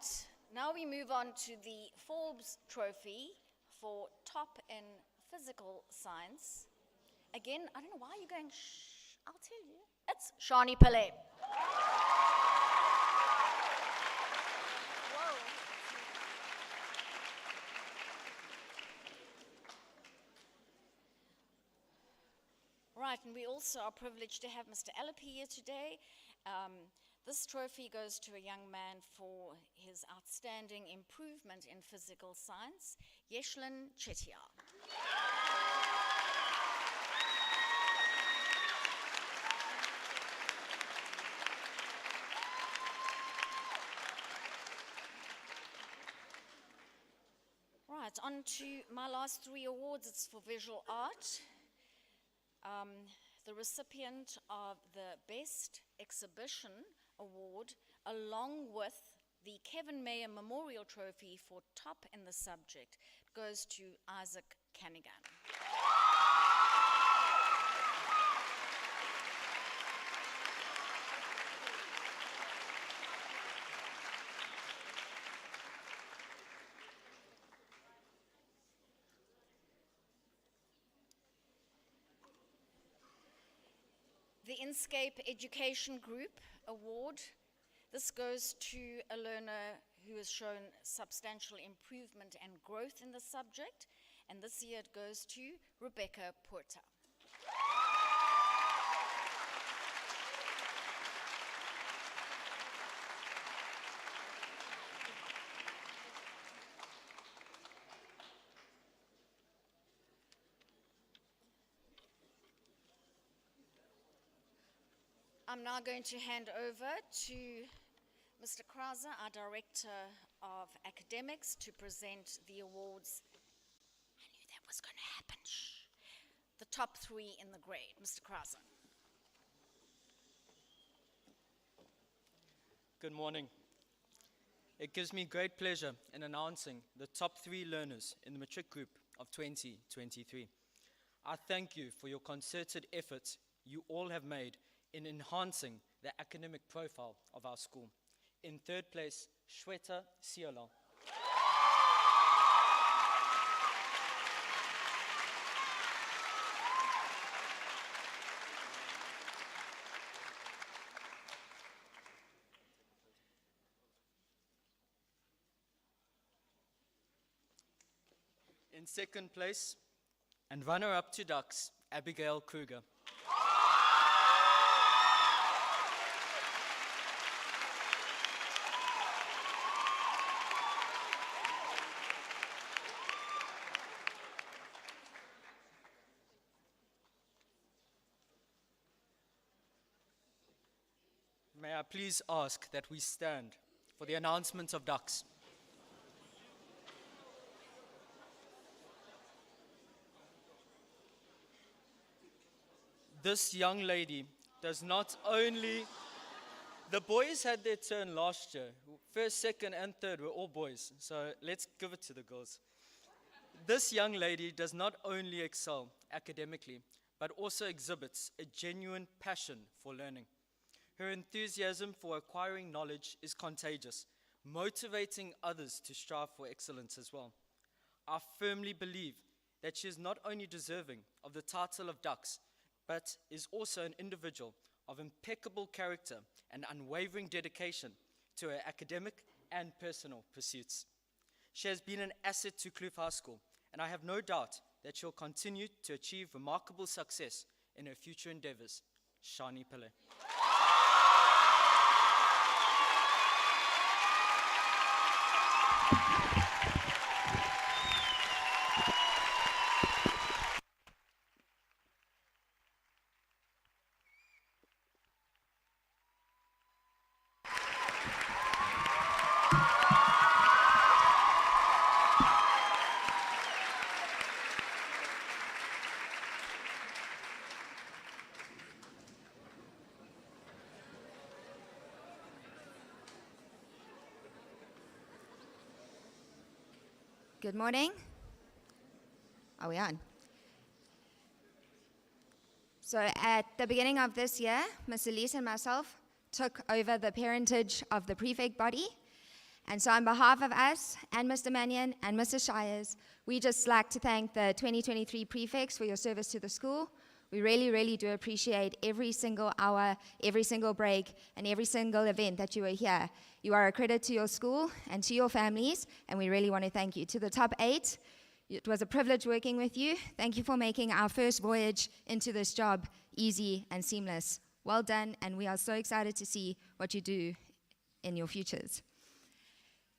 right, now we move on to the Forbes Trophy for top in physical science. Again, I don't know why you're going, shh, I'll tell you. It's Shani Pillay. Whoa. Right, and we also are privileged to have Mr. Alapi here today. This trophy goes to a young man for his outstanding improvement in physical science, Yeshlin Chetia. Right, on to my last 3 awards. It's for visual art. The recipient of the Best Exhibition Award, along with the Kevin Mayer Memorial Trophy for top in the subject, goes to Isaac Canigan. The Inscape Education Group Award. This goes to a learner who has shown substantial improvement and growth in the subject, and this year it goes to Rebecca Porter. I'm now going to hand over to Mr. Krauser, our Director of Academics, to present the awards. I knew that was going to happen. Shh. The top 3 in the grade. Mr. Krauser. Good morning. It gives me great pleasure in announcing the top 3 learners in the matric group of 2023. I thank you for your concerted efforts you all have made in enhancing the academic profile of our school. In 3rd place, Shweta Siola. In 2nd place, and runner-up to Ducks, Abigail Kruger. May I please ask that we stand for the announcement of Ducks. This young lady does not only... The boys had their turn last year. 1st, 2nd, and 3rd were all boys, so let's give it to the girls. This young lady does not only excel academically, but also exhibits a genuine passion for learning. Her enthusiasm for acquiring knowledge is contagious, motivating others to strive for excellence as well. I firmly believe that she is not only deserving of the title of Ducks, but is also an individual of impeccable character and unwavering dedication to her academic and personal pursuits. She has been an asset to Kloof High School, and I have no doubt that she'll continue to achieve remarkable success in her future endeavors. Shani Pillay. Good morning. Are we on? So at the beginning of this year, Ms. Elise and myself took over the parentage of the prefect body, And so on behalf of us and Mr. Mannion and Mr. Shires, we just like to thank the 2023 prefects for your service to the school. We really, really do appreciate every single hour, every single break, and every single event that you are here. You are a credit to your school and to your families, and we really want to thank you. To the top 8, it was a privilege working with you. Thank you for making our first voyage into this job easy and seamless. Well done, and we are so excited to see what you do in your futures.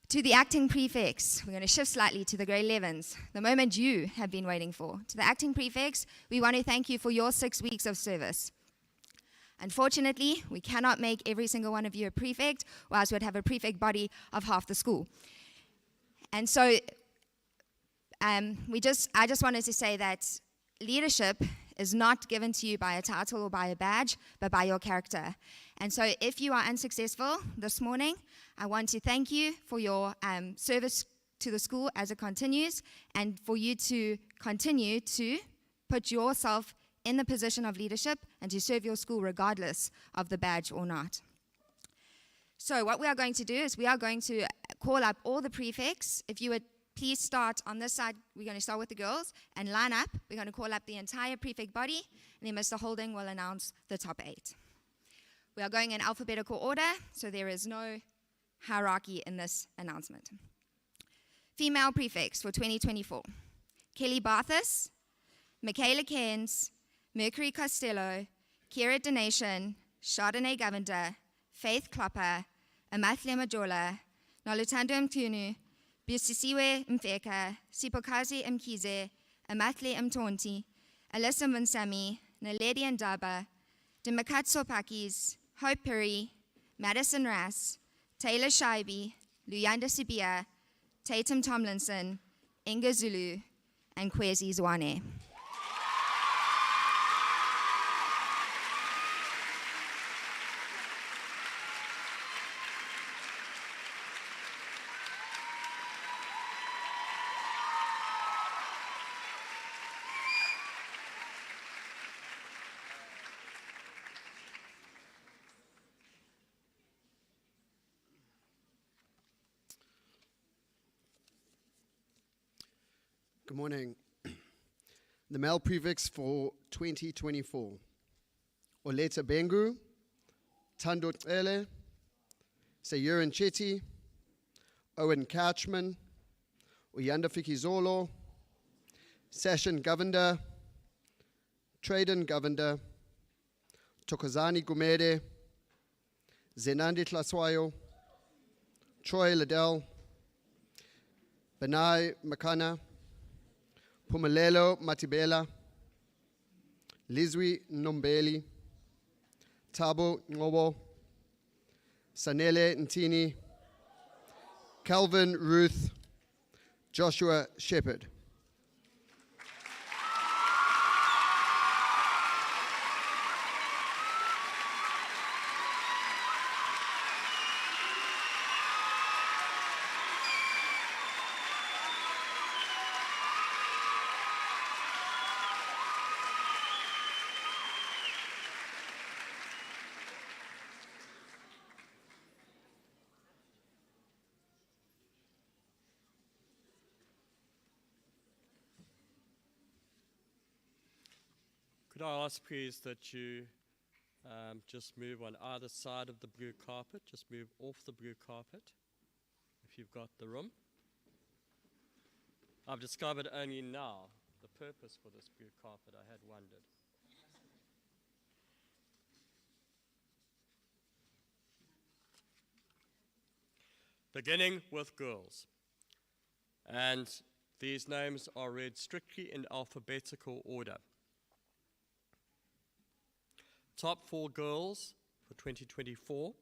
To the acting prefects, we're going to shift slightly to the grade 11s, the moment you have been waiting for. To the acting prefects, we want to thank you for your 6 weeks of service. Unfortunately, we cannot make every single one of you a prefect, or else we'd have a prefect body of half the school. And so I just wanted to say that leadership is not given to you by a title or by a badge, but by your character. And so if you are unsuccessful this morning, I want to thank you for your service to the school as it continues, and for you to continue to put yourself in the position of leadership and to serve your school regardless of the badge or not. So what we are going to do is we are going to call up all the prefects. If you would please start on this side. We're going to start with the girls and line up. We're going to call up the entire prefect body, and then Mr. Holding will announce the top 8. We are going in alphabetical order, so there is no hierarchy in this announcement. Female prefects for 2024. Kelly Barthas, Michaela Cairns, Mercury Costello, Kira Donation, Chardonnay Govender, Faith Klopper, Amathile Majola, Nolutando Mtunu, Busisiwe Mfeka, Sipokazi Mkize, Amathile Mtonti, Alyssa Munsami, Naledi Ndaba, Demakatso Pakis, Hope Perry, Madison Rass, Taylor Shaibi, Luyanda Sibia, Tatum Tomlinson, Inga Zulu, and Kwezi Zwane. Good morning. The male prefects for 2024. Oleta Bengu, Tando Tele, Sayuran Chetty, Owen Couchman, Uyanda Fikizolo, Session Govender, Traden Govender, Tokozani Gumede, Zenandi Tlaswayo, Troy Liddell, Benai Makana, Pumalelo Matibela, Lizwi Nombeli, Tabo Ngobo, Sanele Ntini, Calvin Ruth, Joshua Shepherd. Could I ask, please, that you just move on either side of the blue carpet, just move off the blue carpet, if you've got the room. I've discovered only now the purpose for this blue carpet. I had wondered. Beginning with girls. And these names are read strictly in alphabetical order. Top 4 girls for 2024.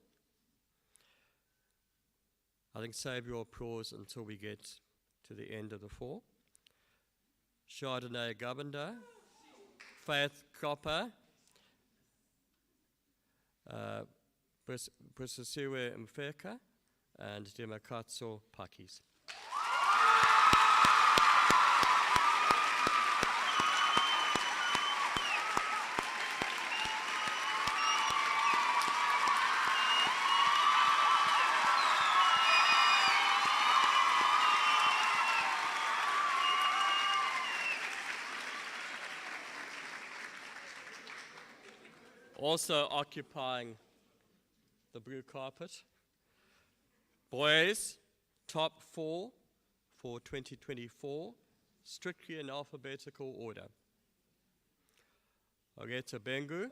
I think save your applause until we get to the end of the 4. Chardonnay Govender, Faith Klopper, Busisiwe Mfeka, and Demakatso Pakis. Also occupying the blue carpet. Boys, top 4 for 2024, strictly in alphabetical order. Oreta Bengu.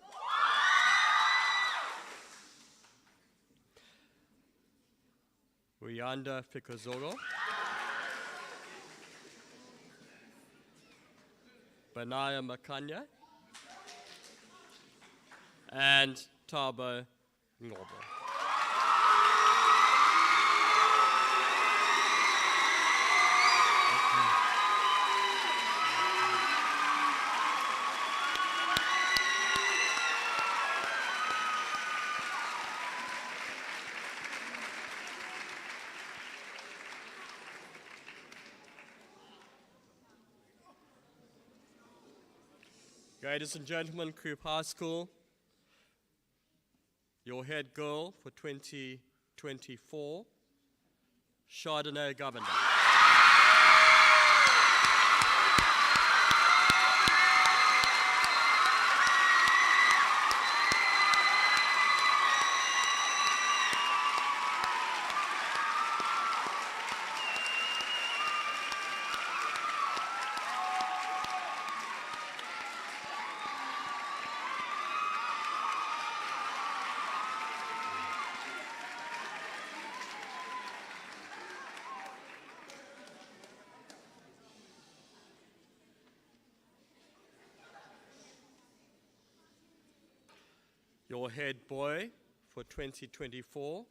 Uyanda Fikazolo. Benaya Makanya. And Tabo Ngobo. Ladies and gentlemen, Kloof High School, your head girl for 2024, Chardonnay Governor. Your head boy for 2024.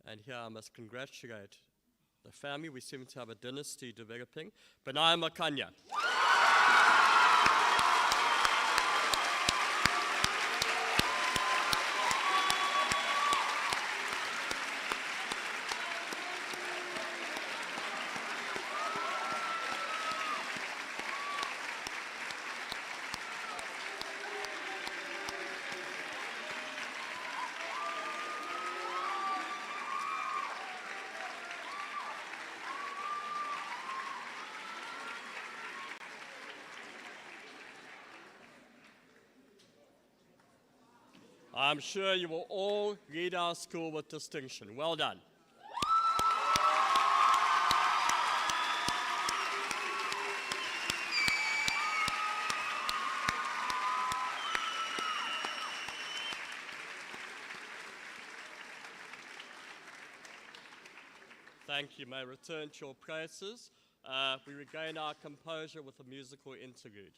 And here I must congratulate the family. We seem to have a dynasty developing. Benaya Makanya. I'm sure you will all lead our school with distinction. Well done. Thank you. May return to your places. We regain our composure with a musical interlude.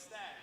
stand.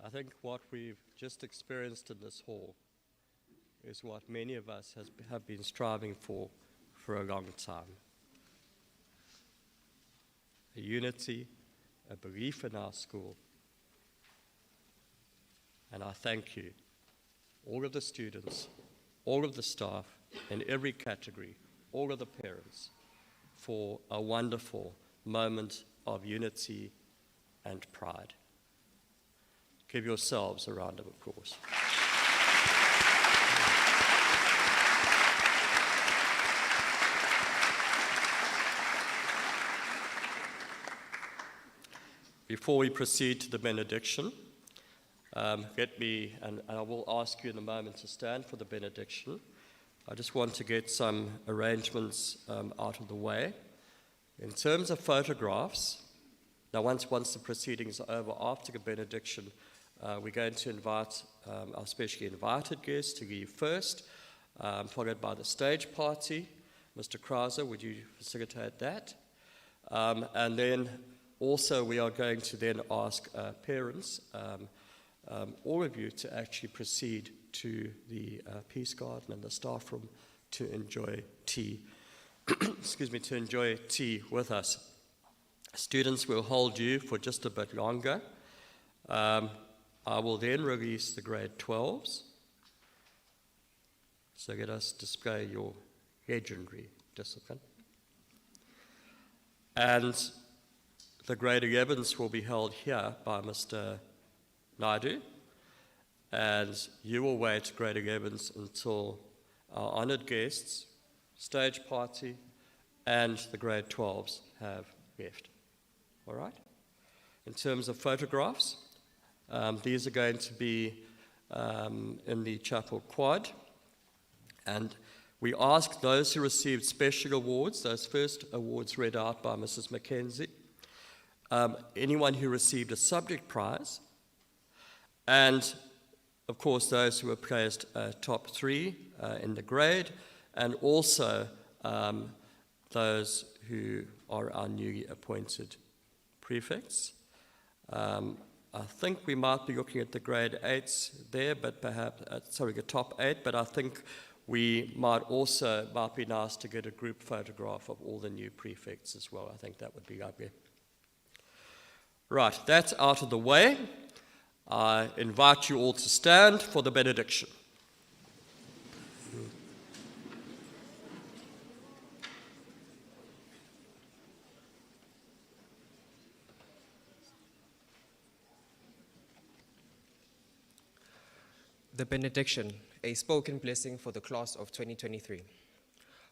I think what we've just experienced in this hall is what many of us have been striving for a long time. A unity, a belief in our school. And I thank you, all of the students, all of the staff, in every category, all of the parents, for a wonderful moment of unity and pride. Give yourselves a round of applause. Before we proceed to the benediction, let me, and I will ask you in a moment to stand for the benediction. I just want to get some arrangements out of the way. In terms of photographs, now once the proceedings are over, after the benediction, we're going to invite our specially invited guests to leave first, followed by the stage party. Mr. Krauser, would you facilitate that? And then also we are going to then ask parents, all of you, to actually proceed to the Peace Garden and the staff room to enjoy tea. Excuse me, to enjoy tea with us. Students will hold you for just a bit longer. I will then release the grade 12s. So let us display your legendary discipline. And the grade 11s will be held here by Mr. Naidu. And you will wait, grade 11s, until our honored guests, stage party, and the grade 12s have left. All right? In terms of photographs, these are going to be in the chapel quad. And we ask those who received special awards, those first awards read out by Mrs. Mackenzie, anyone who received a subject prize, and of course those who were placed top 3 in the grade, and also those who are our newly appointed prefects. I think we might be looking at the grade 8s there, but perhaps, the top 8, but I think we might be nice to get a group photograph of all the new prefects as well. I think that would be lovely. Right, that's out of the way. I invite you all to stand for the benediction. The benediction, a spoken blessing for the class of 2023.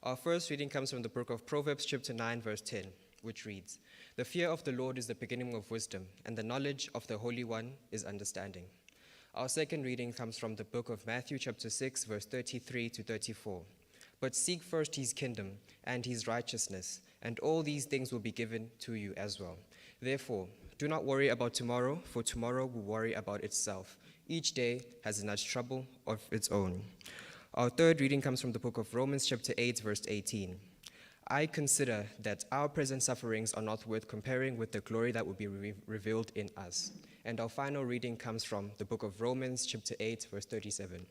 Our first reading comes from the book of Proverbs, chapter 9, verse 10, which reads, "The fear of the Lord is the beginning of wisdom, and the knowledge of the Holy One is understanding." Our second reading comes from the book of Matthew, chapter 6, verse 33 to 34. "But seek first his kingdom and his righteousness, and all these things will be given to you as well. Therefore, do not worry about tomorrow, for tomorrow will worry about itself. Each day has enough trouble of its own." Our third reading comes from the book of Romans, chapter 8, verse 18. "I consider that our present sufferings are not worth comparing with the glory that will be revealed in us." And our final reading comes from the book of Romans, chapter 8, verse 37.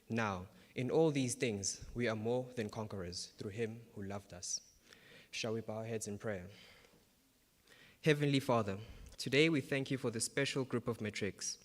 "Now, in all these things, we are more than conquerors through him who loved us." Shall we bow our heads in prayer? Heavenly Father, today we thank you for this special group of matrics.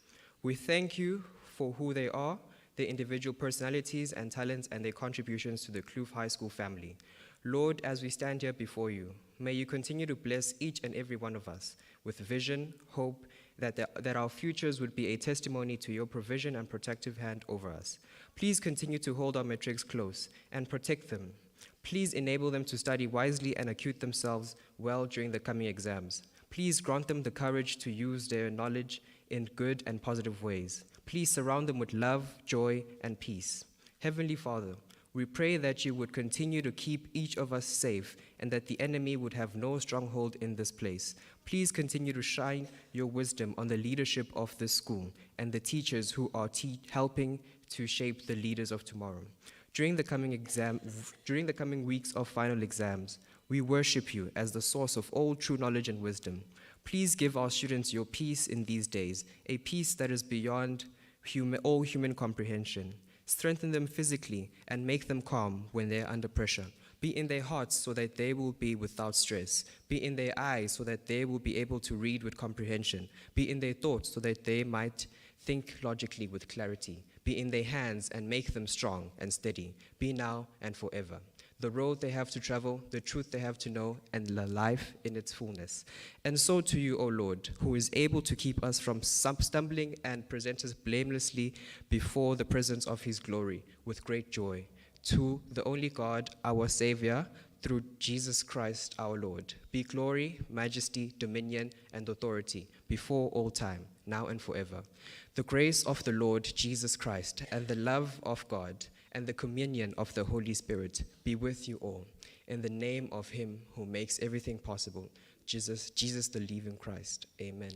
We thank you for who they are, their individual personalities and talents, and their contributions to the Kloof High School family. Lord, as we stand here before you, may you continue to bless each and every one of us with vision, hope, that our futures would be a testimony to your provision and protective hand over us. Please continue to hold our matrics close and protect them. Please enable them to study wisely and acquit themselves well during the coming exams. Please grant them the courage to use their knowledge in good and positive ways. Please surround them with love, joy, and peace. Heavenly Father, we pray that you would continue to keep each of us safe and that the enemy would have no stronghold in this place. Please continue to shine your wisdom on the leadership of this school and the teachers who are helping to shape the leaders of tomorrow. During the coming weeks of final exams, we worship you as the source of all true knowledge and wisdom. Please give our students your peace in these days, a peace that is beyond all human comprehension. Strengthen them physically and make them calm when they are under pressure. Be in their hearts so that they will be without stress. Be in their eyes so that they will be able to read with comprehension. Be in their thoughts so that they might think logically with clarity. Be in their hands and make them strong and steady. Be now and forever. The road they have to travel, the truth they have to know, and the life in its fullness. And so to you, O Lord, who is able to keep us from stumbling and present us blamelessly before the presence of his glory with great joy. To the only God, our Savior, through Jesus Christ our Lord, be glory, majesty, dominion, and authority before all time, now and forever. The grace of the Lord Jesus Christ and the love of God and the communion of the Holy Spirit be with you all. In the name of him who makes everything possible, Jesus the living Christ. Amen.